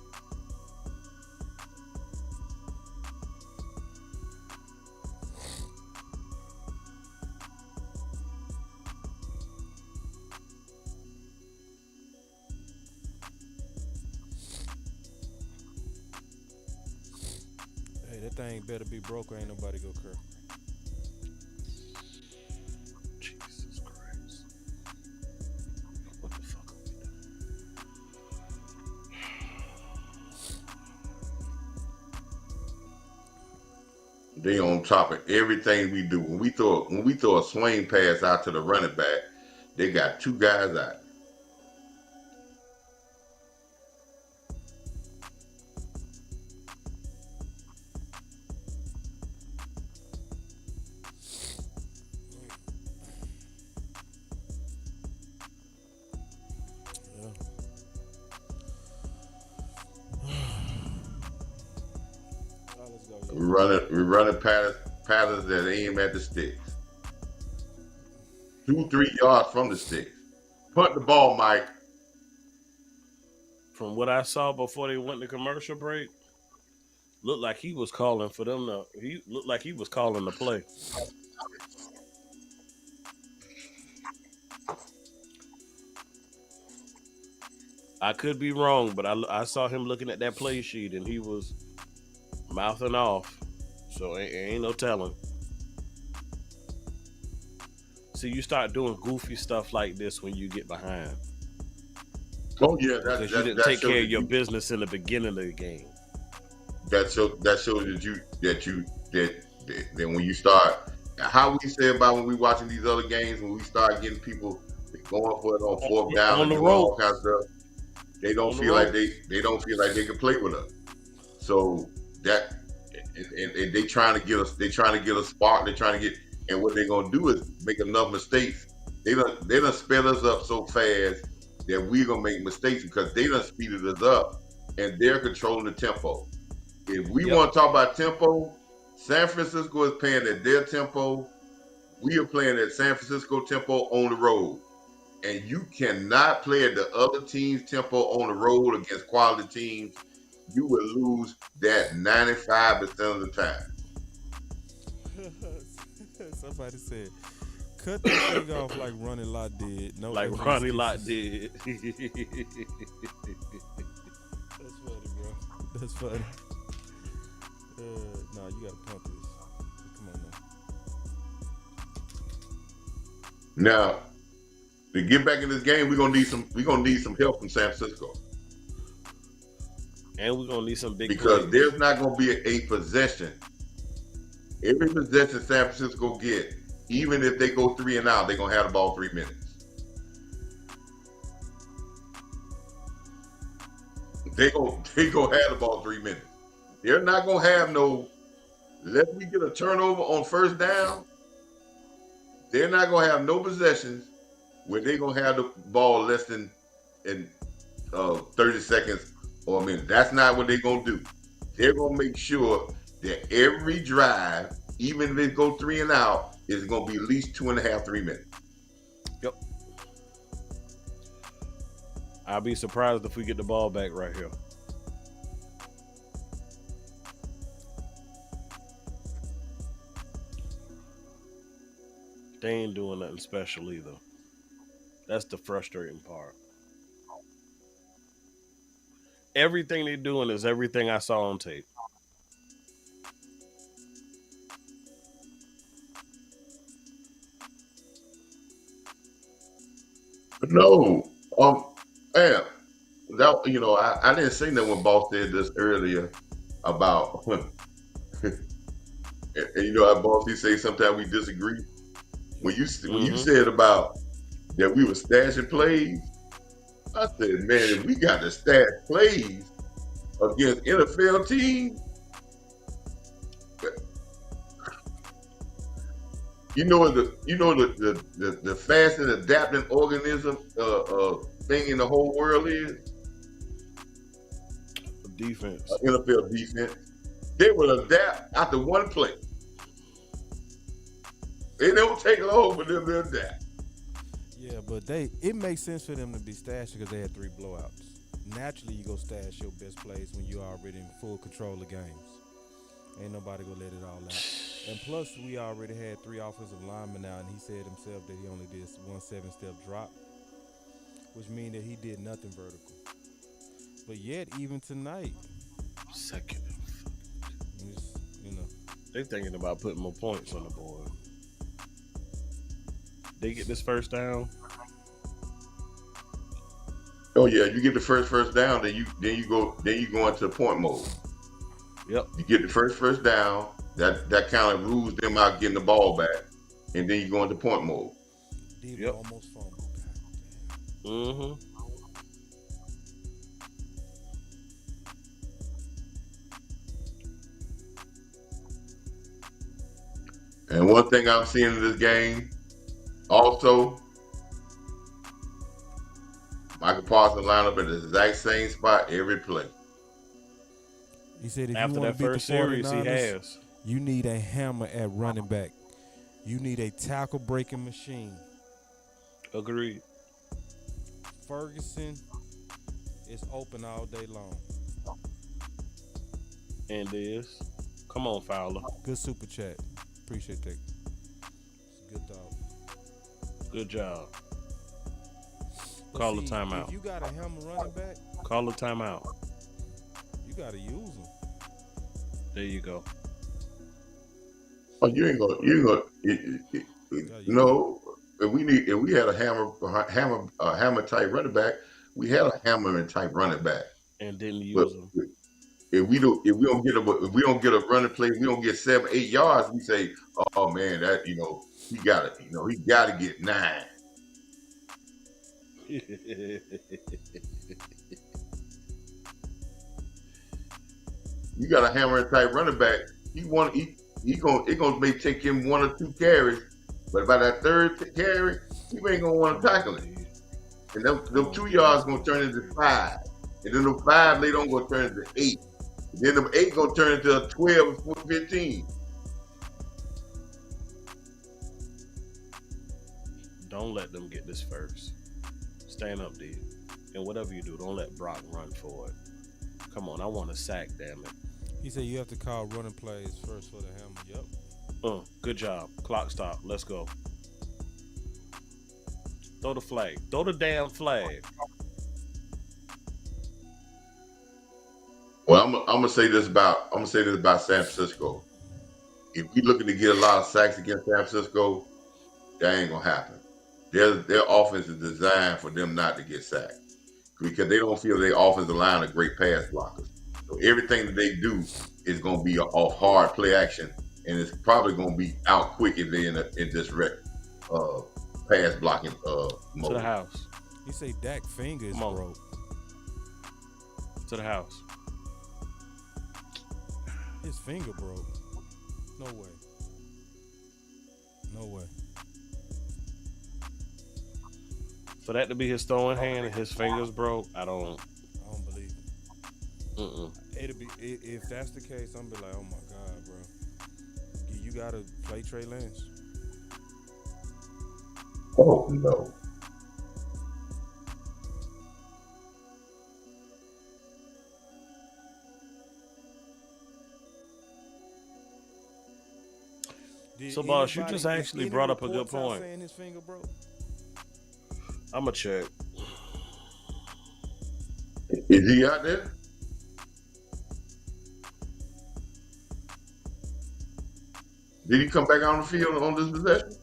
Hey, that thing better be broke or ain't nobody go curl. Jesus Christ. What the fuck are we doing? They on top of everything we do. When we throw a swing pass out to the running back, they got two guys out. We running patterns that aim at the sticks. 2-3 yards from the sticks. Punt the ball, Mike. From what I saw before they went to commercial break, looked like he was calling for them to. He looked like he was calling the play. I could be wrong, but I saw him looking at that play sheet and he was mouthing off. So ain't no telling. See, you start doing goofy stuff like this when you get behind. Oh yeah, because you didn't take care of your business in the beginning of the game. That shows that when you start, how we say about when we watching these other games, when we start getting people going for it on fourth down on and the doing road. all kinds of stuff, they don't feel like they can play with us. So that and they trying to get us. They trying to get a spark. They trying to get. And what they're gonna do is make enough mistakes. They done sped us up so fast that we're gonna make mistakes because they done speeded us up and they're controlling the tempo. If we want to talk about tempo, San Francisco is playing at their tempo. We are playing at San Francisco tempo on the road. And you cannot play at the other team's tempo on the road against quality teams. You will lose that 95% of the time. Somebody said, cut that thing off like Ronnie Lott did. No, like Ronnie Lott did. That's funny, bro. That's funny. No, you gotta pump this. Come on now. Now, to get back in this game, we're gonna need some help from San Francisco. And we're gonna need some big because plays. There's not gonna be a possession. Every possession San Francisco get, even if they go 3 and out, they're gonna have the ball 3 minutes. They gonna have the ball 3 minutes. They're not gonna have no. Unless we get a turnover on first down, they're not gonna have no possessions where they're gonna have the ball less than in 30 seconds or a minute. That's not what they're gonna do. They're gonna make sure that every drive, even if they go 3 and out, is gonna be at least 2.5, 3 minutes. Yep. I'll be surprised if we get the ball back right here. They ain't doing nothing special either. That's the frustrating part. Everything they're doing is everything I saw on tape. No, man, that I didn't say that when Boss said this earlier about, and how Boss he say sometimes we disagree. When you said about that we were stashing plays, I said, man, if we got to stash plays, against NFL teams, the fast and adapting organism thing in the whole world is Defense. NFL defense. They will adapt after one play. It don't take long for them to adapt. Yeah, but it makes sense for them to be stashed because they had 3 blowouts. Naturally, you go stash your best plays when you're already in full control of games. Ain't nobody gonna let it all out. And plus, we already had 3 offensive linemen out, and he said himself that he only did 1 7-step drop, which means that he did nothing vertical. But yet, even tonight, Second. you know, They thinking about putting more points on the board. They get this first down. Oh yeah, you get the first down, then you go into point mode. Yep. You get the first down. That kind of rules them out getting the ball back, and then you go into point mode. Debo almost fumbled. Mm-hmm. And one thing I'm seeing in this game, also, Michael Parsons line up at the exact same spot every play. He said if After you want that to beat the first series, he 49ers, has. you need a hammer at running back. You need a tackle breaking machine. Agreed. Ferguson is open all day long. And is. Come on, Fowler. Good super chat. Appreciate that. It's a good dog. Good job. But Call see, the timeout. If you got a hammer running back, Call the timeout. you got to use them. There you go. Oh, you ain't gonna. No, if we had a hammer type running back, we had a hammer and type running back. And didn't But use them. if we don't get a running play, we don't get 7-8 yards. We say, oh man, that he got to get 9. You got a hammer and type running back. It gonna may take him 1 or 2 carries, but by that third carry, he ain't gonna want to tackle it. And them 2 yards gonna turn into 5, and then them 5 later on gonna turn into 8. And then them 8 gonna turn into a 12 or 15. Don't let them get this first. Stand up, D. And whatever you do, don't let Brock run for it. Come on, I want a sack, damn it. He said you have to call running plays first for the hammer. Yep. Good job. Clock stop. Let's go. Throw the flag. Throw the damn flag. Well, I'm gonna say this about San Francisco. If we looking to get a lot of sacks against San Francisco, that ain't gonna happen. Their offense is designed for them not to get sacked because they don't feel their offensive line are great pass blockers. So everything that they do is going to be off hard play action, and it's probably going to be out quick if they're in this pass blocking mode. To the house. He say Dak finger is broke. To the house. His finger broke. No way. No way. For that to be his throwing hand and his fingers broke, I don't believe it. It'll be if that's the case, I'm be like, oh my God, bro. You gotta play Trey Lance. Oh no. So, boss, you just actually brought up a good point. Saying his finger broke? I'm going to check. Is he out there? Did he come back on the field on this possession?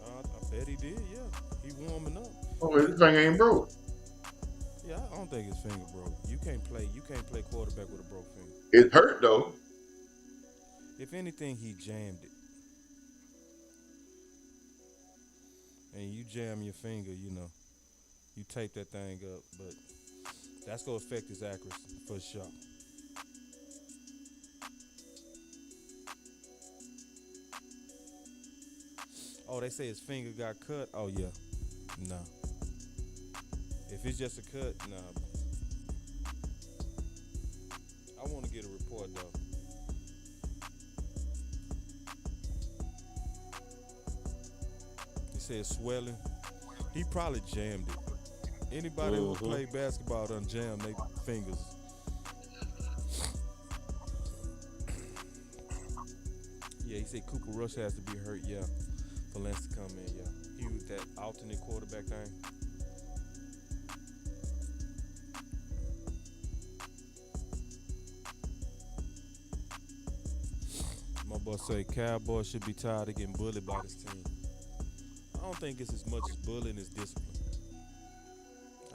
I bet he did, yeah. He warming up. Oh, his finger ain't broke. Yeah, I don't think his finger broke. You can't play quarterback with a broke finger. It hurt though. If anything, he jammed it. And you jam your finger, you tape that thing up. But That's gonna affect his accuracy for sure. Oh, they say his finger got cut. Oh yeah, no. If it's just a cut, nah. I want to get a report though. He said swelling. He probably jammed it. Anybody who Mm-hmm. played basketball done jammed their fingers. Yeah, he said Cooper Rush has to be hurt. Yeah, for Lance to come in. Yeah, he was that alternate quarterback thing. My boy say Cowboys should be tired of getting bullied by this team. I don't think it's as much as bullying as discipline.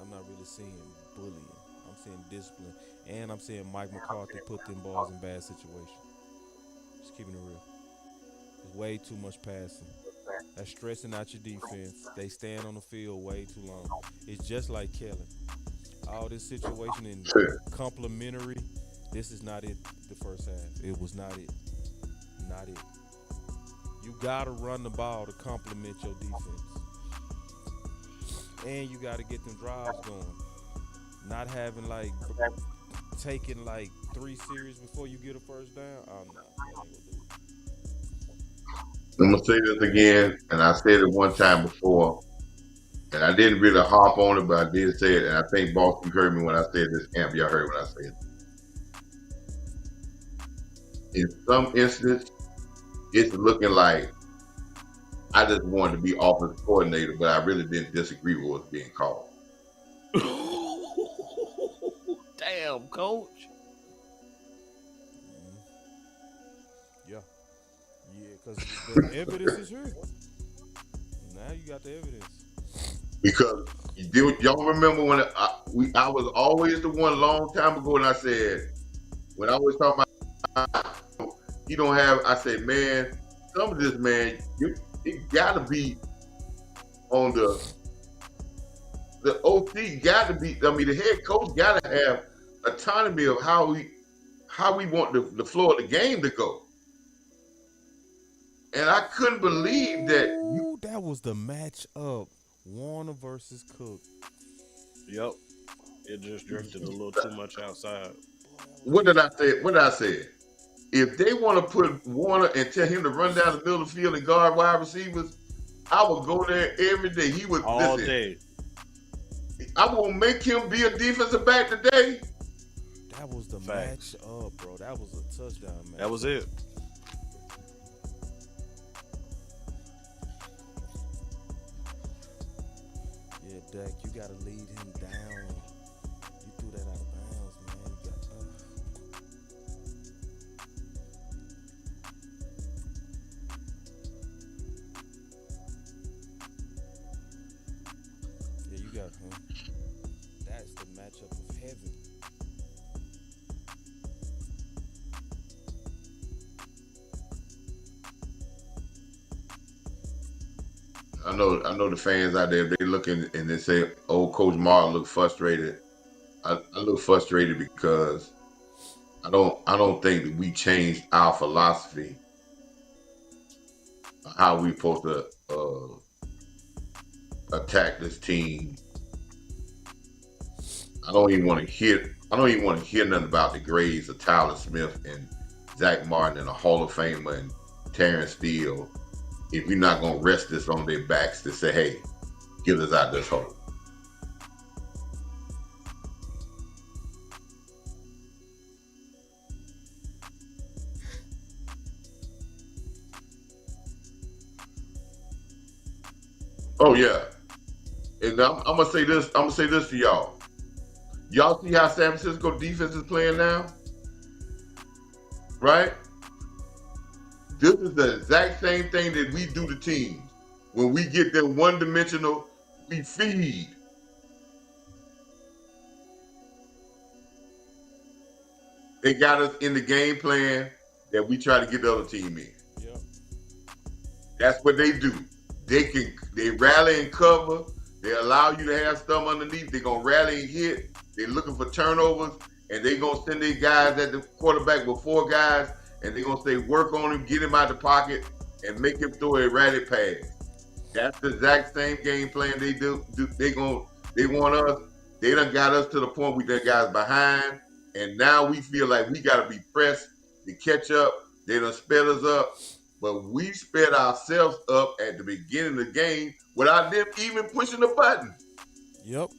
I'm not really seeing bullying. I'm seeing discipline. And I'm seeing Mike McCarthy put them balls in bad situations. Just keeping it real. There's way too much passing. That's stressing out your defense. They stand on the field way too long. It's just like Kelly. All this situation in complimentary. This is not it the first half. It was not it. Not it. You gotta run the ball to complement your defense. And you gotta get them drives going. Not having like taking like 3 series before you get a first down. Oh no, that ain't gonna do it. I'm gonna say this again, and I said it one time before, and I didn't really harp on it, but I did say it, and I think boss, you heard me when I said this. Amp, y'all heard when I said it. In some instances, it's looking like I just wanted to be offensive coordinator, but I really didn't disagree with what's being called. Damn, coach. Yeah. Yeah, because the evidence is here. Now you got the evidence. Because y'all remember when I was always the one a long time ago, and I said, when I was talking about you don't have, I said, man, some of this, man, it gotta be on the OC gotta be, I mean, the head coach gotta have autonomy of how we want the flow of the game to go. And I couldn't believe that Ooh, that was the matchup. Warner versus Cook. Yep. It just drifted a little too much outside. What did I say? What did I say? If they want to put Warner and tell him to run down the middle of the field and guard wide receivers, I would go there every day. He would All listen. day. I will make him be a defensive back today. That was the Facts. matchup, bro. That was a touchdown match. That was it. Yeah, Dak, you gotta lead him down. You threw that out of bounds, man. You got, yeah, you got him. That's the matchup of heaven. I know the fans out there, they looking and they say, "Oh, Coach Marv look frustrated." I look frustrated because I don't think that we changed our philosophy of how we supposed to attack this team. I don't even want to hear nothing about the grades of Tyler Smith and Zach Martin and a Hall of Famer and Terrence Steele. If you're not gonna rest this on their backs to say, "Hey, get us out this hole." Oh yeah, and I'm gonna say this. I'm gonna say this to y'all. Y'all see how San Francisco defense is playing now, right? This is the exact same thing that we do to teams. When we get them one-dimensional, we feed. They got us in the game plan that we try to get the other team in. Yep. That's what they do. They rally and cover. They allow you to have stuff underneath. They're gonna rally and hit. They're looking for turnovers, and they're gonna send their guys at the quarterback with 4 guys, and they're gonna say work on him, get him out the pocket, and make him throw a erratic pass. That's the exact same game plan they do. They want us. They done got us to the point we done got us behind, and now we feel like we got to be pressed to catch up. They done sped us up, but we sped ourselves up at the beginning of the game without them even pushing the button. Yep.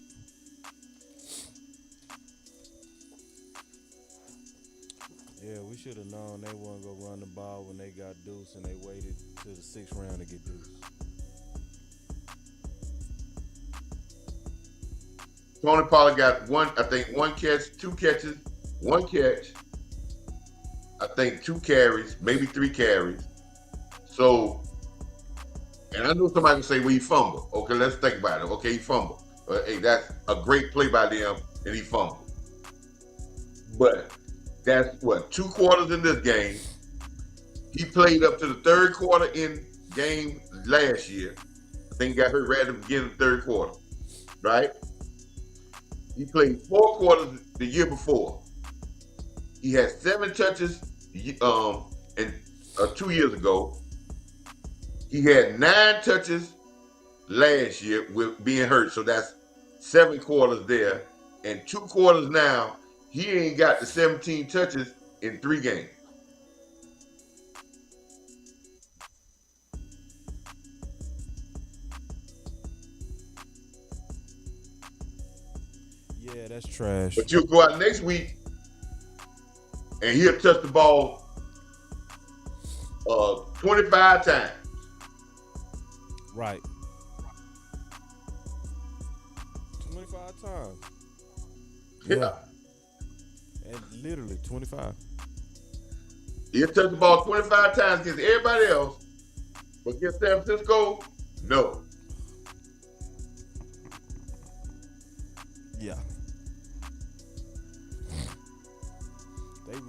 Yeah, we should have known they weren't gonna run the ball when they got deuce, and they waited till the 6th round to get deuce. Tony Pollard got one catch, 2 catches, 1 catch. I think 2 carries, maybe 3 carries. So, and I know somebody can say, well, he fumbled. Okay, let's think about it. Okay, he fumbled. Hey, that's a great play by them, and he fumbled. But that's what, 2 quarters in this game. He played up to the 3rd quarter in game last year. I think he got hurt right at the beginning of the 3rd quarter, right? He played 4 quarters the year before. He had 7 touches and 2 years ago. He had 9 touches last year with being hurt. So that's 7 quarters there. And 2 quarters now, he ain't got the 17 touches in 3 games. Yeah, that's trash. But you'll go out next week and he'll touch the ball 25 times. Right. 25 times. Yeah. And literally 25. He'll touch the ball 25 times against everybody else. But against San Francisco, no. Yeah. They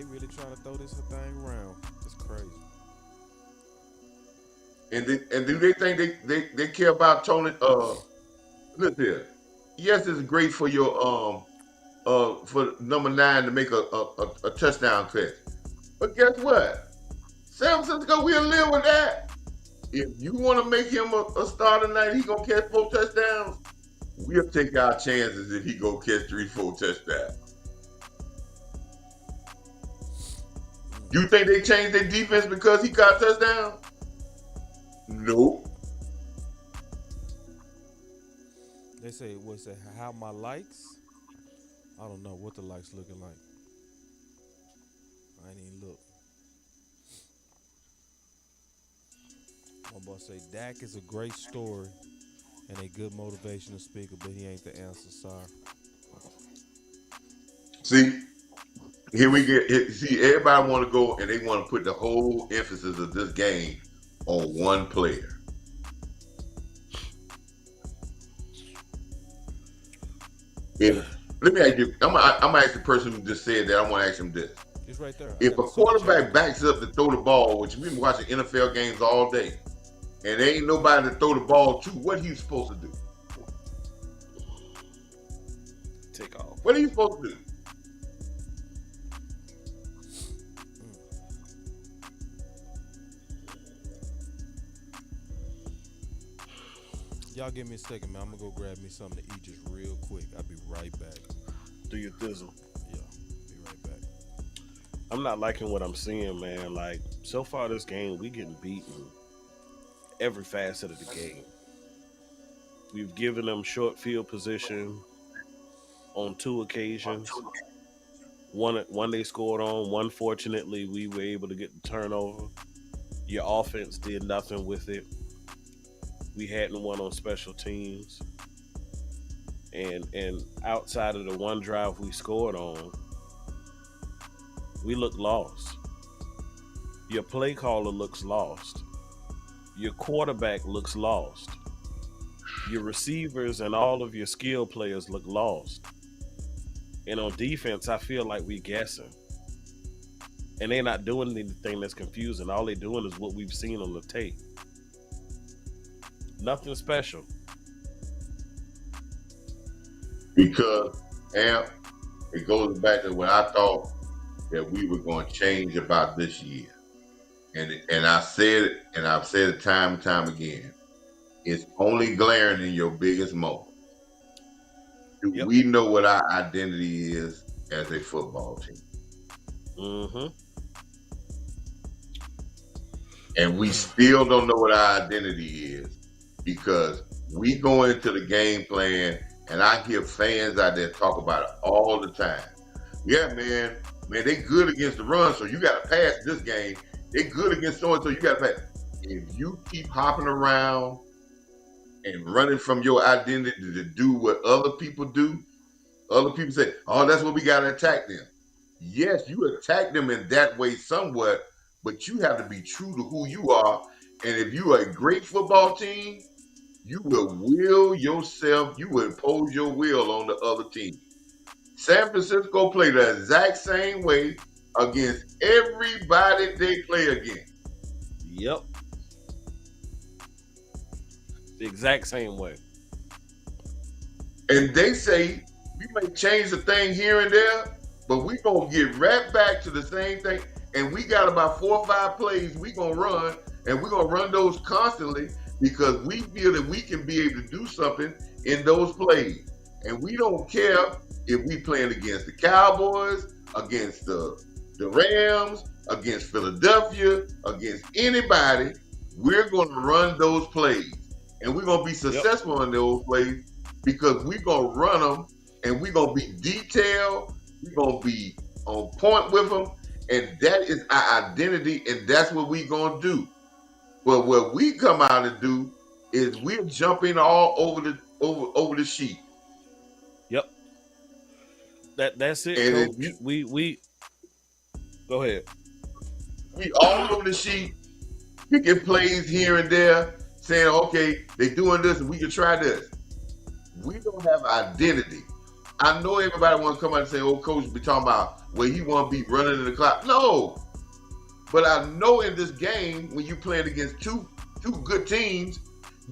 really trying to throw this thing around. It's crazy. And do they think they care about Tony? Look here. Yes, it's great for your for number 9 to make a touchdown catch. But guess what? San Francisco will live with that. If you want to make him a starter tonight, he gonna catch 4 touchdowns. We'll take our chances if he go catch 3, 4 touchdowns. You think they changed their defense because he caught touchdowns? Nope. They say, what's that? How my likes? I don't know what the likes looking like. I ain't even look. My boss say Dak is a great story and a good motivational speaker, but he ain't the answer. Sorry. See, here we get. See, everybody want to go and they want to put the whole emphasis of this game on one player. If, let me ask you. I'm gonna ask the person who just said that. I want to ask him this. It's right there. If a quarterback backs up to throw the ball, which we've been watching NFL games all day, and there ain't nobody to throw the ball to, what he's supposed to do? Take off. What are you supposed to do? Y'all give me a second, man. I'm gonna go grab me something to eat just real quick. I'll be right back. Do your thizzle. Yeah, be right back. I'm not liking what I'm seeing, man. Like, so far this game, we getting beaten every facet of the game. We've given them short field position on 2 occasions. One they scored on. One, fortunately, we were able to get the turnover. Your offense did nothing with it. We hadn't won on special teams. And outside of the one drive we scored on, we look lost. Your play caller looks lost. Your quarterback looks lost. Your receivers and all of your skill players look lost. And on defense, I feel like we guessing. And they're not doing anything that's confusing. All they're doing is what we've seen on the tape. Nothing special. because Amp, it goes back to what I thought that we were going to change about this year. And I said it, and I've said it time and time again. It's only glaring in your biggest moment. Do Yep. we know what our identity is as a football team? Mm-hmm. And we still don't know what our identity is because we go into the game plan, and I hear fans out there talk about it all the time. Yeah, man, they good against the run, so you got to pass this game. They good against so and so, you got to pass. If you keep hopping around and running from your identity to do what other people do, other people say, "Oh, that's what we got to attack them." Yes, you attack them in that way somewhat, but you have to be true to who you are. And if you are a great football team, you will will yourself, you will impose your will on the other team. San Francisco played the exact same way against everybody they play against. Yep. The exact same way. And they say we may change the thing here and there, but we gonna get right back to the same thing. And we got about 4 or 5 plays we gonna run, and we're gonna run those constantly because we feel that we can be able to do something in those plays. And we don't care if we playing against the Cowboys, against the Rams, against Philadelphia, against anybody. We're gonna run those plays, and we're gonna be successful in those plays because we're gonna run them, and we're gonna be detailed. We're gonna be on point with them, and that is our identity, and that's what we're gonna do. But what we come out and do is we're jumping all over the sheet. Yep. That's it, And Coach. We go ahead. we all over the sheet, picking plays here and there, saying, okay, they doing this and we can try this. We don't have identity. I know everybody want to come out and say, oh, coach be talking about where he want to be running in the clock. No. But I know in this game, when you playing against two good teams,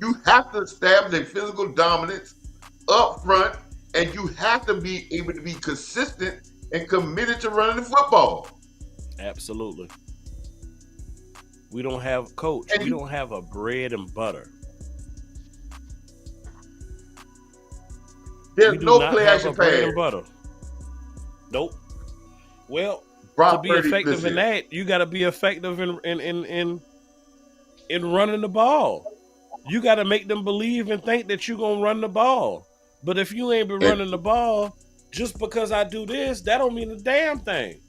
you have to establish a physical dominance up front, and you have to be able to be consistent and committed to running the football. Absolutely. We don't have, Coach, And we don't have a bread and butter. There's We do no not play have action a bread pass. and butter. Nope. Well, Brock to be Purdy, effective listen, in that, you got to be effective in running the ball. You got to make them believe and think that you're gonna run the ball. But if you ain't been and, running the ball, just because I do this, that don't mean a damn thing.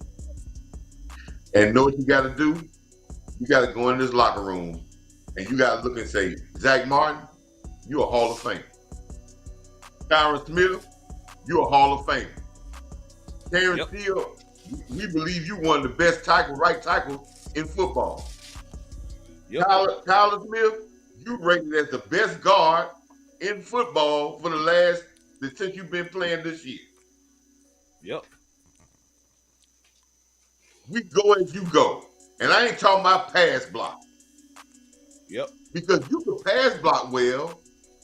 and know what you got to do? You got to go in this locker room, and you got to look and say, Zach Martin, you're a Hall of Famer. Tyron Smith, you're a Hall of Famer. Terrence Steele, we believe you one of the best right tackles in football. Yep. Tyler Smith, you rated as the best guard in football for since you've been playing this year. Yep. We go as you go. And I ain't talking about pass block. Yep. Because you can pass block well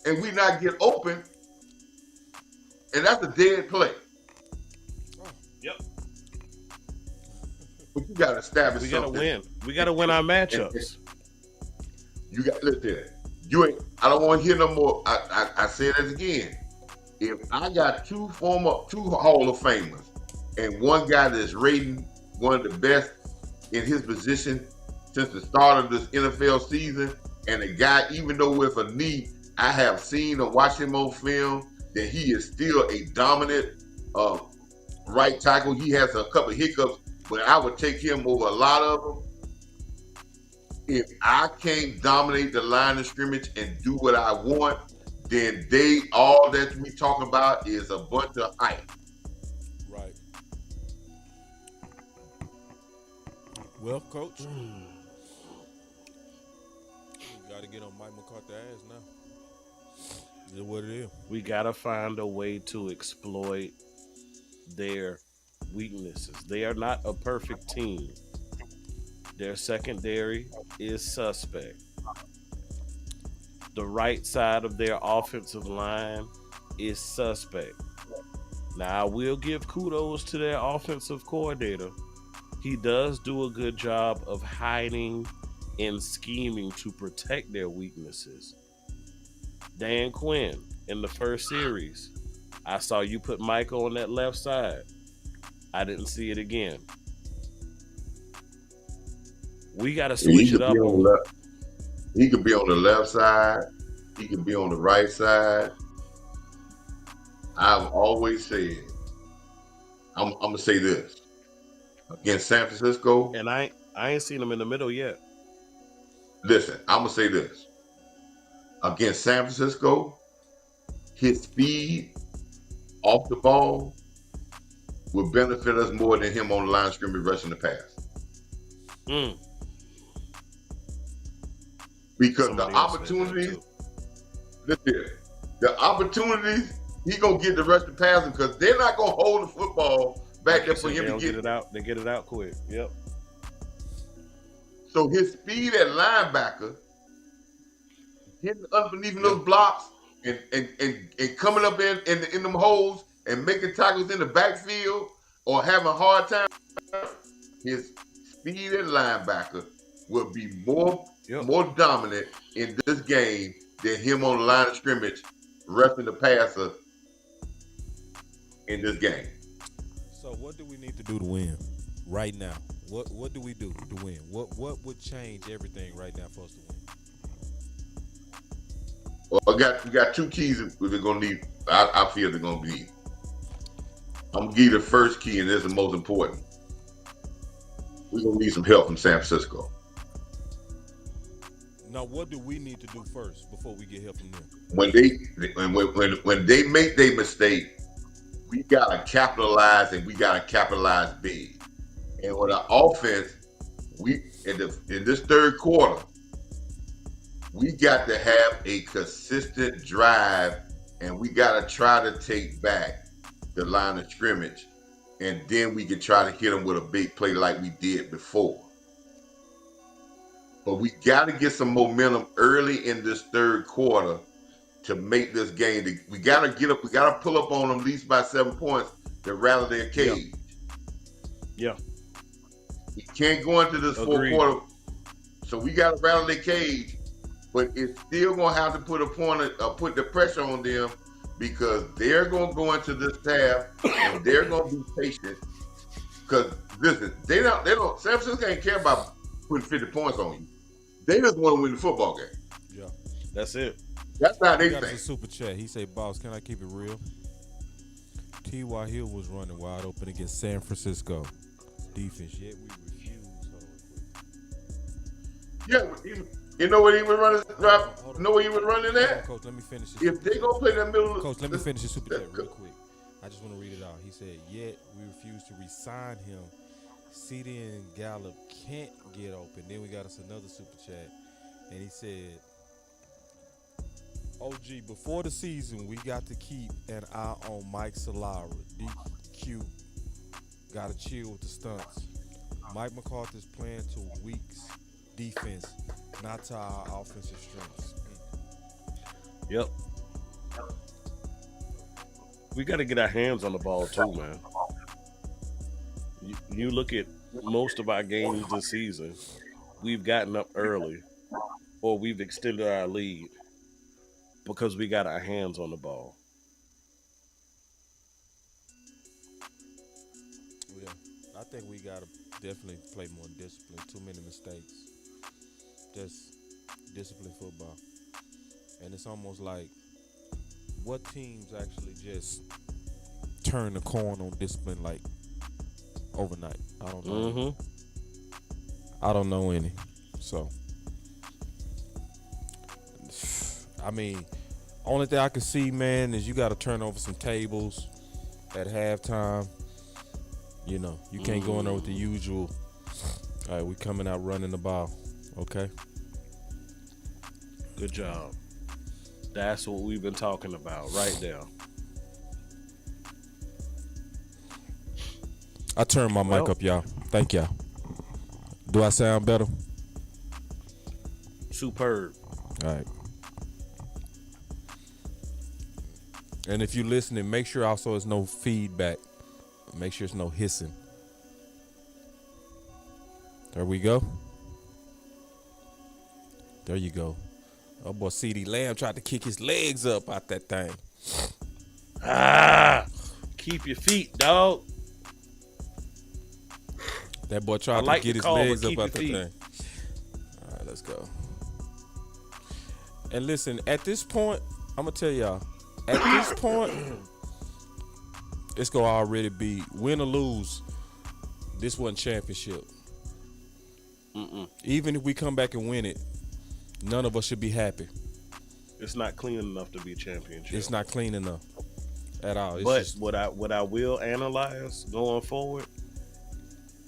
and we not get open, and that's a dead play. Yep. But you got to establish We got to something. win. We got to win our matchups. You got listen. You ain't. I don't want to hear no more. I say that again. If I got two Hall of Famers and one guy that's rating one of the best in his position since the start of this NFL season, and a guy, even though with a knee, I have seen or watched him on film that he is still a dominant right tackle. He has a couple of hiccups, but I would take him over a lot of them. If I can't dominate the line of scrimmage and do what I want, then all that we talking about is a bunch of hype. Right. Well, Coach, you got to get on Mike McCarthy's ass now. Is what it is. We got to find a way to exploit their weaknesses. They are not a perfect team. Their secondary is suspect. The right side of their offensive line is suspect. Now, I will give kudos to their offensive coordinator. He does do a good job of hiding and scheming to protect their weaknesses. Dan Quinn, in the first series, I saw you put Michael on that left side. I didn't see it again. We got to He switch it could be up on the on. left. He could be on the left side. He could be on the right side. I've always said, I'm gonna say this against San Francisco. And I ain't seen him in the middle yet. Listen, I'm gonna say this against San Francisco. His speed off the ball will benefit us more than him on the line of scrimmage rushing the pass. Mm. Because Somebody the else said that opportunities, too. listen, the opportunities he gonna get to rush the passer because they're not gonna hold the football back Like there you for said, him they to don't get get it out. They get it out quick. Yep. So his speed at linebacker, hitting underneath Yeah. those blocks and coming up in them holes and making tackles in the backfield or having a hard time, his speed at linebacker will be more Yep. dominant in this game than him on the line of scrimmage rushing the passer in this game. So what do we need to do to win right now? What do we do to win? What would change everything right now for us to win? Well, we got two keys that we're gonna need. I feel they're gonna be. I'm gonna give you the first key, and this is the most important. We're gonna need some help from San Francisco. Now, what do we need to do first before we get help from them? When they make their mistake, we gotta capitalize, and we gotta capitalize big. And with our offense, we in this third quarter, we got to have a consistent drive, and we got to try to take back the line of scrimmage, and then we can try to hit them with a big play like we did before. But we got to get some momentum early in this third quarter to make this game. We got to get up. We got to pull up on them at least by 7 points to rattle their cage. Yeah. We can't go into this Agreed. fourth quarter, so we got to rattle their cage. But it's still gonna have to put put the pressure on them because they're gonna go into this half and they're gonna be patient. Because listen, they don't. San Francisco ain't care about putting 50 points on you. They just want to win the football game. Yeah. That's it. That's how He they got us a think. super chat. He say, "Boss, can I keep it real? T.Y. Hill was running wide open against San Francisco defense, yet we refused." Yeah, you know what he was running? Hold on. Know where he was running Hold on, at? Coach, let me finish this. If they gonna play that middle, Coach, let me finish this super chat real quick. I just want to read it out. He said, "Yet we refuse to re-sign him. CD and Gallup can't get open." Then we got us another super chat, and he said, "OG, before the season, we got to keep an eye on Mike Solara. DQ got to chill with the stunts. Mike McCarthy's playing to weeks defense, not to our offensive strengths." Yep. We got to get our hands on the ball too, man. You look at most of our games this season, we've gotten up early or we've extended our lead because we got our hands on the ball. Yeah, I think we got to definitely play more discipline. Too many mistakes. Just disciplined football. And it's almost like, what teams actually just turn the corner on discipline like overnight? I don't know. Mm-hmm. I don't know any. So, I mean, only thing I can see, man, is you got to turn over some tables at halftime. You know, you can't go in there with the usual, all right, we coming out running the ball. Okay? Good job. That's what we've been talking about right there. I turned my mic up, y'all. Thank y'all. Do I sound better? Superb. All right. And if you're listening, make sure also there's no feedback. Make sure there's no hissing. There we go. There you go. Oh boy, CD Lamb tried to kick his legs up out that thing. Keep your feet, dog. That boy tried to get his legs up out that thing. All right, let's go. And listen, at this point, I'm gonna tell y'all. At this point, it's gonna already be win or lose. This wasn't championship. Even if we come back and win it, none of us should be happy. It's not clean enough to be championship. It's not clean enough at all. It's but just, what I will analyze going forward,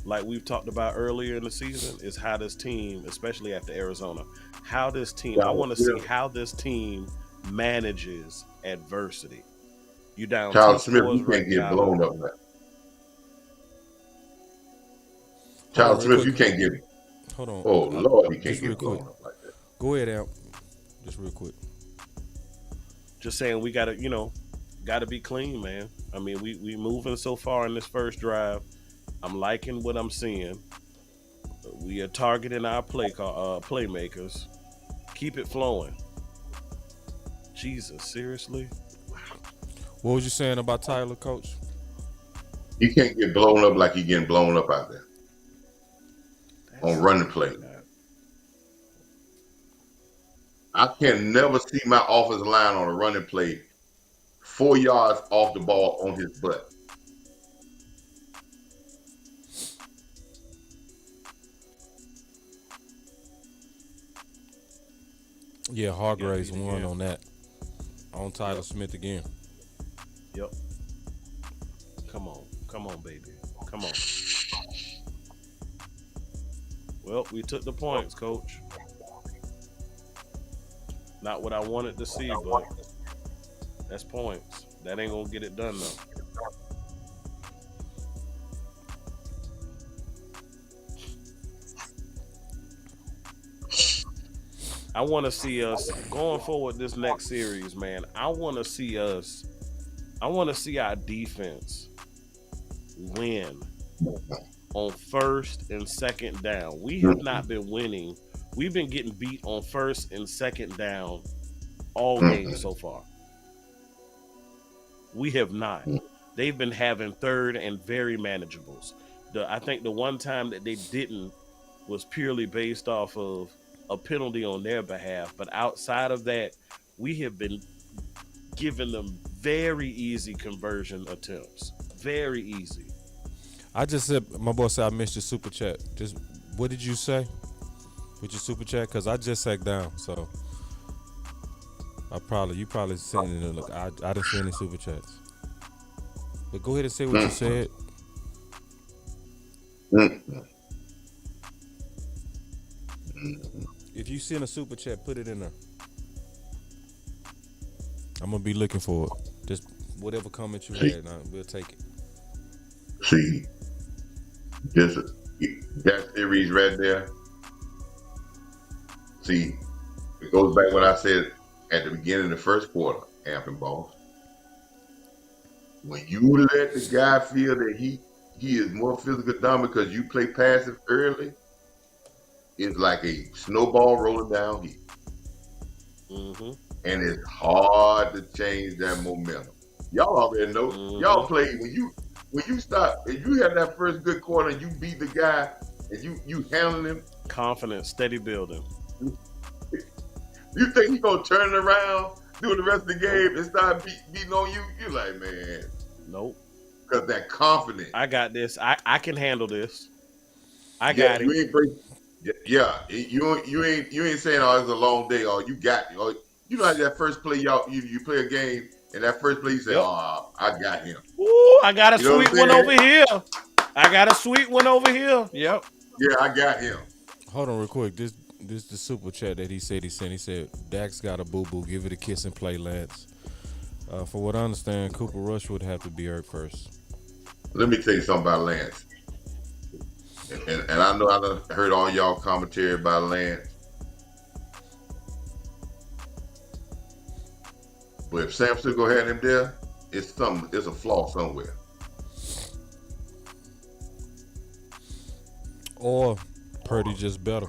like we've talked about earlier in the season, is how this team, especially after Arizona, how this team. I want to see how this team manages adversity. You down? Charles Smith, you can't get blown up. Charles Smith, you can't get. Hold on. Oh Lord, he can't get blown up like that. Go ahead, Amp. Just real quick. Just saying, we gotta be clean, man. I mean, we moving so far in this first drive. I'm liking what I'm seeing. We are targeting our playmakers. Keep it flowing. Jesus, seriously? What was you saying about Tyler, Coach? You can't get blown up like you're getting blown up out there on running play. I can never see my offensive line on a running play 4 yards off the ball on his butt. Yeah, Hargraves won on that. On Tyler Smith again. Yep. Come on, baby. Come on. Well, we took the points, Coach. Not what I wanted to see, but that's points. That ain't gonna get it done though. I want to see us going forward this next series, man. I want to see our defense win on first and second down. We have not been winning. We've been getting beat on first and second down all game so far. We have not. They've been having third and very manageables. I think the one time that they didn't was purely based off of a penalty on their behalf. But outside of that, we have been giving them very easy conversion attempts. Very easy. I just said, my boy said I missed your super chat. Just what did you say with your super chat? Because I just sat down, so you probably sitting there. Look, I didn't see any super chats. But go ahead and say what you said. If you send a super chat, put it in there. I'm gonna be looking for it. Just whatever comment you had, we'll take it. See, that series right there. See, it goes back to what I said at the beginning of the first quarter, Amp and Boss. When you let the guy feel that he is more physical dominant because you play passive early, it's like a snowball rolling downhill. And it's hard to change that momentum. Y'all already know. Y'all play when you start, if you have that first good quarter and you beat the guy and you handle him. Confidence, steady building. You think he's gonna turn it around, do the rest of the game and start beating on you? You're like, man. Nope. Because that confidence. I got this. I can handle this. I got it. You ain't you ain't saying, oh, it's a long day, or you got it. Or, you know how that first play you play a game and that first play you say, oh, I got him. Ooh, I got a sweet one over here. Yep. Yeah, I got him. Hold on real quick. This the super chat that he said he sent. He said, Dax got a boo-boo. Give it a kiss and play, Lance. For what I understand, Cooper Rush would have to be hurt first. Let me tell you something about Lance. And I know I done heard all y'all commentary about Lance. But if San Francisco had him there, it's a flaw somewhere. Or Purdy just better.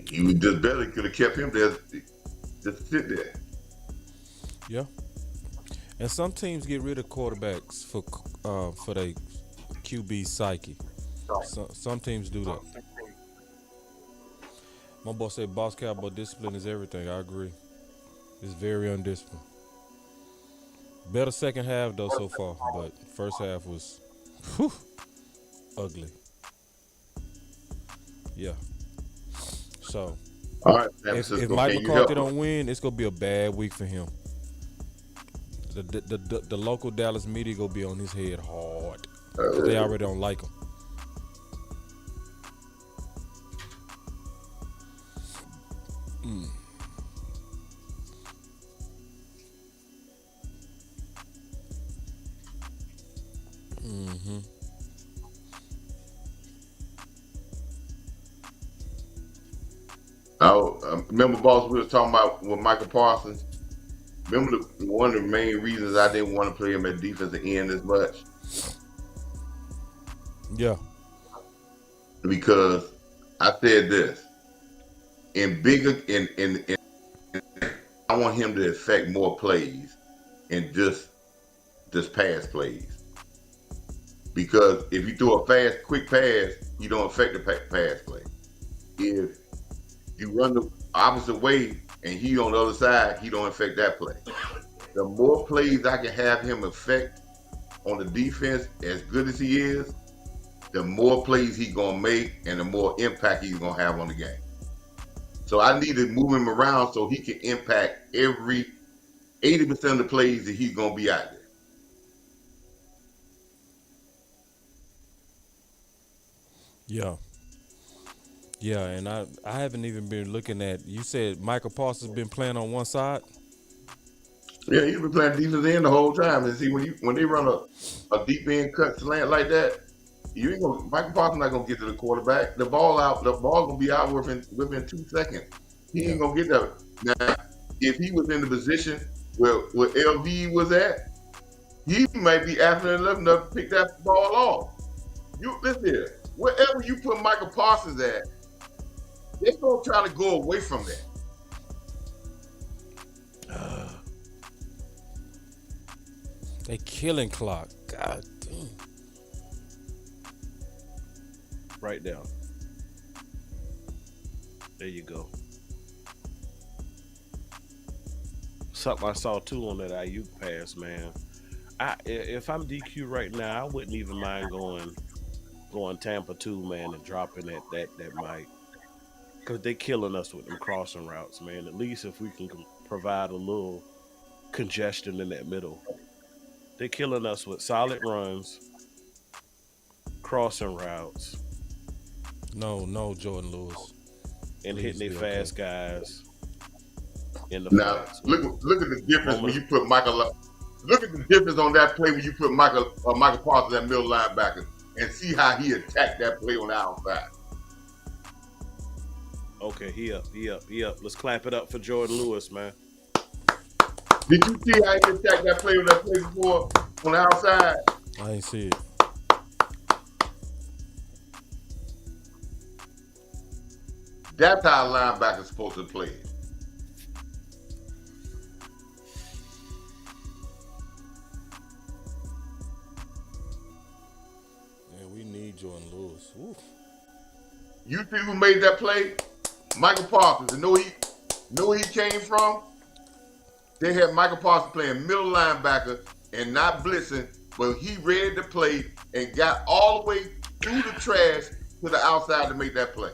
He was just better. Could have kept him there, just sit there. Yeah. And some teams get rid of quarterbacks for their QB psyche. Some teams do that. My boss said, "Boss Cowboy discipline is everything." I agree. It's very undisciplined. Better second half though so far, but first half was ugly. Yeah. So All right, San if Francisco, Mike can you McCarthy help us? don't win, it's gonna be a bad week for him. The local Dallas media gonna be on his head hard because they already don't like him. Mm-hmm. Remember, boss, we was talking about with Michael Parsons. Remember one of the main reasons I didn't want to play him at defensive end as much Yeah. because I said this in I want him to affect more plays and just pass plays. Because if you throw a fast, quick pass, you don't affect the pass play. If you run the opposite way and he on the other side, he don't affect that play. The more plays I can have him affect on the defense, as good as he is, the more plays he's gonna make and the more impact he's gonna have on the game. So I need to move him around so he can impact every 80% of the plays that he's gonna be out there. Yeah. Yeah, and I haven't even been looking at. You said Michael Parsons been playing on one side. Yeah, he's been playing defense end the whole time. And see, when they run a deep end cut slant like that, you ain't gonna Michael Parsons not gonna get to the quarterback. The ball gonna be out within 2 seconds. He Yeah. ain't gonna get that. Now, if he was in the position where LV was at, he might be after enough to pick that ball off. You listen here. Wherever you put Michael Parsons at, they're gonna try to go away from that. They killing clock. God damn. Right down. There you go. Something I saw too on that IU pass, man. If I'm DQ right now, I wouldn't even mind going Tampa 2, man, and dropping that mic. Because they killing us with them crossing routes, man. At least if we can provide a little congestion in that middle. They're killing us with solid runs, crossing routes, No, Jordan Lewis. and Please hitting their be fast okay. guys in the Now, flats. look at the difference when you put Michael. Look at the difference on that play when you put Michael Parsons at middle linebacker and see how he attacked that play on the outside. Okay, he up. Let's clap it up for Jordan Lewis, man. Did you see how he attacked that play on that play before on the outside? I ain't see it. That's how a linebacker's supposed to play it. Man, we need Jordan Lewis. Oof. You see who made that play? Michael Parsons. And know where he came from? They had Michael Parsons playing middle linebacker and not blitzing, but he read the play and got all the way through the trash to the outside to make that play.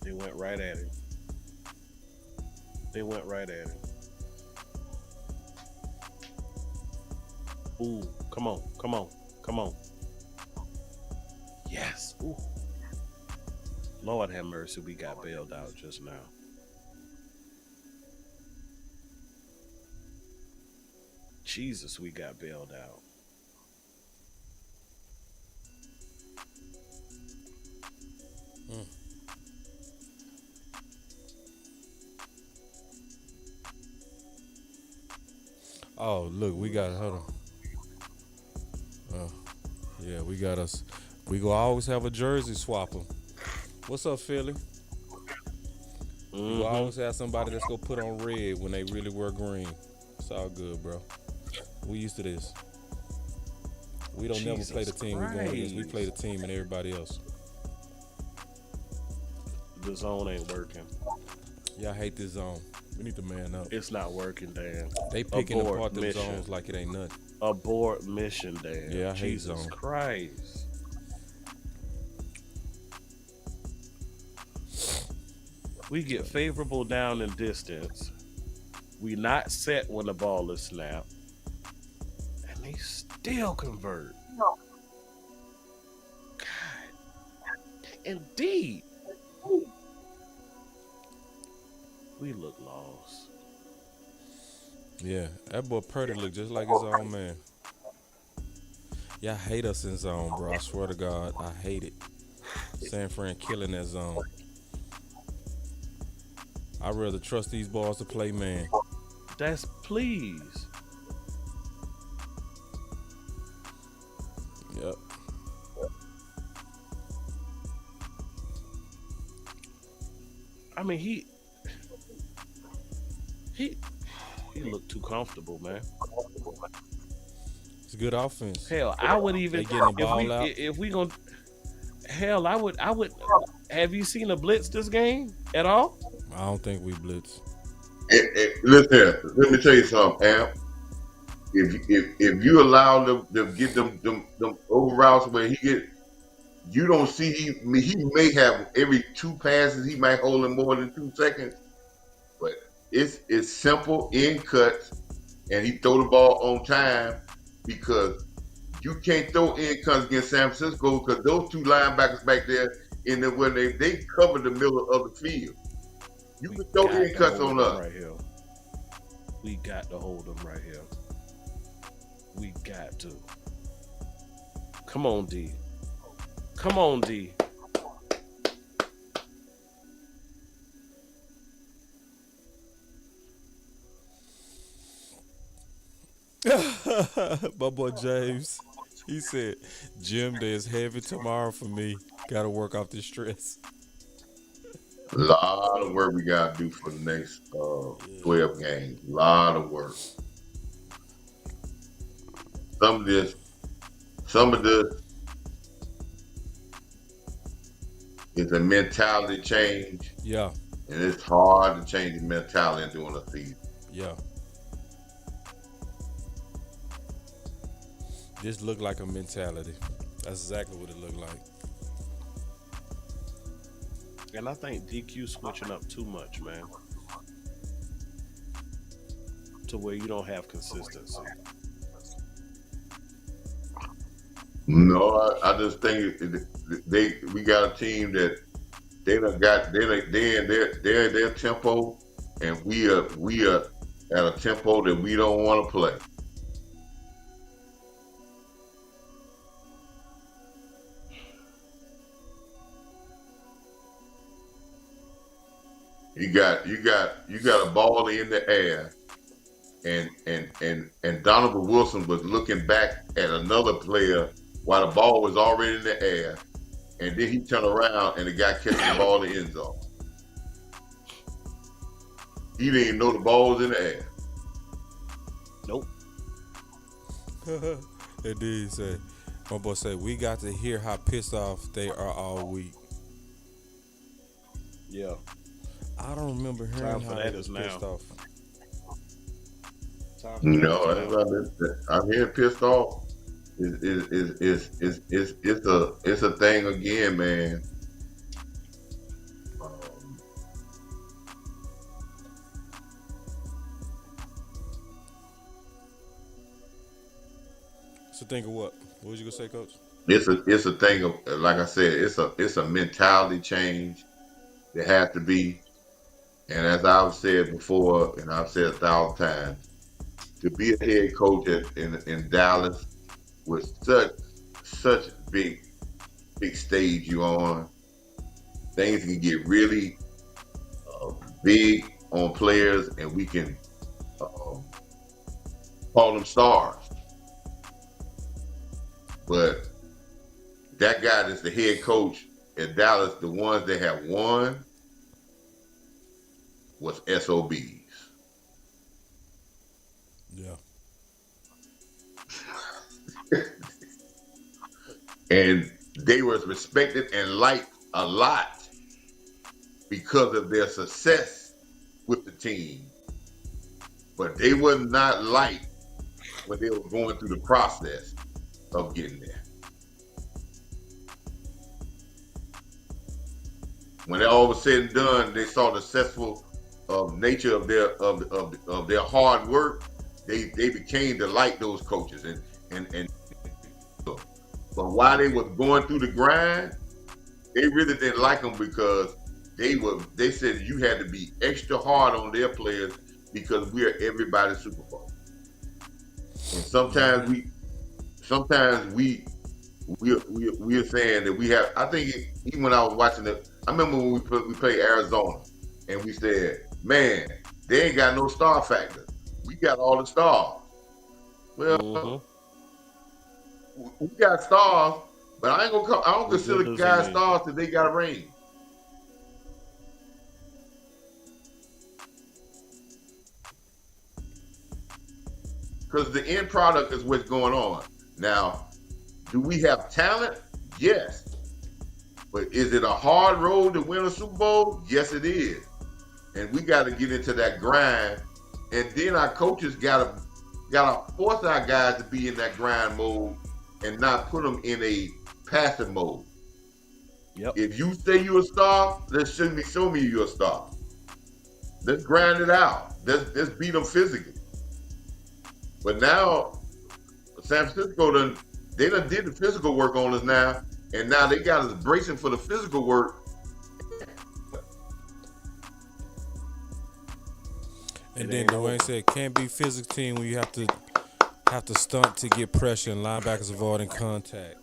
They went right at him. Ooh, come on. Yes. Ooh. Lord have mercy, we got bailed out just now. Jesus, we got bailed out. Oh, look, we got hold on. Yeah, we got us. We gonna always have a jersey swapper. What's up, Philly? We gonna Mm-hmm. always have somebody that's gonna put on red when they really wear green. It's all good, bro. We used to this. We don't never play Jesus the team we going against. We play the Christ. team and everybody else. The zone ain't working. Y'all hate this zone. We need to man up. It's not working, Dan. They picking Abort apart them mission. zones like it ain't nothing. Abort mission, Dan. Yeah, I hate Jesus zone. Christ. We get favorable down and distance. We not set when the ball is snapped. And they still convert. God. Indeed. We look lost. Yeah, that boy Purdy look just like his own man. Y'all hate us in zone, bro. I swear to God, I hate it. San Fran killing that zone. I'd rather trust these balls to play man. That's please. Yep. I mean, he looked too comfortable, man. It's good offense. Hell, I would even They getting the ball out. if we gonna hell, I would. Have you seen a blitz this game at all? I don't think we blitz. Listen here, let me tell you something, Amp. If you allow them to get them over routes where he get, you don't see he may have every two passes he might hold him more than 2 seconds, but it's simple in cuts, and he throw the ball on time because you can't throw in cuts against San Francisco because those two linebackers back there when they cover the middle of the field. You can throw in cuts on us. Right here. We got to hold them right here. We got to. Come on, D. Come on, D. My boy James, he said, "Gym day is heavy tomorrow for me. Got to work off this stress." A lot of work we got to do for the next 12 games. A lot of work. Some of this is a mentality change, Yeah, and it's hard to change the mentality during a season. yeah. This looked like a mentality. That's exactly what it looked like. And I think DQ switching up too much, man. To where you don't have consistency. No, I just think we got a team that they're in their tempo, and we are at a tempo that we don't want to play. You got a ball in the air, and Donovan Wilson was looking back at another player while the ball was already in the air, and then he turned around and the guy catching the ball in the end zone. He didn't even know the ball was in the air. Nope. It did say, my boy said, we got to hear how pissed off they are all week. Yeah. I don't remember hearing Time for how that they is was pissed now. off. No, that's not it. I'm here pissed off. It's a thing again, man. So think of what? What was you gonna say, Coach? It's a thing of, like I said, it's a mentality change. There has to be, and as I've said before, and I've said 1,000 times, to be a head coach in Dallas with such big stage you on, things can get really big on players, and we can call them stars. But that guy that's the head coach at Dallas, the ones that have won was SOBs. Yeah. And they was respected and liked a lot because of their success with the team. But they were not liked when they were going through the process of getting there. When it all was said and done, they saw the successful nature of their hard work. They became to like those coaches and but while they was going through the grind, they really didn't like them because they said you had to be extra hard on their players because we are everybody's Super Bowl. And sometimes we are saying that we have. I think even when I was watching it, I remember when we played Arizona, and we said, "Man, they ain't got no star factor. We got all the stars." Well, we got stars, but I don't consider guys stars till they got a ring. Because the end product is what's going on. Now, do we have talent? Yes. But is it a hard road to win a Super Bowl? Yes, it is. And we got to get into that grind. And then our coaches got to force our guys to be in that grind mode and not put them in a passive mode. Yep. If you say you're a star, show me you're a star. Let's grind it out. Let's beat them physically. But now, San Francisco done did the physical work on us now, and now they got us bracing for the physical work. And then Dwayne said, can't be physical team when you have to stunt to get pressure and linebackers avoiding contact.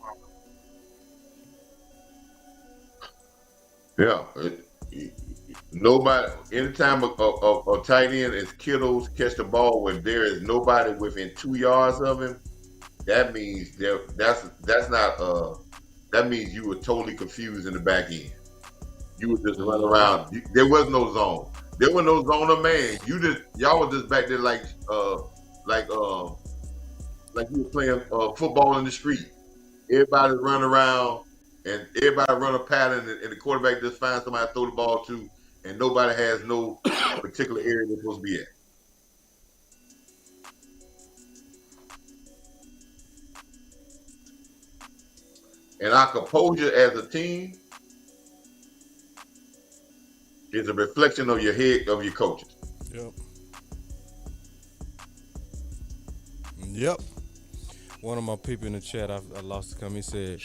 Yeah. Nobody, anytime a tight end is Kittles catch the ball when there is nobody within 2 yards of him, that means that means you were totally confused in the back end. You were just running around. There was no zone. There was no zone of man. Y'all was just back there like you were playing football in the street. Everybody run around and everybody run a pattern, and the quarterback just finds somebody to throw the ball to, and nobody has no particular area they're supposed to be at. And our composure as a team is a reflection of your coaches. Yep. One of my people in the chat, I lost the comment. He said,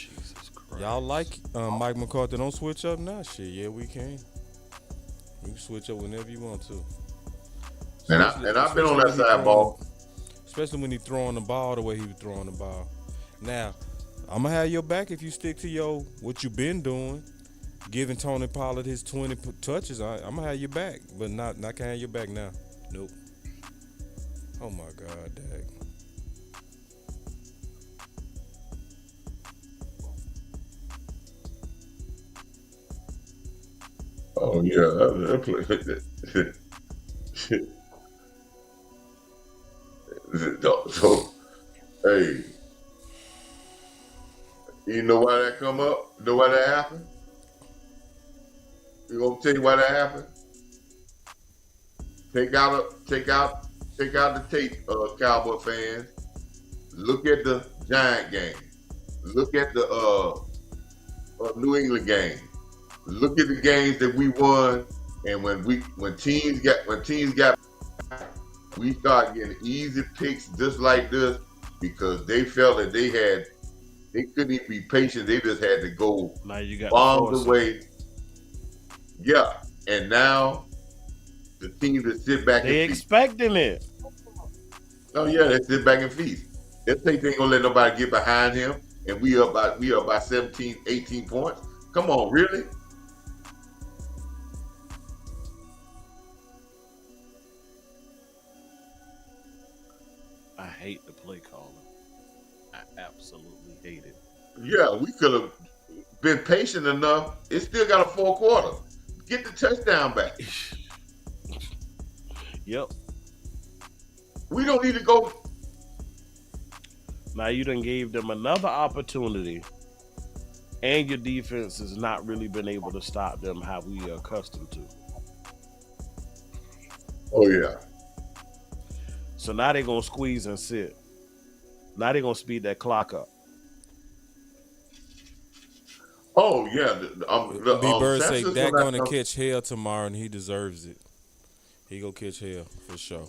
y'all like Mike McCarthy, don't switch up now? Shit, yeah, we can. You can switch up whenever you want to. And I've been on that side ball. Especially when he's throwing the ball the way he was throwing the ball. Now, I'm going to have your back if you stick to what you've been doing. Giving Tony Pollard his 20 touches, I'm going to have your back. But not can't have your back now. Nope. Oh, my God, Dag. Oh yeah, so hey, you know why that come up? Know why that happened? You gonna tell you why that happened? Take out the tape, Cowboy fans. Look at the Giant game. Look at the New England game. Look at the games that we won, and when teams got, we started getting easy picks just like this because they felt that they couldn't even be patient. They just had to go now you got bombs away. Yeah, and now the team that sit back they and expecting it. Oh yeah, they sit back and feast. They think they ain't gonna let nobody get behind him, and we up by 17, 18 points. Come on, really? I hate the play calling. I absolutely hate it. Yeah, we could have been patient enough. It still got a 4 quarter. Get the touchdown back. Yep. We don't need to go. Now you done gave them another opportunity, and your defense has not really been able to stop them how we are accustomed to. Oh yeah. So now they're gonna squeeze and sit. Now they're gonna speed that clock up. Oh yeah. B Bird San say Francisco Dak gonna not- catch hell tomorrow and he deserves it. He gonna catch hell for sure.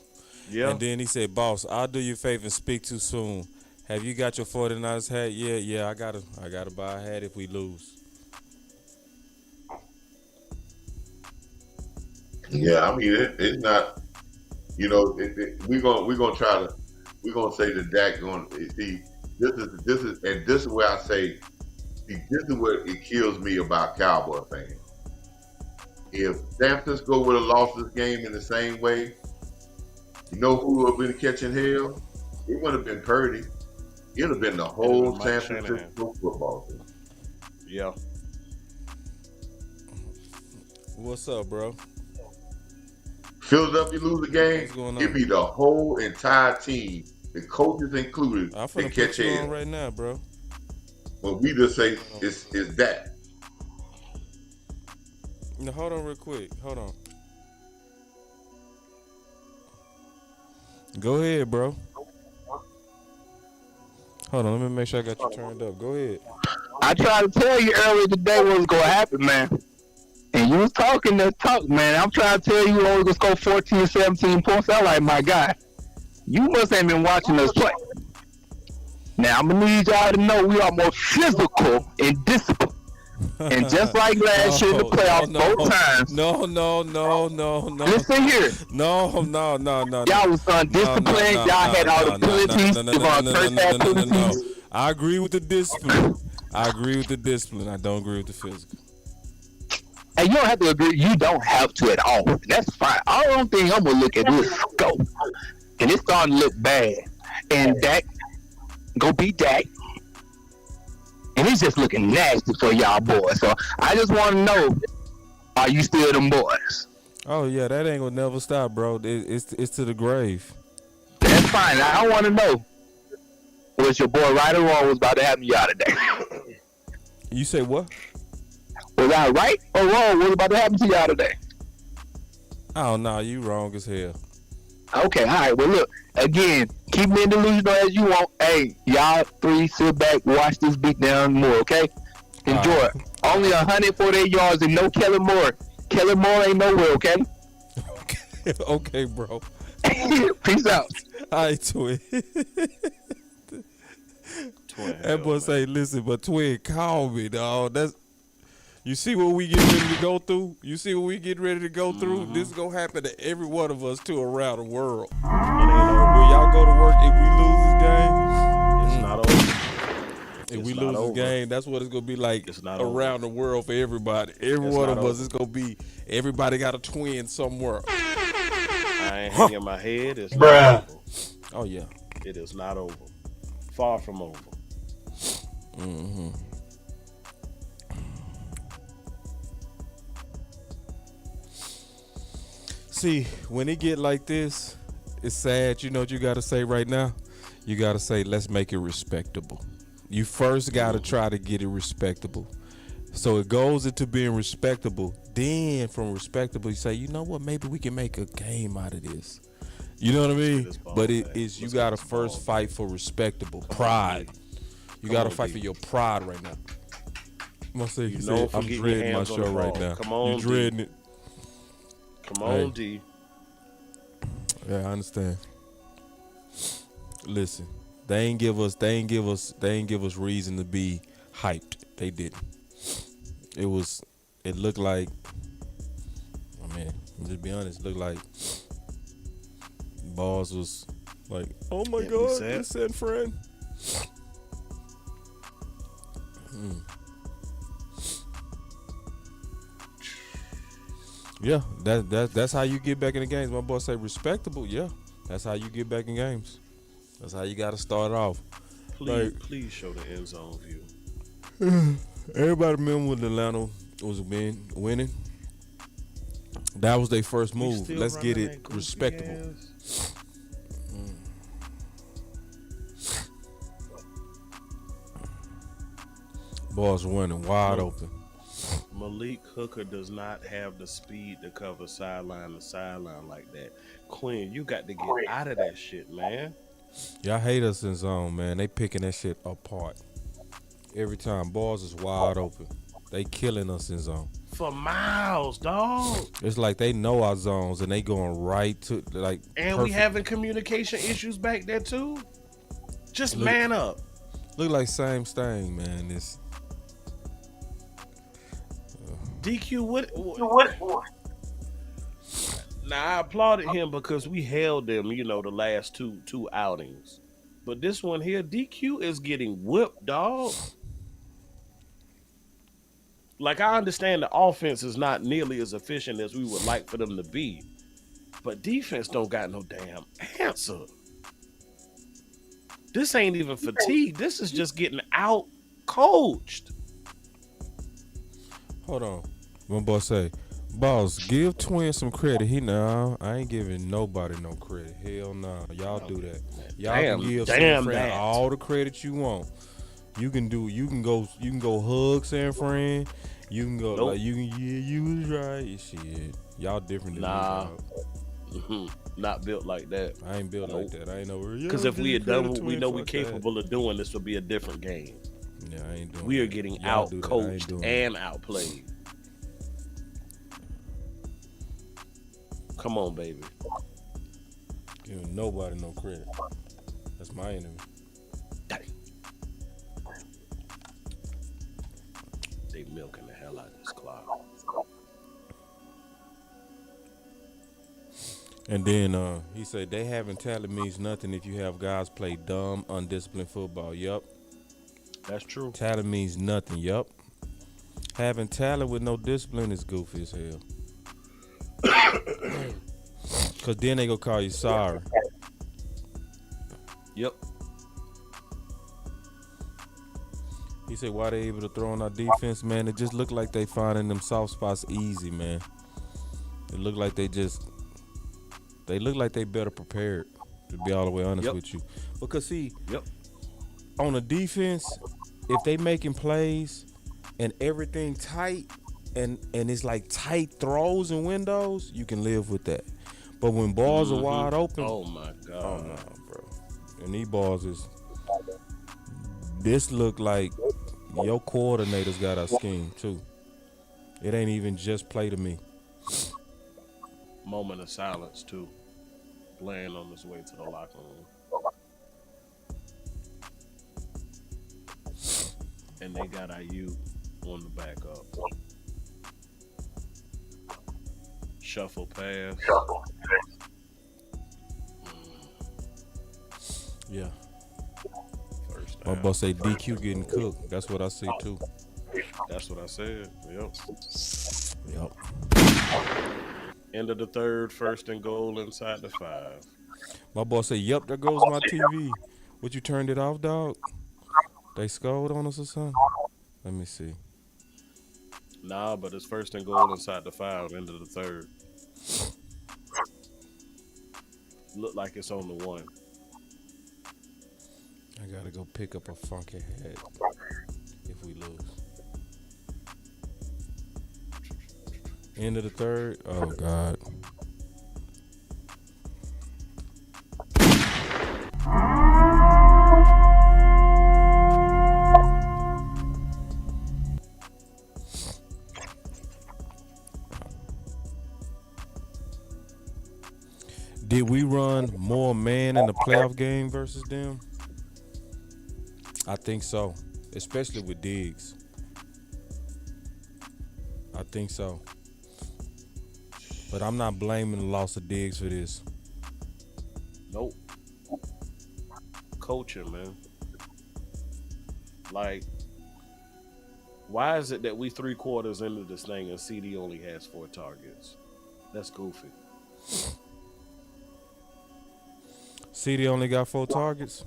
Yeah. And then he said, "Boss, I'll do you a favor and speak too soon. Have you got your 49ers hat? Yeah. I gotta buy a hat if we lose." Yeah, I mean it's not. You know, we're gonna say that Dak going. See, this is where I say, see, this is what it kills me about Cowboy fans. If San Francisco would have lost this game in the same way, you know who would have been catching hell? It would have been Purdy. It would have been the whole Mike San Shanahan. Francisco football team. Yeah. What's up, bro? Philadelphia lose the game, What's going on? it'd be the whole entire team, the coaches included, I'm they finna catch put you on hell. right now, bro. When we just say it's that. No, hold on real quick. Hold on. Go ahead, bro. Hold on, let me make sure I got you turned up. Go ahead. I tried to tell you earlier today what was going to happen, man. And you was talking that talk, man. I'm trying to tell you only going to score 14, 17 points. I'm like, my God, you must have been watching us play. Now, I'm going to need y'all to know we are more physical and disciplined. And just like last year in the playoffs, both times. No. Listen here. No. Y'all was undisciplined. Y'all had all the penalties. First half penalties. I agree with the discipline. I don't agree with the physical. And you don't have to agree. You don't have to at all. That's fine. I don't think I'm going to look at this scope. And it's starting to look bad. And Dak, go beat Dak. And it's just looking nasty for y'all boys. So I just want to know, are you still them boys? Oh, yeah, that ain't going to never stop, bro. It's to the grave. That's fine. I want to know, was your boy right or wrong was about to happen to y'all today? You say what? Was I right or wrong was about to happen to y'all today? Oh, no, you wrong as hell. Okay, all right. Well, look, again, keep me in delusional as you want. Hey, y'all three, sit back, watch this beat down more, okay? Enjoy it. Only 148 yards and no Kellen Moore. Kellen Moore ain't nowhere, okay? Okay, bro. Peace out. All right, Twin. That boy say, listen, but Twin, call me, dog. You see what we get ready to go through? This is going to happen to every one of us, too, around the world. Will y'all go to work if we lose this game? It's not over. If we lose this game, that's what it's going to be like around the world for everybody. Every one of us, it's going to be, everybody got a twin somewhere. I ain't hanging my head. It's Bruh. not over. Oh, yeah. It is not over. Far from over. Mm-hmm. See, when it get like this, it's sad. You know what you got to say right now? You got to say, let's make it respectable. You first got to try to get it respectable. So it goes into being respectable. Then from respectable, you say, you know what? Maybe we can make a game out of this. You know what I mean? But you got to first fight for respectable pride. You got to fight for your pride right now. I'm dreading my show right now. Come on, you dreading it. Come on, D. Yeah, I understand. Listen, they ain't give us reason to be hyped. They didn't. It looked like, I mean, just be honest, it looked like Boss was like, oh my God, it's San Fran. Yeah, that's how you get back in the games. My boy say respectable. Yeah, that's how you get back in games. That's how you got to start off. Please show the end zone view. Everybody remember when Atlanta was winning? That was their first We move. still Let's get running it that goofy respectable. ass. Boys winning wide Mal- open. Malik Hooker does not have the speed to cover sideline to sideline like that. Quinn, you got to get out of that shit, man. Y'all hate us in zone, man. They picking that shit apart. Every time. Balls is wide open. They killing us in zone. For miles, dog. It's like they know our zones and they going right to like. And we having communication issues back there too. Just man up. Look like same thing, man. It's DQ, what? Now I applauded him because we held them, the last two outings. But this one here, DQ is getting whipped, dog. Like, I understand the offense is not nearly as efficient as we would like for them to be. But defense don't got no damn answer. This ain't even fatigue. This is just getting out coached. hold on. My boss say, boss, give Twin some credit. I ain't giving nobody no credit. Hell no. Y'all do that. Y'all can give San Fran all the credit you want. You can go hug San Fran. You can go like you was right. Shit. Y'all different than me. Not built like that. I ain't built like that. I ain't know. Because if we had done what we know we're capable of doing, this would be a different game. Yeah, I ain't doing. We are getting out coached and outplayed. Come on, baby. Giving nobody no credit. That's my enemy. Dang. They milking the hell out of this clock. And then he said they having talent means nothing if you have guys play dumb, undisciplined football. Yup. That's true. Talent means nothing. Yup. Having talent with no discipline is goofy as hell. Cause then they gonna call you sorry. Yep. He said, why they able to throw on our defense, man? It just look like they finding them soft spots easy, man. It look like they look like they better prepared, to be all the way honest with you. Because see, on the defense, if they making plays and everything tight and it's like tight throws and windows, you can live with that. But when balls are wide open, oh my god, oh no, bro. And these balls this look like your coordinators got a scheme too. It ain't even just play to me. Moment of silence too. Laying on his way to the locker room. And they got IU on the back up. Shuffle pass. Yeah. First My down. boss say DQ getting cooked. That's what I see too. That's what I said. Yep. End of the third, first and goal inside the 5. My boss say, yep, there goes my TV. What, you turned it off, dog? They scored on us or something? Let me see. Nah, but it's first and goal inside the 5, end of the third. Look like it's on the 1. I gotta go pick up a funky hat if we lose. End of the third? Oh, God. Did we run more man in the playoff game versus them? I think so, especially with Diggs. I think so. But I'm not blaming the loss of Diggs for this. Nope. Coaching, man. Like, why is it that we 3 quarters into this thing and CD only has 4 targets? That's goofy. CD only got 4 targets.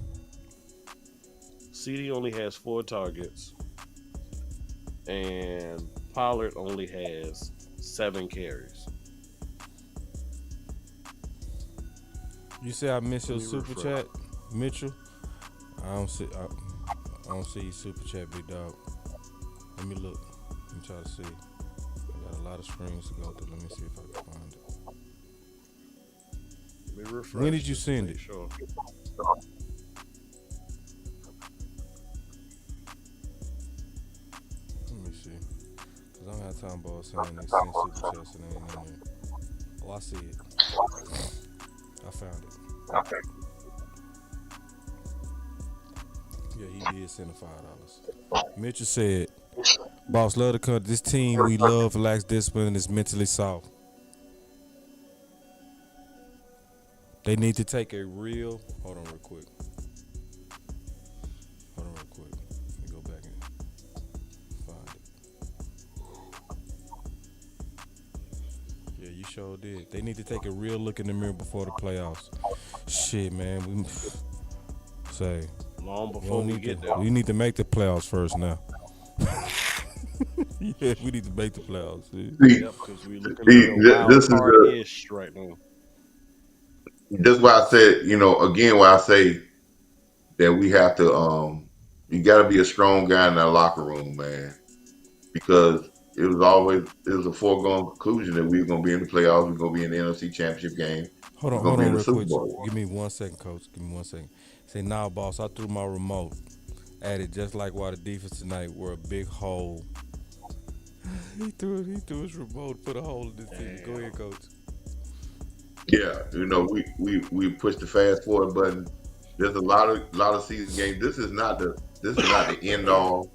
CD only has 4 targets, and Pollard only has 7 carries. You say I missed your Let me super refresh. chat, Mitchell. I don't see. I don't see your super chat, big dog. Let me look. Let me try to see. I got a lot of screens to go through. Let me see if I can find it. Let me refresh When did you just to send make it? Sure. Let me see. Cause I don't have time about saying they send super chats and they ain't in there. Oh, I see it. I found it. Yeah, he did send $5. Mitchell said, "Boss, love the country. This team we love lacks discipline and is mentally soft. They need to take a real. Hold on, real quick. Hold on, real quick. Let me go back and find it. Yeah, you sure did. They need to take a real look in the mirror before the playoffs. Shit, man. We say Long before we get there. we need to make the playoffs first now. Yeah, we need to make the playoffs. See? See, Yep, because we looking at a wild this is card-ish right now. this why I said, again, why I say that we have to, you got to be a strong guy in that locker room, man, because it was a foregone conclusion that we were going to be in the playoffs, we're going to be in the NFC Championship game, Hold we're going to be on, in the real Super quick. Bowl. Give me 1 second, coach. Give me 1 second. Say, nah, boss. I threw my remote at it just like why the defense tonight were a big hole. He threw his remote, put a hole in this thing. Go ahead, coach. Yeah, we pushed the fast forward button. There's a lot of season games. This is not the end all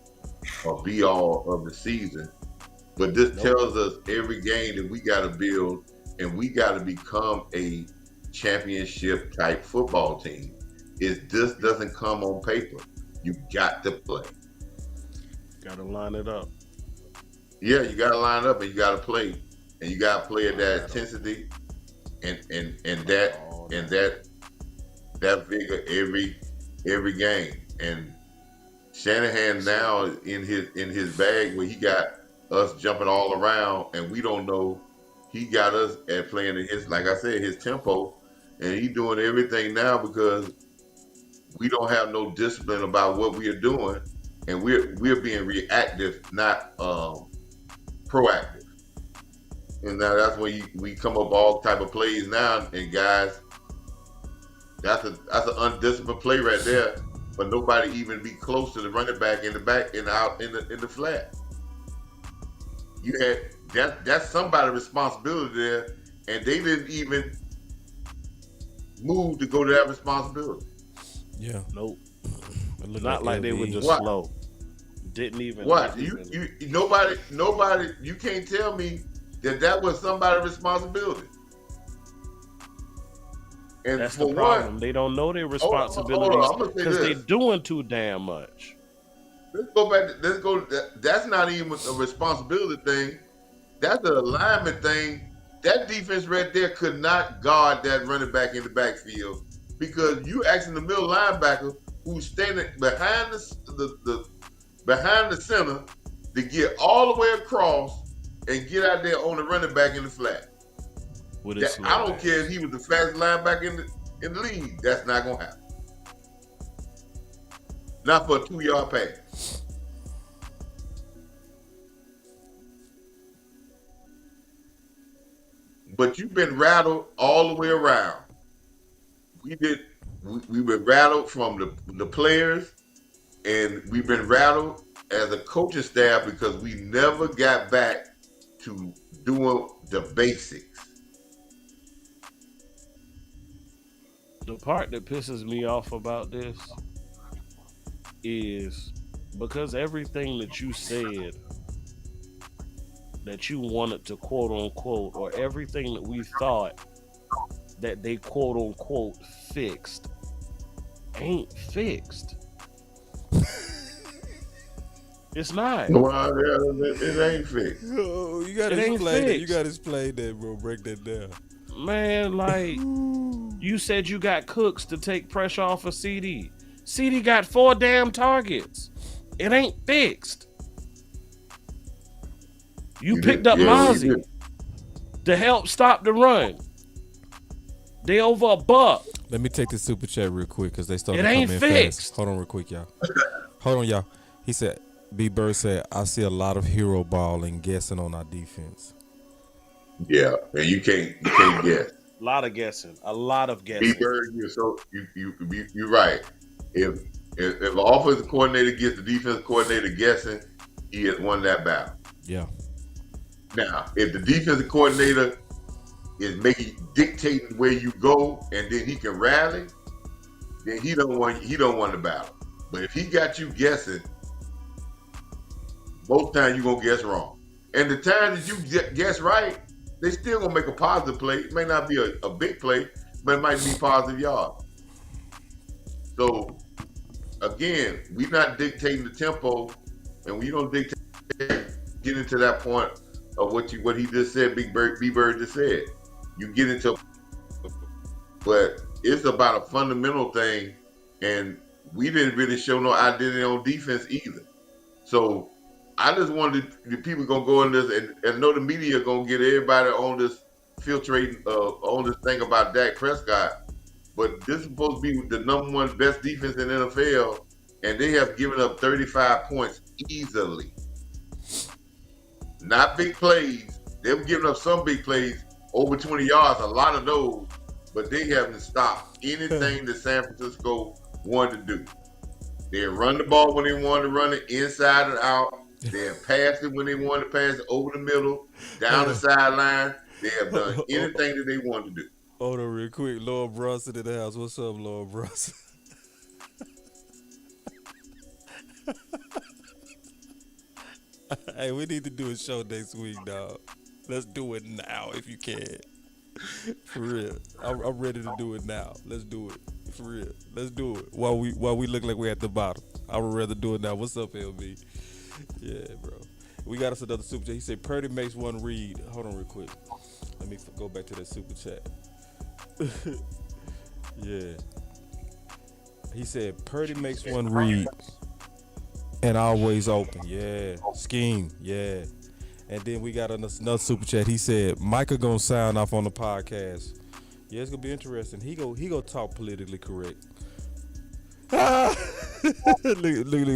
or be all of the season. But this tells us every game that we got to build and we got to become a championship type football team. This doesn't come on paper. You got to play. Got to line it up. Yeah, you got to line up and you got to play, and you got to play at that intensity and that vigor every game. And Shanahan now in his bag where he got us jumping all around, and we don't know. He got us at playing in his, like I said, his tempo, and he doing everything now because we don't have no discipline about what we are doing, and we're being reactive, not proactive. And now that's when we come up all type of plays now, and guys, that's an undisciplined play right there, but nobody even be close to the running back in the back and out in the flat. You had that's somebody's responsibility there, and they didn't even move to go to that responsibility. Yeah. Nope. It Not like they were just What? slow. Didn't even. What didn't you even- nobody you can't tell me that was somebody's responsibility. And That's for the problem. one, They don't know their hold responsibilities on, I'm gonna say because they're this. doing too damn much. Let's go back. Let's go. That's not even a responsibility thing. That's an alignment thing. That defense right there could not guard that running back in the backfield because you asking the middle linebacker who's standing behind behind the center to get all the way across and get out there on the running back in the flat. With his I don't slow care ass. if he was the fastest linebacker in the league. That's not gonna happen. Not for a 2-yard pass. But you've been rattled all the way around. We've been rattled from the players, and we've been rattled as a coaching staff because we never got back to doing the basics. The part that pisses me off about this is because everything that you said that you wanted to quote unquote, or everything that we thought that they quote unquote fixed ain't fixed. It's not. Well, it ain't fixed. Oh, you gotta It ain't explain that. You fixed. gotta explain that, bro. Break that down. Man, like You said you got Cooks to take pressure off of CD. CD got 4 damn targets. It ain't fixed. You picked up Mozzie to help stop the run. They over $1. Let me take this super chat real quick because they started It to come ain't in fixed. fast. Hold on real quick, y'all. Hold on, y'all. He said, B. Bird said, I see a lot of hero ball and guessing on our defense. Yeah, and you can't guess. A lot of guessing. B. Bird, you're right. If an offensive coordinator gets the defensive coordinator guessing, he has won that battle. Yeah. Now, if the defensive coordinator is dictating where you go, and then he can rally, then he don't want the battle. But if he got you guessing, most times you're gonna guess wrong. And the time that you guess right, they still gonna make a positive play. It may not be a big play, but it might be positive yards. So again, we're not dictating the tempo, and we don't dictate get into that point of what he just said. B Bird just said. You get into, but it's about a fundamental thing, and we didn't really show no identity on defense either. So I just wanted the people gonna go in this and know the media gonna get everybody on this filtrating on this thing about Dak Prescott. But this is supposed to be the #1 best defense in the NFL, and they have given up 35 points easily. Not big plays. They've given up some big plays, over 20 yards, a lot of those, but they haven't stopped anything that San Francisco wanted to do. They run the ball when they wanted to run it, inside and out. They have passed it when they wanted to pass it, over the middle, down the sideline. They have done anything that they wanted to do. Hold on real quick. Lord Bronson in the house. What's up, Lord Bronson? Hey, we need to do a show next week, dog. Let's do it now if you can. For real. I'm ready to do it now. Let's do it. For real. Let's do it. While we look like we're at the bottom. I would rather do it now. What's up, LB? Yeah, bro. We got us another super chat. He said Purdy makes one read. Hold on real quick. Let me go back to that super chat. Yeah. He said Purdy makes one read and always open. Yeah. Scheme. Yeah. And then we got another super chat. He said Micah gonna sign off on the podcast. Yeah, it's gonna be interesting. He go talk politically correct. look,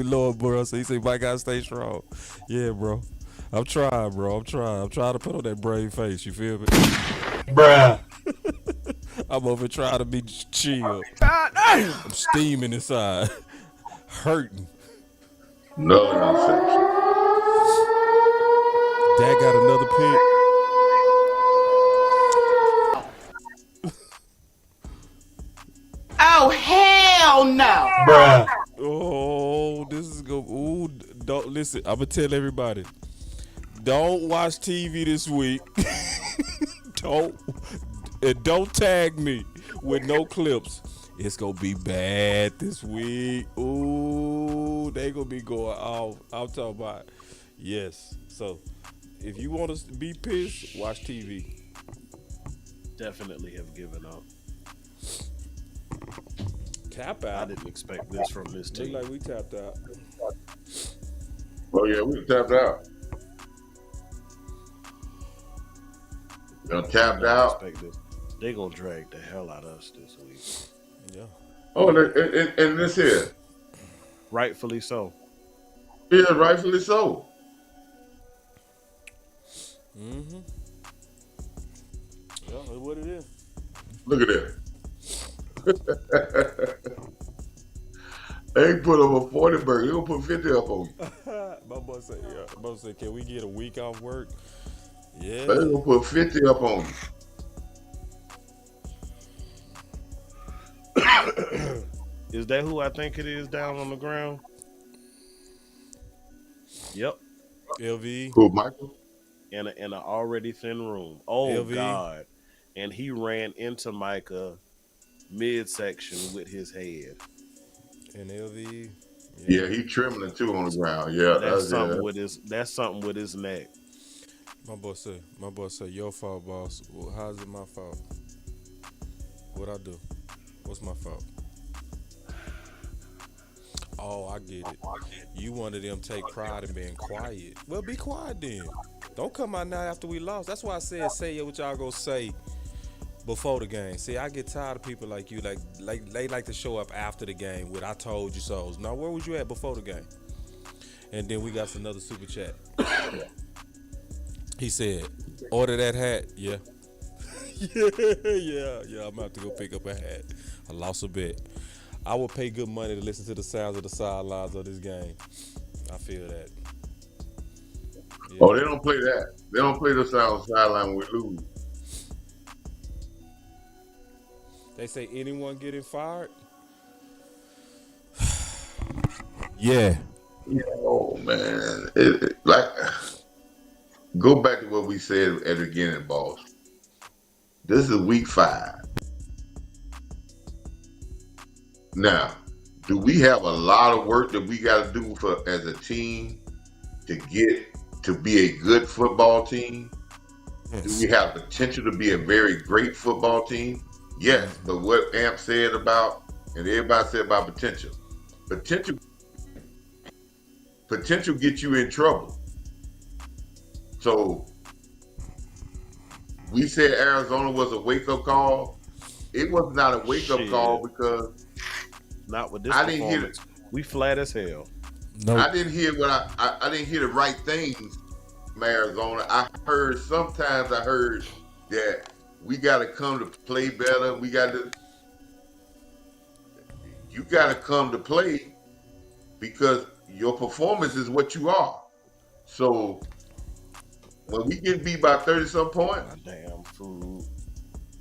Lord, bro. So he said, "My guy, stay strong." Yeah, bro. I'm trying, bro. I'm trying to put on that brave face. You feel me? Bruh. I'm over trying to be chill. I'm steaming inside, hurting. No nonsense. Dad got another pick. Oh, hell no. Bruh. Oh, this is go. Ooh, don't listen. I'm gonna tell everybody. Don't watch TV this week. Don't tag me with no clips. It's gonna be bad this week. Ooh, they gonna be going off. I'm talking about. Yes. So, if you want to be pissed, watch TV. Definitely have given up. Tap I out. didn't expect this from this Look team. like we tapped out. Oh yeah, we tapped out. Tapped out. They gonna drag the hell out of us this week. Yeah. Oh, and this here. Rightfully so. Yeah, rightfully so. Mm-hmm. Yeah, that's what it is. Look at that. They put up a 40 burger. They gonna put 50 up on you. My boy said, can we get a week off work? Yeah. They gonna put 50 up on you. Is that who I think it is down on the ground? Yep. LV. Who, Michael? In an already thin room. Oh, LV. God. And he ran into Micah midsection with his head. And LV. Yeah, he trembling too on the ground. Yeah, That's something with his neck. My boy said, your fault, boss. Well, how's it my fault? What I do? What's my fault? Oh, I get it. You wanted them take pride in being quiet. Well, be quiet then. Don't come out now after we lost. That's why I said say what y'all gonna say before the game. See, I get tired of people like you, like they like to show up after the game with "I told you so." Now, where was you at before the game? And then we got another super chat. He said, "Order that hat." Yeah, yeah. I'm about to go pick up a hat. I lost a bet. I would pay good money to listen to the sounds of the sidelines of this game. I feel that. Yeah. Oh, they don't play that. They don't play the sideline when we lose. They say anyone getting fired? Yeah. Oh man, go back to what we said at the beginning, boss. This is week 5. Now, do we have a lot of work that we got to do as a team to get to be a good football team? Yes. Do we have potential to be a very great football team? Yes, but what Amp said about, and everybody said about potential gets you in trouble. So we said Arizona was a wake-up call. It was not a wake-up call because not with this performance. We flat as hell. Nope. I didn't hear I didn't hear the right things from Arizona. Sometimes I heard that we got to come to play better. You got to come to play because your performance is what you are. So when we get beat by 30-some points, damn food.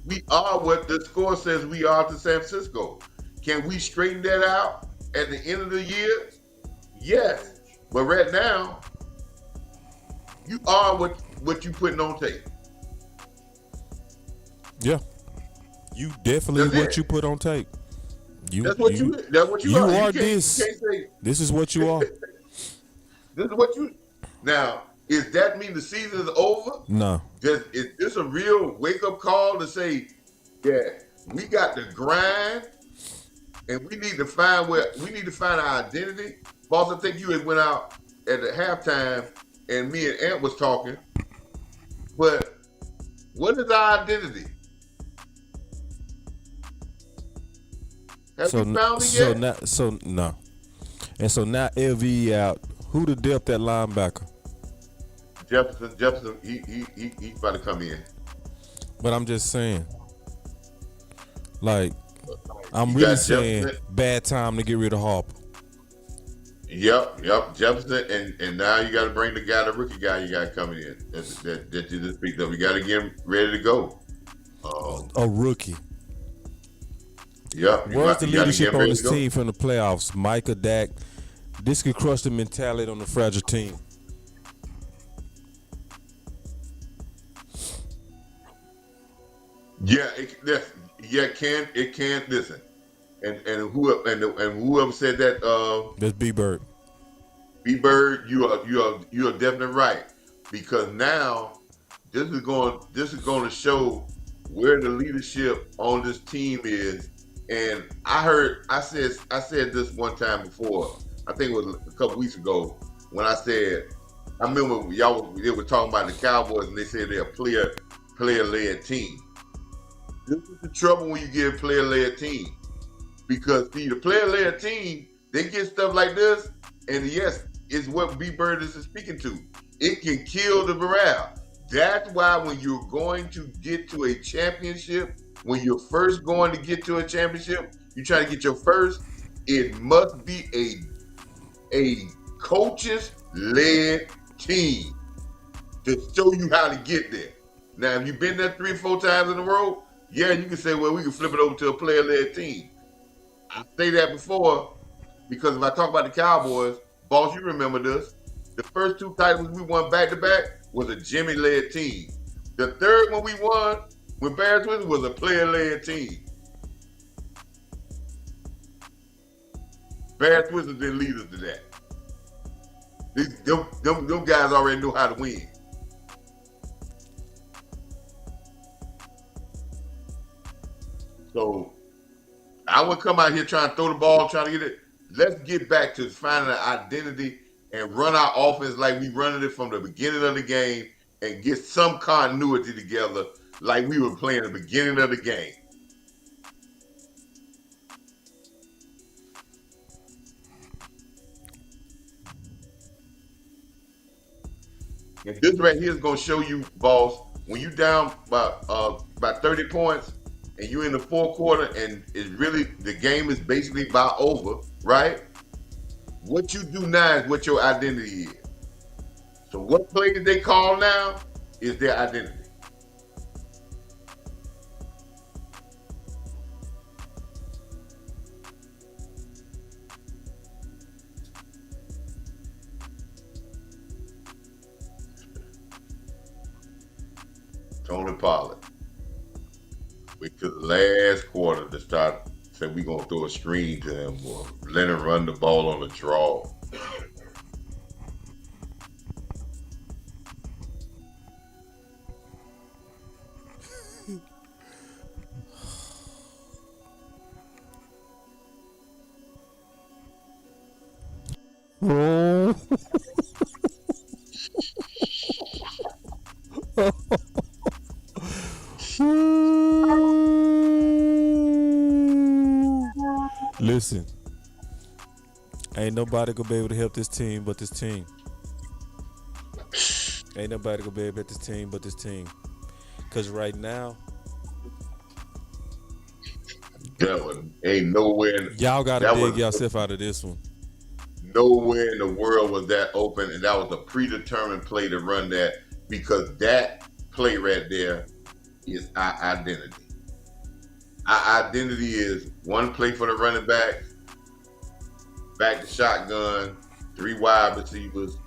We are what the score says we are to San Francisco. Can we straighten that out at the end of the year? Yes. But right now, you are what you putting on tape. Yeah. You definitely what you put on tape. That's what you are. You are this. This is what you are. This is what you. Now, does that mean the season is over? No. Is this a real wake-up call to say that we got to grind and we need to find our identity? Boss, I think you had went out at the halftime and me and Ant was talking. But what is our identity? Have you found it yet? No. And so now LV out. Who the depth at linebacker? Jefferson, he's about to come in. But I'm just saying, like, I'm really saying Jefferson. Bad time to get rid of Harper. Yep, Jefferson, and now you got to bring the rookie guy you got coming in that you just picked up. You got to get him ready to go. A rookie. Yep. Where's the leadership on this team from the playoffs? Micah, Dak. This could crush the mentality on the fragile team. Yeah, it can. Listen, and whoever said that. That's B-Bird. B-Bird, you are definitely right, because now this is going to show where the leadership on this team is. And I said this one time before. I think it was a couple weeks ago when I remember they were talking about the Cowboys and they said they're a player-led team. This is the trouble when you get a player-led team, because the player-led team, they get stuff like this, and yes, it's what B-Bird is speaking to. It can kill the morale. That's why when you're going to get to a championship, when you're first going to get to a championship, you try to get your first, it must be a coaches-led team to show you how to get there. Now, if you've been there 3 or 4 times in a row, yeah, you can say, well, we can flip it over to a player-led team. I say that before because if I talk about the Cowboys, boss, you remember this. The first 2 titles we won back-to-back was a Jimmy-led team. The third one we won with Bears was a player-led team. Bears Twizzlers didn't lead us to that. Them guys already know how to win. So I would come out here trying to throw the ball, trying to get it. Let's get back to finding an identity and run our offense like we running it from the beginning of the game and get some continuity together like we were playing the beginning of the game. And this right here is gonna show you, boss, when you down by 30 points and you in the fourth quarter and it's really the game is basically about over, right? What you do now is what your identity is. So what plays they call now is their identity. Tony Pollard. Wait till the last quarter to start saying we're gonna throw a screen to him or let him run the ball on the draw. Oh. Listen, ain't nobody gonna be able to help this team but this team. Ain't nobody gonna be able to help this team but this team. Cause right now, That one ain't nowhere. y'all gotta That dig was yourself out of this one. nowhere in the world was that open, and that was a predetermined play to run that because that play right there is our identity. Our identity is one play for the running back to shotgun, 3 wide receivers,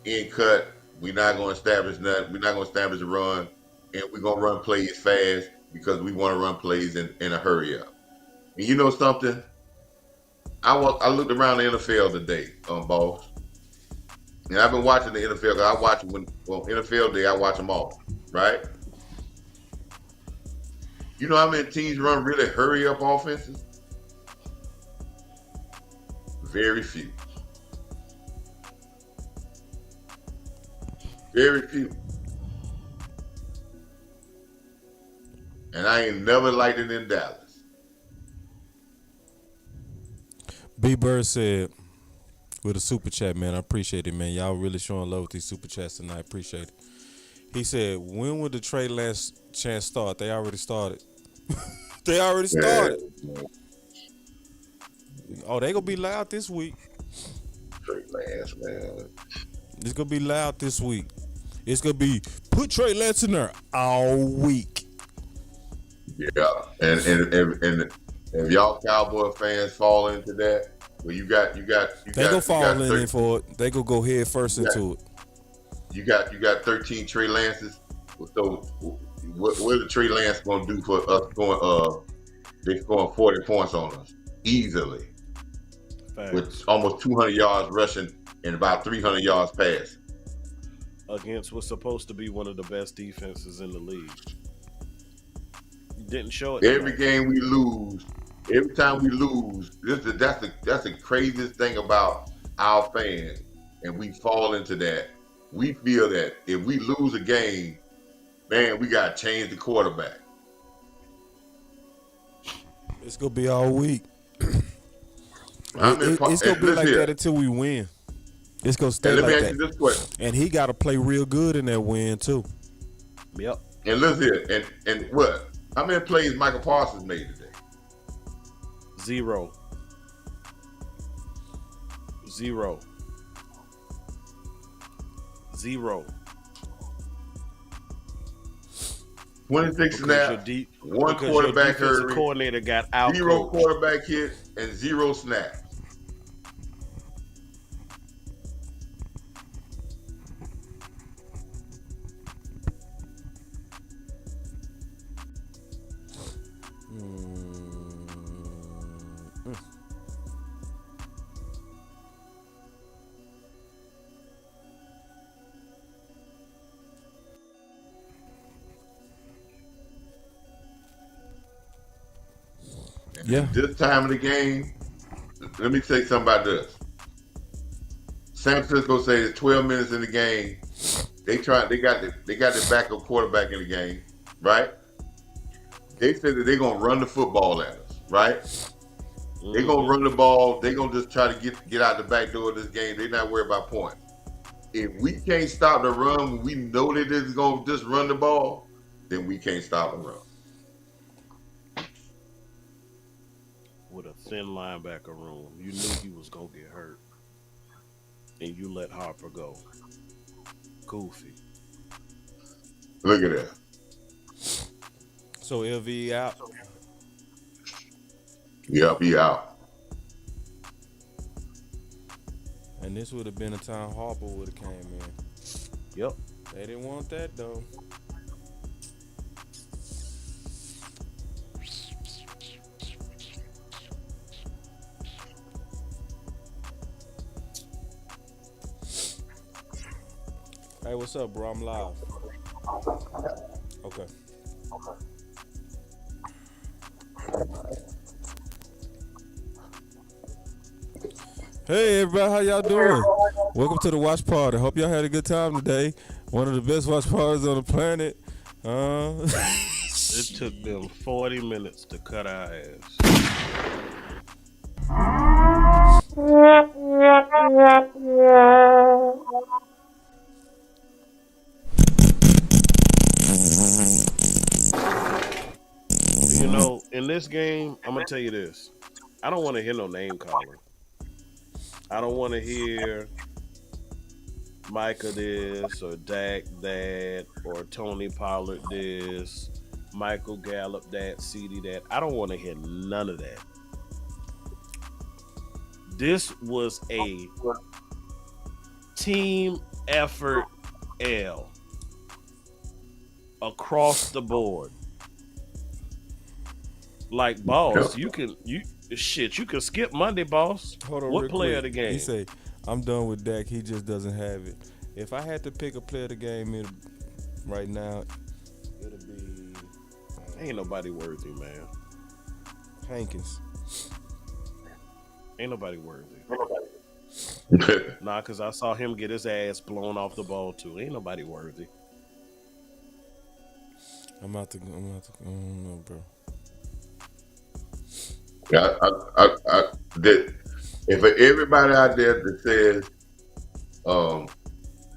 in cut. We're not going to establish nothing. We're not going to establish a run, and we're going to run plays fast because we want to run plays in a hurry up. And you know something? I looked around the NFL today, boss, and I've been watching the NFL because I watch NFL Day. I watch them all, right? You know how many teams run really hurry up offenses? Very few. Very few. And I ain't never liked it in Dallas. B Bird said with a super chat, man. I appreciate it, man. Y'all really showing love with these super chats tonight. Appreciate it. He said, when would the Trey Lance chance start? They already started. They already started. Yeah. Oh, they gonna be loud this week. Trey Lance, man. It's gonna be loud this week. It's gonna be put Trey Lance in there all week. Yeah, and if y'all Cowboy fans fall into that, well, you got They gonna fall in for it. They gonna go head first into it. You got 13 Trey Lances. So what the Trey Lance gonna do for us going? They scoring 40 points on us easily. Facts. With almost 200 yards rushing and about 300 yards passing. Against what's supposed to be one of the best defenses in the league. Didn't show it. Every game we lose, every time we lose, that's the craziest thing about our fans, and we fall into that. We feel that if we lose a game, man, we gotta change the quarterback. It's gonna be all week. It's gonna be like that until we win. It's gonna stay like that. Let me ask you this question. And he got to play real good in that win too. Yep. And listen here, and what? How many plays Michael Parsons made today? 0. 0. 0. 26 snaps, one quarterback hurry, coordinator got out. 0 quarterback hits, and 0 snaps. Yeah. And this time of the game, let me say something about this. San Francisco says 12 minutes in the game. They got the backup quarterback in the game, right? They said that they're gonna run the football at us, right? They're gonna run the ball. They're gonna just try to get out the back door of this game. They're not worried about points. If we can't stop the run, we know that it's gonna just run the ball, then we can't stop the run. With a thin linebacker room, you knew he was gonna get hurt, and you let Harper go. Goofy. Look at that. So LV out. Yep, he out. And this would have been a time Harper would have came in. Yep. They didn't want that though. Hey, what's up, bro? I'm live. Okay. Hey, everybody, how y'all doing? Welcome to the watch party. Hope y'all had a good time today. One of the best watch parties on the planet. It took them 40 minutes to cut our ass. You know, in this game, I'm gonna tell you this. I don't want to hear no name calling. I don't want to hear Micah this or Dak that or Tony Pollard this, Michael Gallup that, CD that. I don't want to hear none of that. This was a team effort L across the board. Like, boss, you can skip Monday, boss. Hold on, what real player quick. of the game? He say, I'm done with Dak. He just doesn't have it. If I had to pick a player of the game right now, it'll be Ain't nobody worthy, man. Hankins. Ain't nobody worthy. Nah, because I saw him get his ass blown off the ball, too. Ain't nobody worthy. I don't know, bro. Yeah, if everybody out there that says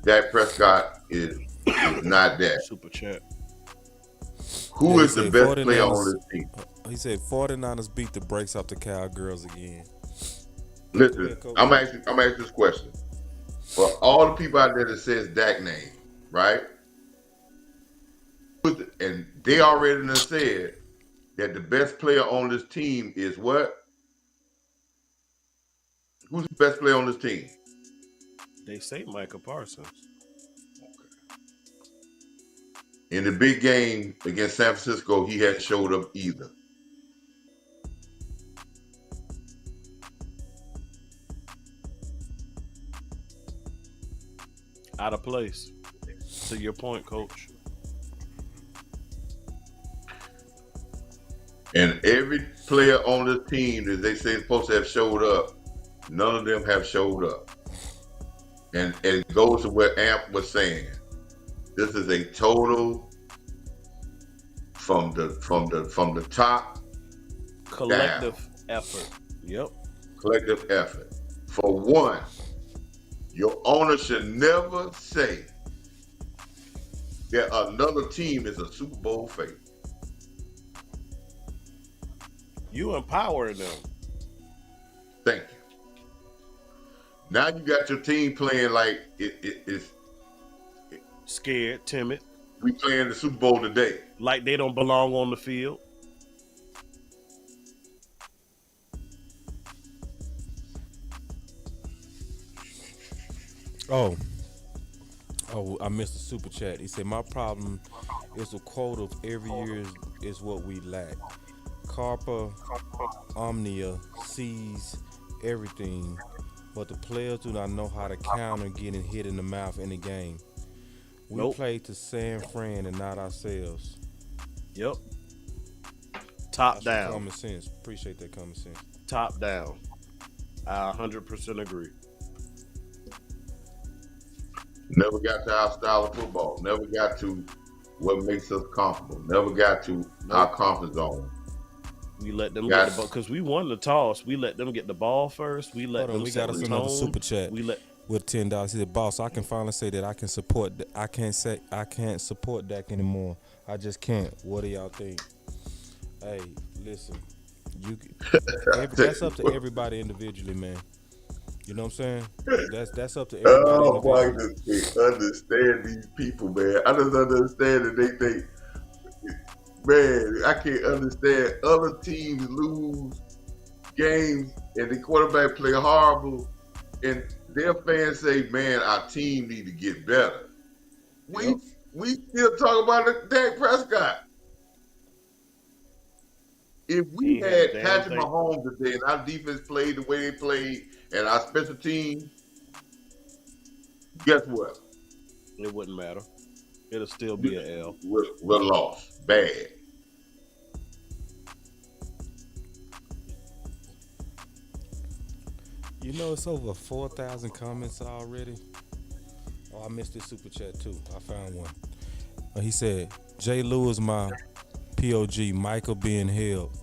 Dak Prescott is not that, Super chat. who Yeah, is the best player on this team? He said 49ers beat the brakes off the Cowgirls again. Listen, ahead, Coach. I'm gonna ask this question for all the people out there that says Dak name, right? And they already done said that the best player on this team is what? Who's the best player on this team? They say Micah Parsons. In the big game against San Francisco, he hadn't showed up either. Out of place. To your point, coach. And every player on this team that they say is supposed to have showed up, none of them have showed up. And it goes to what Amp was saying. This is a total from the top Collective down. effort. Yep. Collective effort. For one, your owner should never say that another team is a Super Bowl favorite. You empowering them. Thank you. Now you got your team playing like it's Scared, timid. we playing the Super Bowl today. Like they don't belong on the field. Oh, I missed the super chat. He said, my problem is the quote of every year is what we lack. Carpa Omnia sees everything, but the players do not know how to counter getting hit in the mouth in the game. We played to San Fran and not ourselves. Yep. Top That's some down. common sense. Appreciate that common sense. Top down. I 100% agree. Never got to our style of football. Never got to what makes us comfortable. Never got to our Nope. comfort zone. We let them get Got the ball because we won the toss. We let them get the ball first. We let Hold on, them we set got us the another tone. super chat We let with $10. He said, "Boss, I can finally say that I can support. I can't say I can't support Dak anymore. I just can't. What do y'all think?" Hey, listen, that's up to everybody individually, man. You know what I'm saying? That's up to everybody Oh, boy, I individually. just can't understand these people, man. I just understand that they think, man, I can't understand other teams lose games and the quarterback play horrible, and their fans say, "Man, our team need to get better." Yep. We still talk about Dak Prescott. If He we ain't had a had damn Patrick thing. Mahomes today and our defense played the way they played and our special team, guess what? It wouldn't matter. It'll still be an L. We're lost. Bad. You know it's over 4,000 comments already. Oh, I missed this super chat too. I found one. He said, "Jay Lewis, my POG, Michael being held."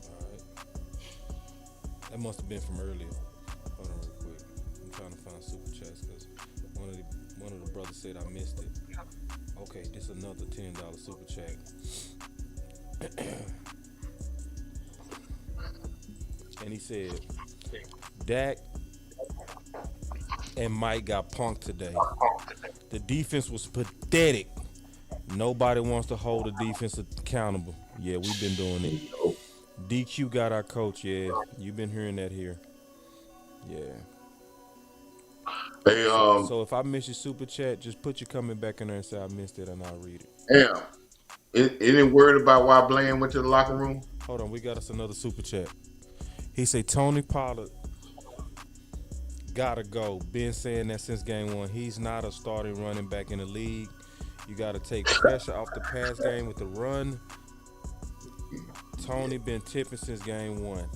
All right. That must have been from earlier. Hold on real quick. I'm trying to find super chats because one of the brothers said I missed it. Okay, this is another $10 super chat. And he said, "Dak and Mike got punked today. The defense was pathetic. Nobody wants to hold the defense accountable." Yeah, we've been doing it. DQ got our coach. Yeah, you've been hearing that here. Yeah. Hey, So if I miss your super chat, just put your comment back in there and say I missed it, and I'll read it. damn. Any word about why Bland went to the locker room? Hold on, we got us another super chat. He say Tony Pollard gotta go. Been saying that since game one. He's not a starting running back in the league. You gotta take pressure off the pass game with the run. Tony been tipping since game one.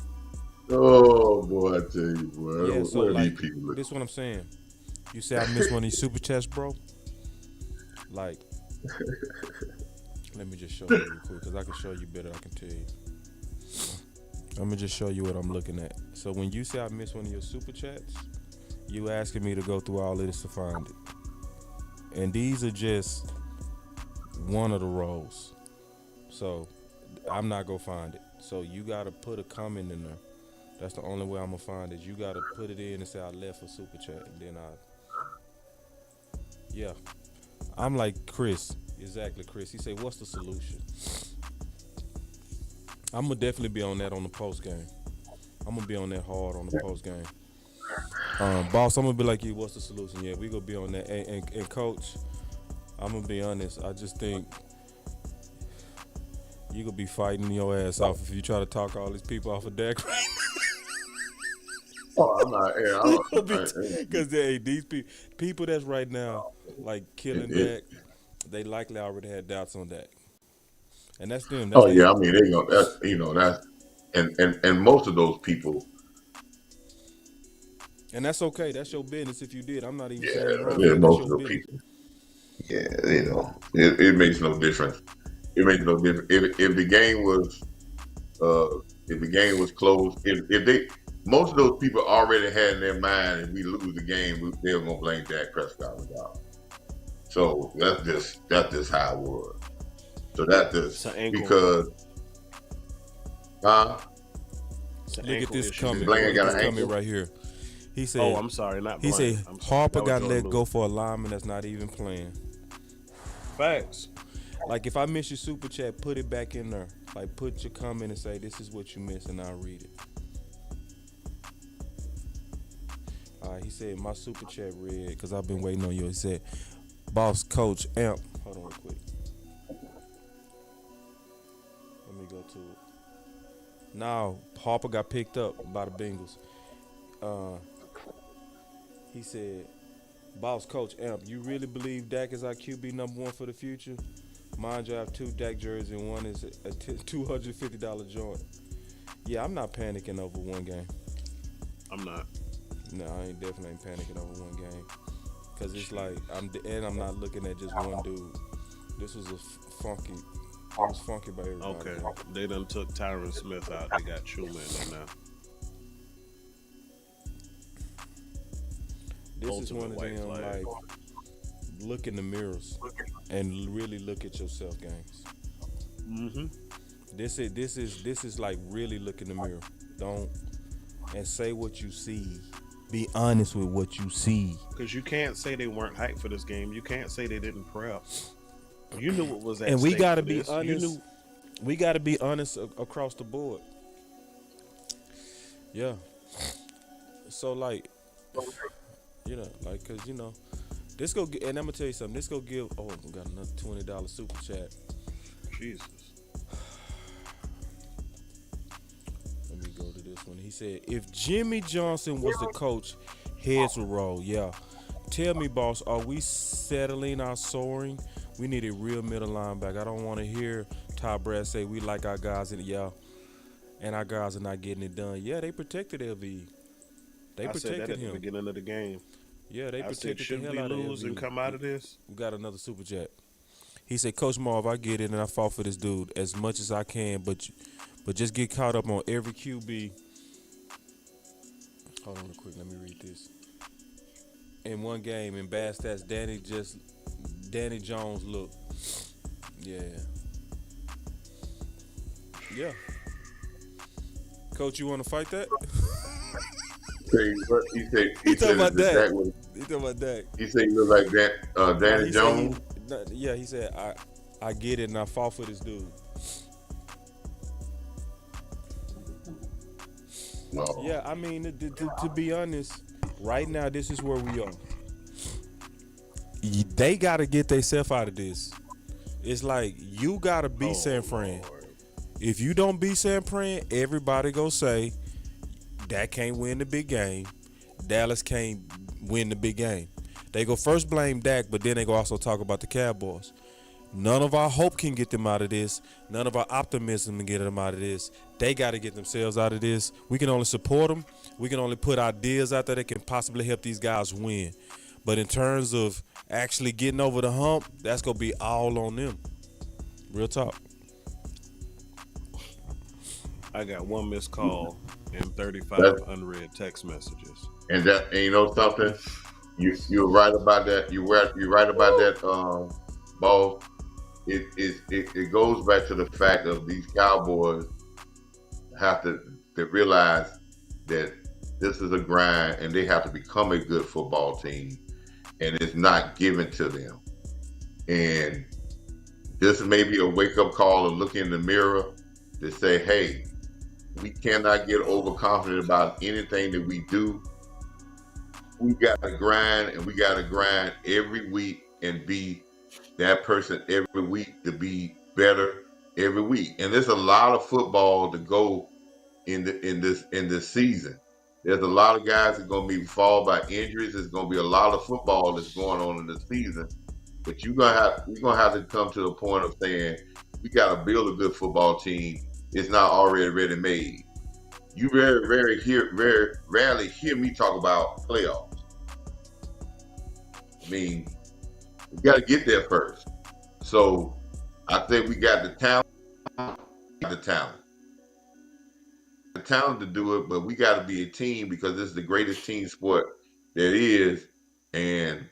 Oh boy, I tell you, boy. Yeah, so What are like, these people? this is what I'm saying. You say I missed one of these super chats, bro? Like, let me just show you real quick, because I can show you better, I can tell you. Let me just show you what I'm looking at. So when you say I missed one of your super chats, you asking me to go through all of this to find it. And these are just one of the rows. So I'm not gonna find it. So you gotta put a comment in there. That's the only way I'm gonna find it. You gotta put it in and say I left a super chat, and then yeah. I'm like Chris, exactly Chris. He said, "What's the solution?" I'm gonna definitely be on that on the post game. I'm gonna be on that hard on the post game. Boss, I'm gonna be like you. What's the solution? Yeah, we gonna be on that. And coach, I'm gonna be honest. I just think you gonna be fighting your ass off if you try to talk all these people off of Dak. Oh, I'm not. Yeah, Because these people that's right now like killing Dak, they likely already had doubts on Dak, and that's them. That's oh they. yeah, I mean, they know that's that's and most of those people, And that's okay. That's your business if you did. I'm not even yeah, saying you're wrong for yeah, that. That's most your of those business. people, yeah, it makes no difference. It makes no difference if the game was close. If they most of those people already had in their mind, if we lose the game, they were gonna blame Dak Prescott without. So that's just how it was. So that's It's an just ankle. because, It's an Look at ankle this issue. comment. Bland Look at got this an comment ankle? right here. He said. Oh, I'm sorry, not He Bland. said I'm sorry. Harper That was got Jordan let Lewis. go for a lineman that's not even playing. Facts. Like if I miss your super chat, put it back in there. Like put your comment and say this is what you missed, and I'll read it. He said my super chat read because I've been waiting on you. He said, "Boss Coach Amp." Hold on real quick. Let me go to it. Now Harper got picked up by the Bengals. He said, "Boss Coach Amp, you really believe Dak is our QB number one for the future?" Mind you, I have two Dak jerseys and one is a $250 joint. Yeah, I'm not panicking over one game. I'm not. No, I ain't definitely ain't panicking over one game. Cause it's like I'm not looking at just one dude. This was funky. It was funky by everybody. Okay, Man. they done took Tyron Smith out. They got Chuma in there now. This is Ultimate one of white them flag. like look in the mirrors and really look at yourself games. Mm-hmm. This is like really look in the mirror. Don't and say what you see. Be honest with what you see. Because you can't say they weren't hyped for this game. You can't say they didn't prep. You knew what was at And stake we gotta for be this. honest. You knew. We gotta be honest across the board. Yeah. So like, cause this go and I'm gonna tell you something. This go give. Oh, we got another $20 super chat. Jesus. Let me go to this one. He said, if Jimmy Johnson was the coach, heads would roll. Yeah. Tell me, boss, are we settling our soaring? We need a real middle linebacker. I don't want to hear Todd Brad say we like our guys and our guys are not getting it done. Yeah, they protected LV. They I said that protected at the him. beginning of the game. Yeah, they I said, protected the should hell we out of lose and LV. come out of this? We got another super chat. He said, Coach Marv, I get it and I fought for this dude as much as I can, but just get caught up on every QB. Hold on real quick, let me read this. In one game in bad stats, Danny Jones look. Yeah. Yeah. Coach, you want to fight that? He talking about that Dak. He talking about Dak. He said he look like that Danny He Jones. Yeah, he said I get it and I fought for this dude. No. Yeah, I mean to be honest, right now this is where we are. They gotta get themselves out of this. It's like you gotta beat San Fran. Lord. If you don't beat San Fran, everybody go say Dak can't win the big game. Dallas can't win the big game. They go first blame Dak, but then they go also talk about the Cowboys. None of our hope can get them out of this. None of our optimism can get them out of this. They got to get themselves out of this. We can only support them. We can only put ideas out there that can possibly help these guys win. But in terms of actually getting over the hump, that's going to be all on them. Real talk. I got one missed call and 35 unread text messages. And you know something, you're right about that. You're right about that, Ball. It goes back to the fact of these Cowboys have to realize that this is a grind and they have to become a good football team, and it's not given to them. And this may be a wake-up call and look in the mirror to say, hey, we cannot get overconfident about anything that we do. We got to grind, and we got to grind every week and be that person every week to be better every week. And there's a lot of football to go in this season. There's a lot of guys that are going to be fall by injuries. There's going to be a lot of football that's going on in the season. But we're gonna have to come to the point of saying we got to build a good football team. It's not already ready made. You very rarely hear me talk about playoffs. I mean, we got to get there first. So I think we got the talent to do it, but we got to be a team because this is the greatest team sport there is, and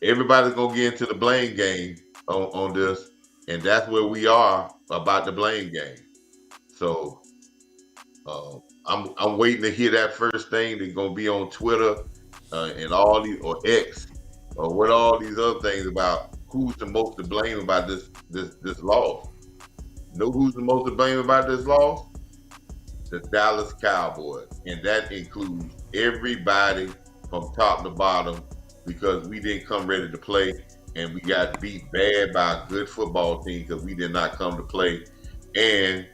everybody's gonna get into the blame game on this, and that's where we are about the blame game. So I'm waiting to hear that first thing that's gonna be on Twitter and all these or X or what all these other things about who's the most to blame about this loss. Know who's the most to blame about this loss? The Dallas Cowboys, and that includes everybody from top to bottom because we didn't come ready to play, and we got beat bad by a good football team because we did not come to play, and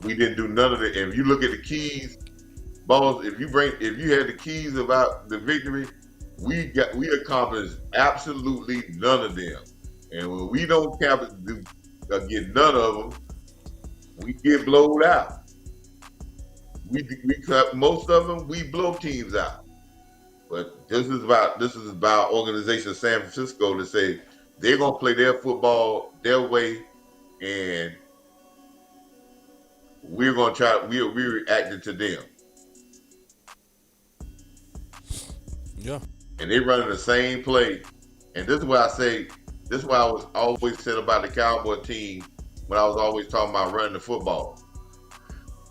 we didn't do none of it. And if you look at the keys, Boss, if you had the keys about the victory, we accomplished absolutely none of them. And when we don't get none of them, we get blowed out. We cut most of them. We blow teams out. But this is about organization San Francisco to say they're gonna play their football their way, and we're gonna try. We're reacting to them, Yeah. and they running the same play. And this is why I say this is why I was always said about the Cowboy team when I was always talking about running the football.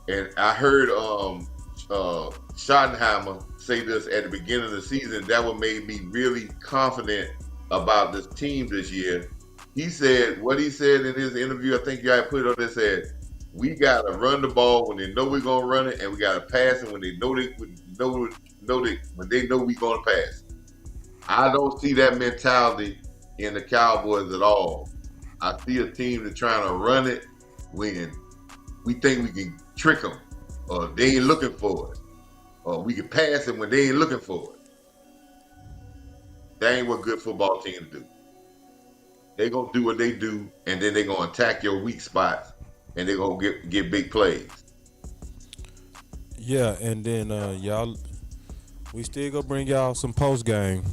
And I heard Schottenheimer say this at the beginning of the season. That what made me really confident about this team this year. He said what he said in his interview. I think you guys put it up there. Said we got to run the ball when they know we're gonna run it, and we got to pass it when they know when they know we're gonna pass. I don't see that mentality in the Cowboys at all. I see a team that's trying to run it when we think we can trick them, or they ain't looking for it, or we can pass it when they ain't looking for it. That ain't what good football teams do. They gonna do what they do, and then they gonna attack your weak spots, and they gonna get big plays. Yeah, and then y'all, we still gonna bring y'all some post game.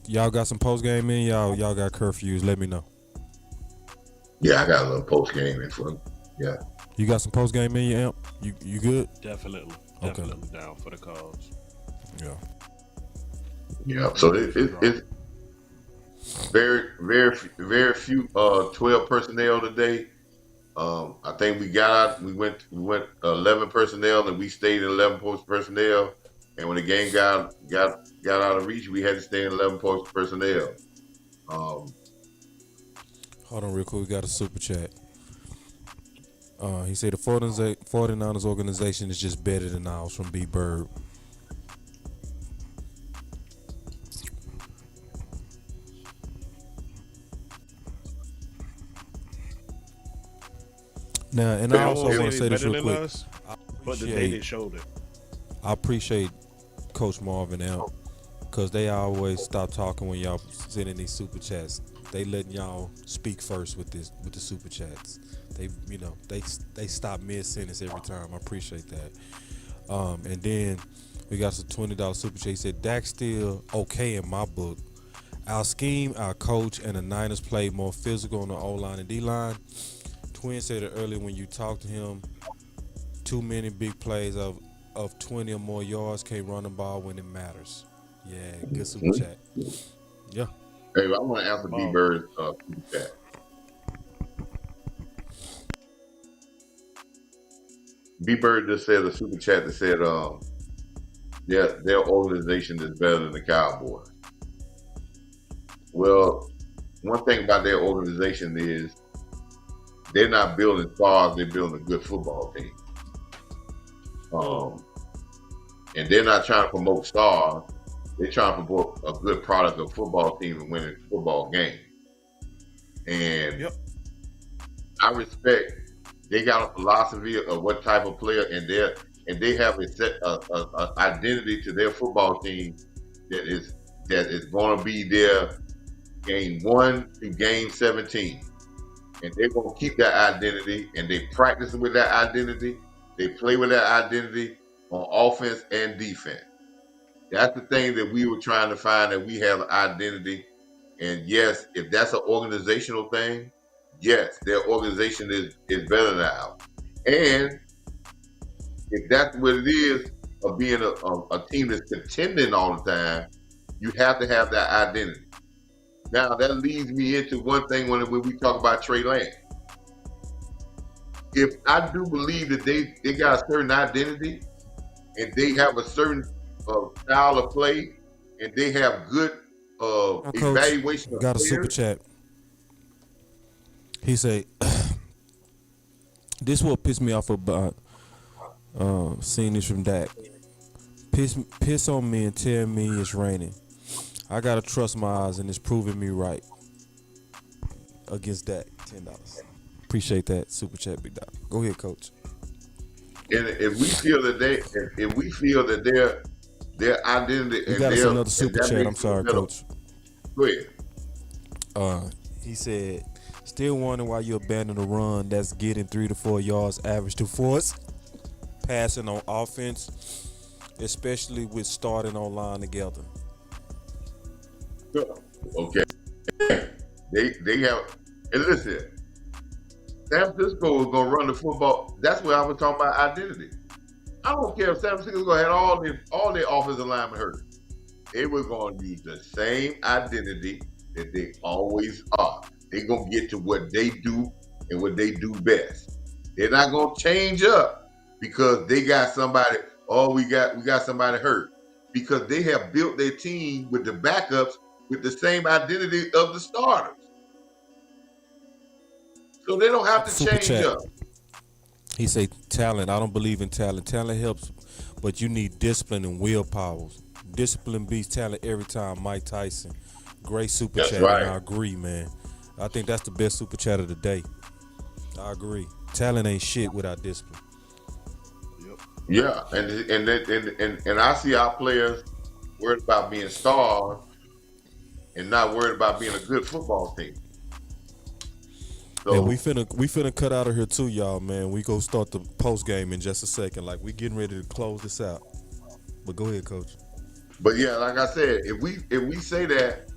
Y'all got some post game in y'all. Y'all got curfews. Let me know. Yeah, I got a little post game in for them. Yeah. You got some post game in your amp? You good? Definitely down for the cause. Yeah. Yeah. So it's very few 12 personnel today. I think we went 11 personnel, and we stayed in 11 post personnel. And when the game got out of reach, we had to stay in 11 post personnel. Hold on real quick. We got a super chat. He said the 49ers organization is just better than ours, from B Bird. Now, and I also want to say this real quick. But the day they showed it. I appreciate Coach Marv and Amp, because they always stop talking when y'all sending these super chats. They letting y'all speak first with the super chats. They stop mid sentence every time. I appreciate that. And then we got some $20 super chat. He said Dak's still okay in my book. Our scheme, our coach, and the Niners played more physical on the O line and D line. Twin said it earlier when you talked to him. Too many big plays of 20 or more yards, can't run the ball when it matters. Yeah, good super chat. Yeah. Hey, I want to answer B Bird's super chat. B Bird just said a super chat that said their organization is better than the Cowboys. Well, one thing about their organization is they're not building stars, they're building a good football team. And they're not trying to promote stars, they're trying to promote a good product of football team and winning football game. And I respect they got a philosophy of what type of player, and they have a set identity to their football team that is going to be their game 1 to game 17. And they're going to keep that identity, and they practice with that identity. They play with that identity on offense and defense. That's the thing that we were trying to find, that we have an identity. And yes, if that's an organizational thing, yes, their organization is better now. And if that's what it is of being a team that's contending all the time, you have to have that identity. Now, that leads me into one thing when we talk about Trey Lance. If I do believe that they got a certain identity and they have a certain style of play and they have good evaluation of got a players. Super chat. He said, this will piss me off about seeing this from Dak. Piss on me and tell me it's raining. I gotta trust my eyes, and it's proving me right. Against Dak, $10. Appreciate that super chat, Big Dog. Go ahead, Coach. And if we feel that their identity, We and got us their another and super that chat. I'm makes them a sorry, better. Coach. Go ahead. He said, still wondering why you abandoned a run that's getting 3 to 4 yards average to force passing on offense, especially with starting on line together. Okay. They have, and listen, San Francisco is gonna run the football. That's what I was talking about, identity. I don't care if San Francisco is gonna have all their offensive linemen hurt. They were gonna use the same identity that they always are. They're gonna get to what they do and what they do best. They're not gonna change up because they got somebody. Oh, we got somebody hurt, because they have built their team with the backups with the same identity of the starters. So they don't have to Super change chat. up. He say talent. I don't believe in talent. Talent helps, but you need discipline and willpower. Discipline beats talent every time. Mike Tyson. Great super That's chat, right. and I agree, man. I think that's the best super chat of the day. I agree. Talent ain't shit without discipline. Yeah, and I see our players worried about being stars and not worried about being a good football team. So And we finna cut out of here too, y'all, man. We go start the post game in just a second. Like, we getting ready to close this out. But go ahead, Coach. but yeah, like I said, if we say that,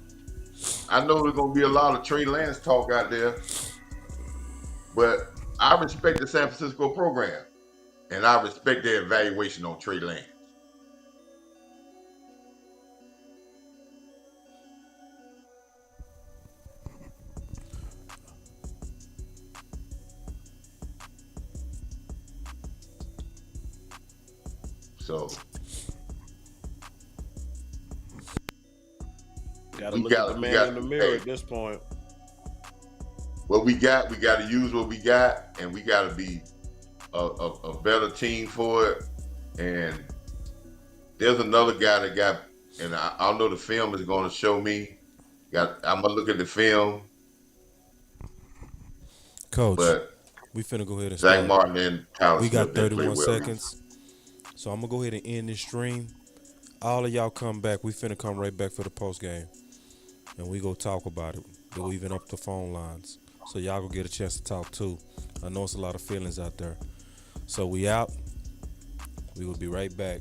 I know there's gonna be a lot of Trey Lance talk out there, but I respect the San Francisco program, and I respect their evaluation on Trey Lance. So Gotta We look got- at the we man got- in the mirror hey. at this point. what we got to use what we got, and we got to be a better team for it. And there's another guy that got, and I know the film is going to show me. I'm gonna look at the film, Coach, but we finna go ahead and Zach start. Martin and Tyler We Smith got didn't play 31 well. seconds. So I'm gonna go ahead and end this stream. All of y'all come back. We finna come right back for the post game, and we go talk about it. We'll even up the phone lines, so y'all go get a chance to talk too. I know it's a lot of feelings out there. So we out. We will be right back.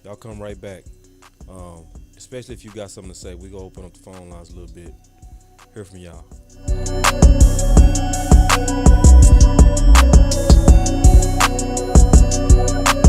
Y'all come right back. Especially if you got something to say, we go open up the phone lines a little bit. Hear from y'all.